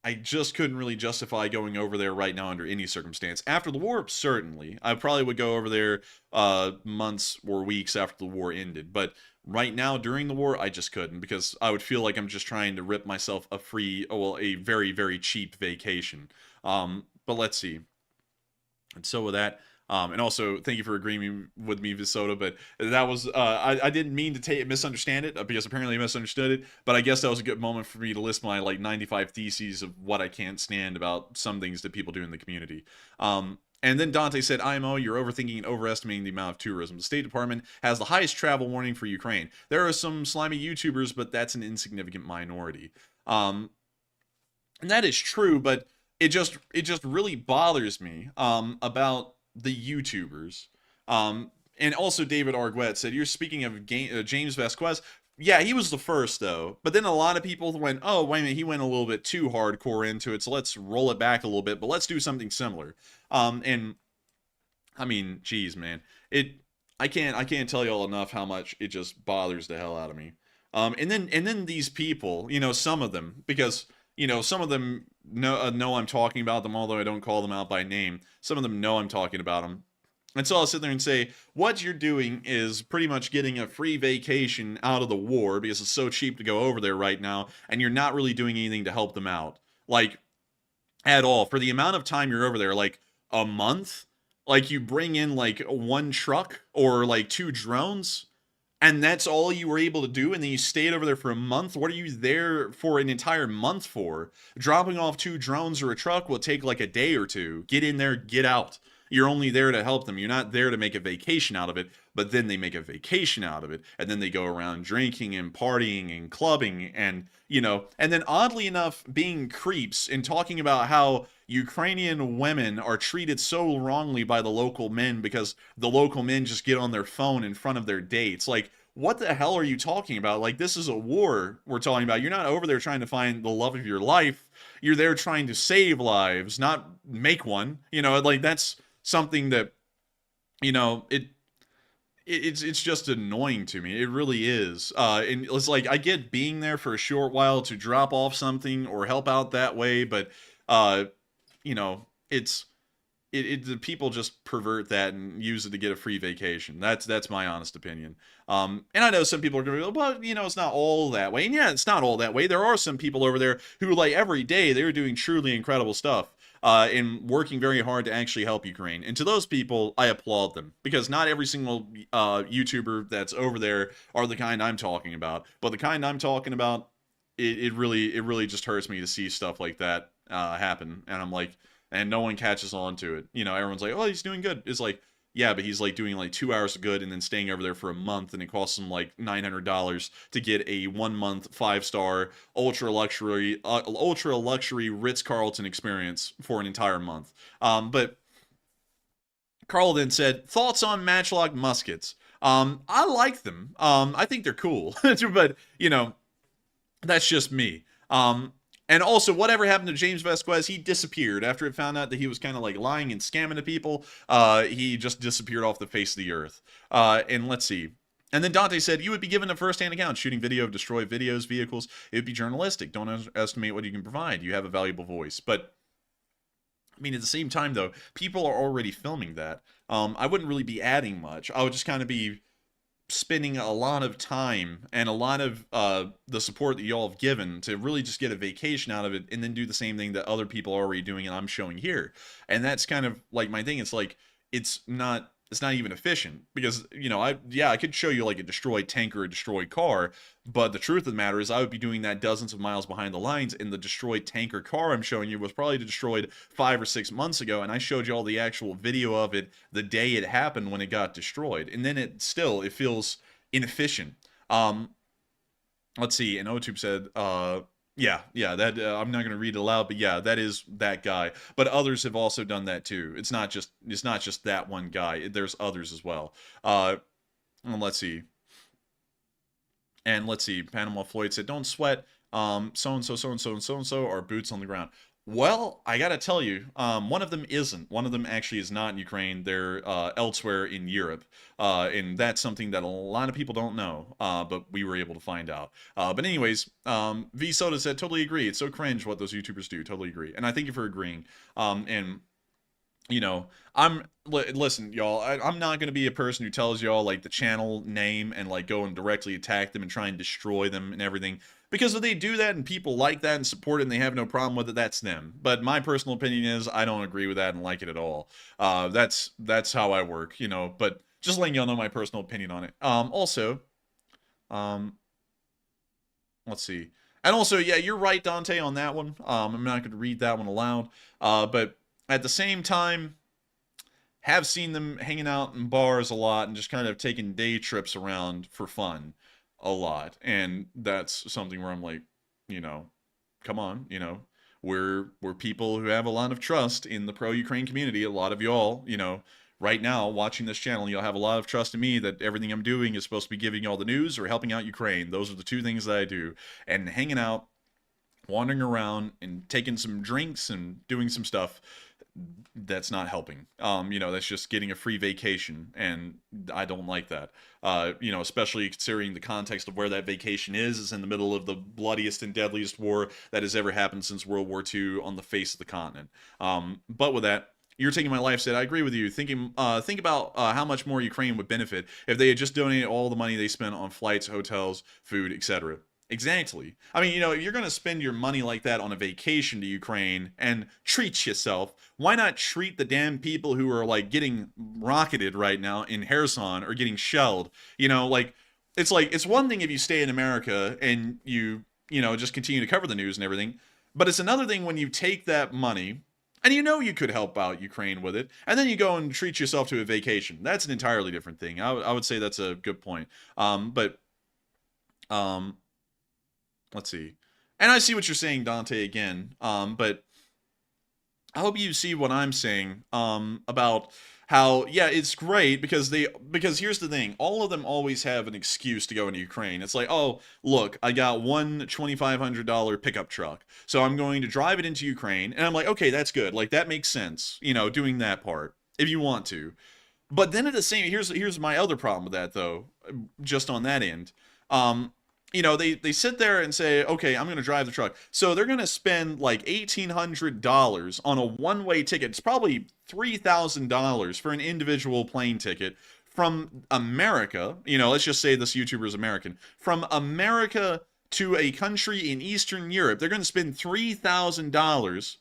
I just couldn't really justify going over there right now under any circumstance. After the war, certainly. I probably would go over there months or weeks after the war ended. But right now, during the war, I just couldn't, because I would feel like I'm just trying to rip myself a very, very cheap vacation. But let's see. And so with that, and also thank you for agreeing with me, Visoda. But that was I didn't mean to misunderstand it, because apparently I misunderstood it. But I guess that was a good moment for me to list my like 95 theses of what I can't stand about some things that people do in the community. And then Dante said, IMO, you're overthinking and overestimating the amount of tourism. The State Department has the highest travel warning for Ukraine. There are some slimy YouTubers, but that's an insignificant minority. And that is true, but it just really bothers me about the YouTubers. And also David Arguet said, you're speaking of James Vasquez. Yeah, he was the first, though. But then a lot of people went, oh, wait a minute, he went a little bit too hardcore into it, so let's roll it back a little bit, but let's do something similar. And, I mean, geez, man. I can't tell y'all enough how much it just bothers the hell out of me. And then these people, you know, some of them, because, you know, some of them know I'm talking about them, although I don't call them out by name. Some of them know I'm talking about them. And so I'll sit there and say, what you're doing is pretty much getting a free vacation out of the war, because it's so cheap to go over there right now, and you're not really doing anything to help them out. Like, at all. For the amount of time you're over there, like, a month? Like, you bring in, like, one truck, or, like, 2 drones, and that's all you were able to do, and then you stayed over there for a month? What are you there for an entire month for? Dropping off 2 drones or a truck will take, like, a day or 2. Get in there, get out. You're only there to help them. You're not there to make a vacation out of it, but then they make a vacation out of it, and then they go around drinking and partying and clubbing and, you know, and then oddly enough, being creeps and talking about how Ukrainian women are treated so wrongly by the local men because the local men just get on their phone in front of their dates. Like, what the hell are you talking about? Like, this is a war we're talking about. You're not over there trying to find the love of your life. You're there trying to save lives, not make one. You know, like, that's something that, you know, it's just annoying to me. It really is. And it's like, I get being there for a short while to drop off something or help out that way, but you know, the people just pervert that and use it to get a free vacation. That's my honest opinion. And I know some people are going to be like, well, you know, it's not all that way. And yeah, it's not all that way. There are some people over there who, like, every day they're doing truly incredible stuff. And working very hard to actually help Ukraine. And to those people, I applaud them. Because not every single YouTuber that's over there are the kind I'm talking about. But the kind I'm talking about, it really just hurts me to see stuff like that happen. And I'm like, and no one catches on to it. You know, everyone's like, oh, he's doing good. It's like, yeah, but he's like doing like 2 hours of good and then staying over there for a month, and it costs him like $900 to get a 1 month 5-star ultra luxury Ritz-Carlton experience for an entire month. But Carl then said, thoughts on matchlock muskets? I like them. I think they're cool, but you know, that's just me. And also, whatever happened to James Vasquez, he disappeared. After it found out that he was kind of like lying and scamming to people, he just disappeared off the face of the earth. And let's see. And then Dante said, you would be given a first-hand account, shooting video of destroyed videos, vehicles. It would be journalistic. Don't underestimate what you can provide. You have a valuable voice. But, I mean, at the same time, though, people are already filming that. I wouldn't really be adding much. I would just kind of be spending a lot of time and a lot of the support that y'all have given to really just get a vacation out of it, and then do the same thing that other people are already doing and I'm showing here. And that's kind of like my thing. It's like, it's not even efficient, because, you know, I could show you like a destroyed tank or a destroyed car, but the truth of the matter is I would be doing that dozens of miles behind the lines, and the destroyed tank or car I'm showing you was probably destroyed 5 or 6 months ago, and I showed you all the actual video of it the day it happened when it got destroyed, and then it feels inefficient. Let's see, and OTube said, yeah, that I'm not going to read it aloud, but yeah, that is that guy. But others have also done that too. It's not just that one guy. There's others as well. And let's see. Panama Floyd said, "Don't sweat. So and so are boots on the ground." Well, I gotta tell you, one of them isn't. One of them actually is not in Ukraine. They're elsewhere in Europe, and that's something that a lot of people don't know. But we were able to find out. But anyways, V Soda said, "Totally agree. It's so cringe what those YouTubers do. Totally agree." And I thank you for agreeing. And you know, listen, y'all. I'm not gonna be a person who tells y'all like the channel name and like go and directly attack them and try and destroy them and everything. Because if they do that and people like that and support it and they have no problem with it, that's them. But my personal opinion is I don't agree with that and like it at all. That's how I work, you know. But just letting y'all know my personal opinion on it. Also, let's see. And also, yeah, you're right, Dante, on that one. I'm not going to read that one aloud. But at the same time, have seen them hanging out in bars a lot and just kind of taking day trips around for fun a lot. And that's something where I'm like, you know, come on, you know, we're people who have a lot of trust in the pro-Ukraine community. A lot of y'all, you know, right now watching this channel, you'll have a lot of trust in me that everything I'm doing is supposed to be giving y'all the news or helping out Ukraine. Those are the two things that I do. And hanging out, wandering around and taking some drinks and doing some stuff, that's not helping. You know, that's just getting a free vacation, and I don't like that. You know, especially considering the context of where that vacation is in the middle of the bloodiest and deadliest war that has ever happened since World War II on the face of the continent. But with that, you're taking my life set. I agree with you. Think about how much more Ukraine would benefit if they had just donated all the money they spent on flights, hotels, food, etc. Exactly. I mean, you know, you're going to spend your money like that on a vacation to Ukraine and treat yourself. Why not treat the damn people who are like getting rocketed right now in Kherson or getting shelled? You know, like it's one thing if you stay in America and you know, just continue to cover the news and everything, but it's another thing when you take that money and you know you could help out Ukraine with it, and then you go and treat yourself to a vacation. That's an entirely different thing. I would say that's a good point. But let's see. And I see what you're saying, Dante, again. But I hope you see what I'm saying about how, yeah, it's great because here's the thing. All of them always have an excuse to go into Ukraine. It's like, oh, look, I got one $2,500 pickup truck, so I'm going to drive it into Ukraine. And I'm like, okay, that's good. Like, that makes sense, you know, doing that part, if you want to. But then at the same, here's my other problem with that, though, just on that end. You know, they sit there and say, okay, I'm going to drive the truck. So they're going to spend like $1,800 on a one-way ticket. It's probably $3,000 for an individual plane ticket from America. You know, let's just say this YouTuber is American. From America to a country in Eastern Europe, they're going to spend $3,000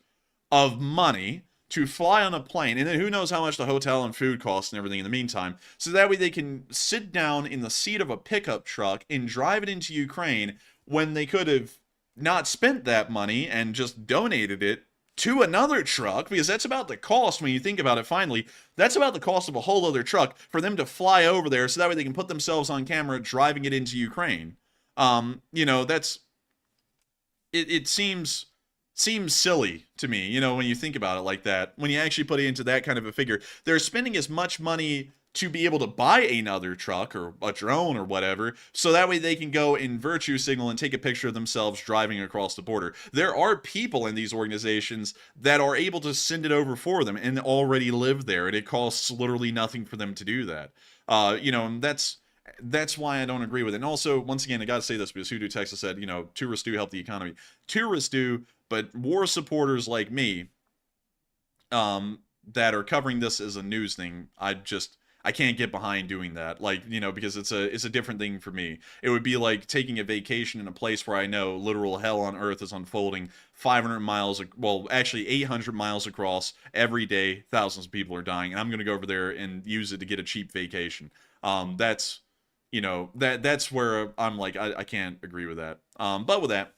of money to fly on a plane, and then who knows how much the hotel and food costs and everything in the meantime, so that way they can sit down in the seat of a pickup truck and drive it into Ukraine when they could have not spent that money and just donated it to another truck, because that's about the cost when you think about it finally. That's about the cost of a whole other truck for them to fly over there so that way they can put themselves on camera driving it into Ukraine. You know, it seems silly to me, you know, when you think about it like that. When you actually put it into that kind of a figure, they're spending as much money to be able to buy another truck or a drone or whatever, so that way they can go in virtue signal and take a picture of themselves driving across the border. There are people in these organizations that are able to send it over for them and already live there, and it costs literally nothing for them to do that. You know, and that's why I don't agree with it. And also, once again, I gotta say this because Hoodoo Texas said, you know, tourists do help the economy. Tourists do, but war supporters like me, that are covering this as a news thing, I can't get behind doing that. Like, you know, because it's a different thing for me. It would be like taking a vacation in a place where I know literal hell on earth is unfolding 500 miles, well, actually 800 miles across every day. Thousands of people are dying, and I'm going to go over there and use it to get a cheap vacation. That's, you know, that's where I'm like, I can't agree with that. But with that,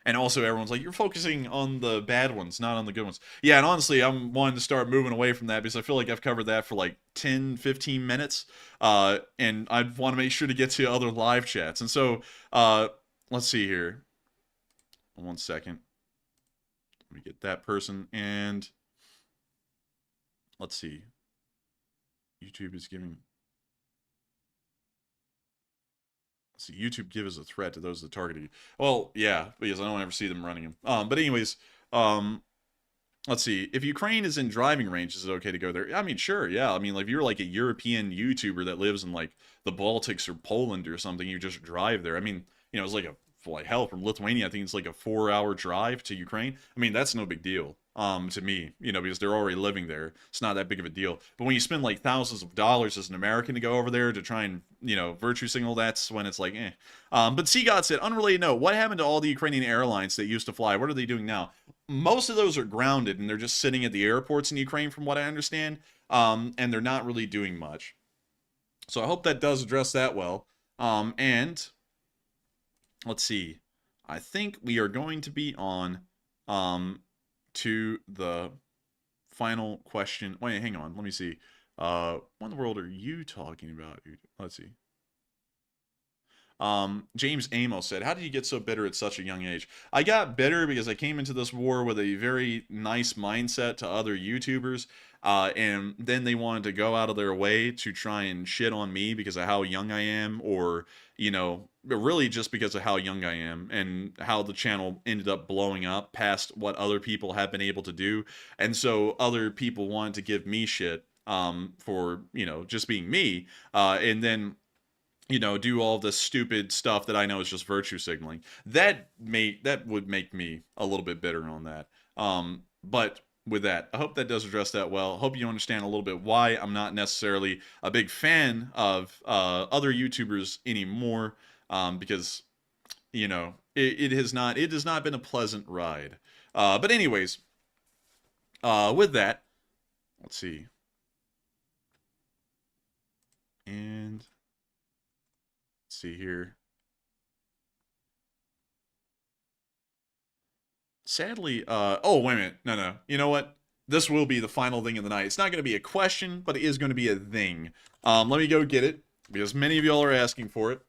and also everyone's like, you're focusing on the bad ones, not on the good ones. Yeah, and honestly, I'm wanting to start moving away from that because I feel like I've covered that for like 10, 15 minutes. And I want to make sure to get to other live chats. And so, let's see here. 1 second. Let me get that person, and let's see. YouTube is giving... Let's see, YouTube give as a threat to those that target you. Well, yeah, because I don't ever see them running them. But anyways, let's see. If Ukraine is in driving range, is it okay to go there? I mean, sure, yeah. I mean, like, if you're like a European YouTuber that lives in like the Baltics or Poland or something, you just drive there. I mean, you know, it's like hell, from Lithuania, I think it's like a 4-hour drive to Ukraine. I mean, that's no big deal to me, you know, because they're already living there. It's not that big of a deal. But when you spend like thousands of dollars as an American to go over there to try and, you know, virtue signal, that's when it's like, eh. But Seagod said, unrelated note, what happened to all the Ukrainian airlines that used to fly? What are they doing now? Most of those are grounded, and they're just sitting at the airports in Ukraine, from what I understand. And they're not really doing much. So I hope that does address that well. And let's see. I think we are going to be on to the final question. Wait, hang on. Let me see. What in the world are you talking about? Let's see. James Amos said, how did you get so bitter at such a young age? I got bitter because I came into this war with a very nice mindset to other YouTubers, and then they wanted to go out of their way to try and shit on me because of how young I am, or, you know, really just because of how young I am and how the channel ended up blowing up past what other people have been able to do. And so other people wanted to give me shit for, you know, just being me, and then, you know, do all this stupid stuff that I know is just virtue signaling. That would make me a little bit bitter on that. But with that, I hope that does address that well. I hope you understand a little bit why I'm not necessarily a big fan of other YouTubers anymore, because, you know, it has not been a pleasant ride. But anyways, with that, let's see. And let's see here. Sadly, oh, wait a minute. No. You know what? This will be the final thing of the night. It's not going to be a question, but it is going to be a thing. Let me go get it, because many of y'all are asking for it.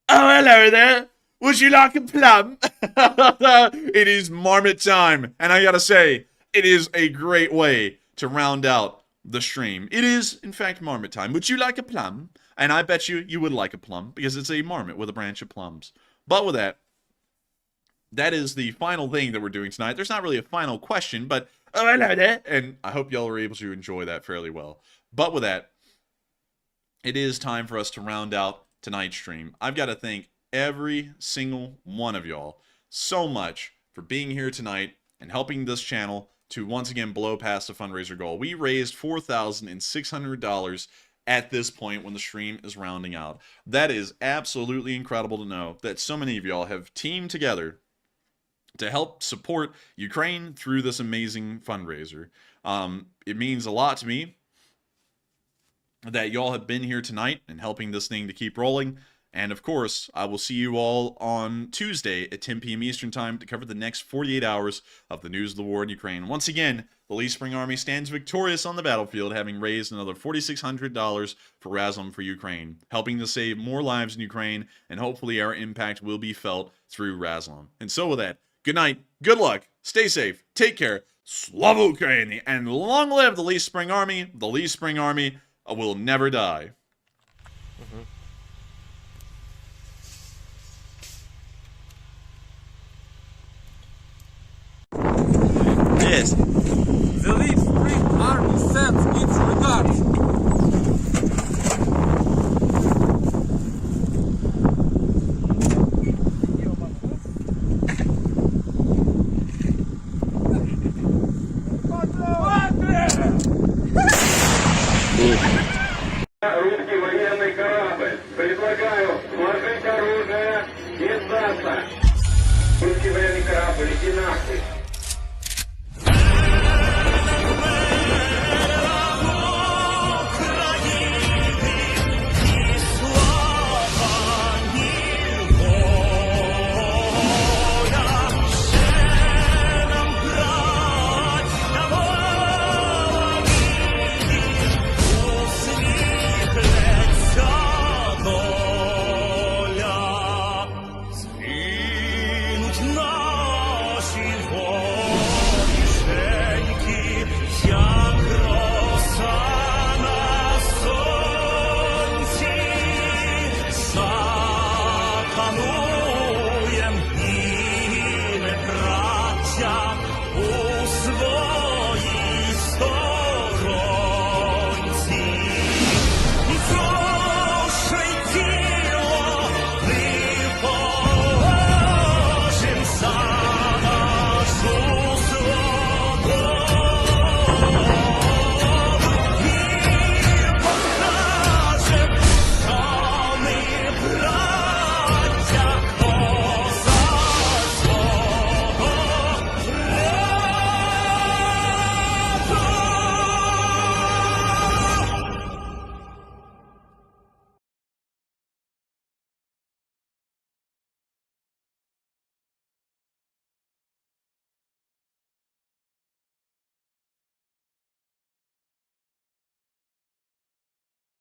Oh, hello there. Would you like a plum? It is marmot time, and I gotta say, it is a great way to round out the stream. It is, in fact, marmot time. Would you like a plum? And I bet you would like a plum, because it's a marmot with a branch of plums. But with that, that is the final thing that we're doing tonight. There's not really a final question, but oh, hello there. And I hope y'all are able to enjoy that fairly well. But with that, it is time for us to round out tonight's stream. I've got to thank every single one of y'all so much for being here tonight and helping this channel to once again blow past the fundraiser goal. We raised $4,600 at this point when the stream is rounding out. That is absolutely incredible to know that so many of y'all have teamed together to help support Ukraine through this amazing fundraiser. It means a lot to me that y'all have been here tonight and helping this thing to keep rolling. And of course, I will see you all on Tuesday at 10 p.m. Eastern Time to cover the next 48 hours of the news of the war in Ukraine. Once again, the Lee Spring Army stands victorious on the battlefield, having raised another $4,600 for Razom for Ukraine, helping to save more lives in Ukraine, and hopefully our impact will be felt through Razom. And so with that, good night, good luck, stay safe, take care, Slava Ukraini, and long live the Lee Spring Army. The Lee Spring Army will never die. Yes. The Lee Spring Army sends its regards. Русский военный корабль. Предлагаю сложить оружие и сдаться. Русский военный корабль, иди нахуй.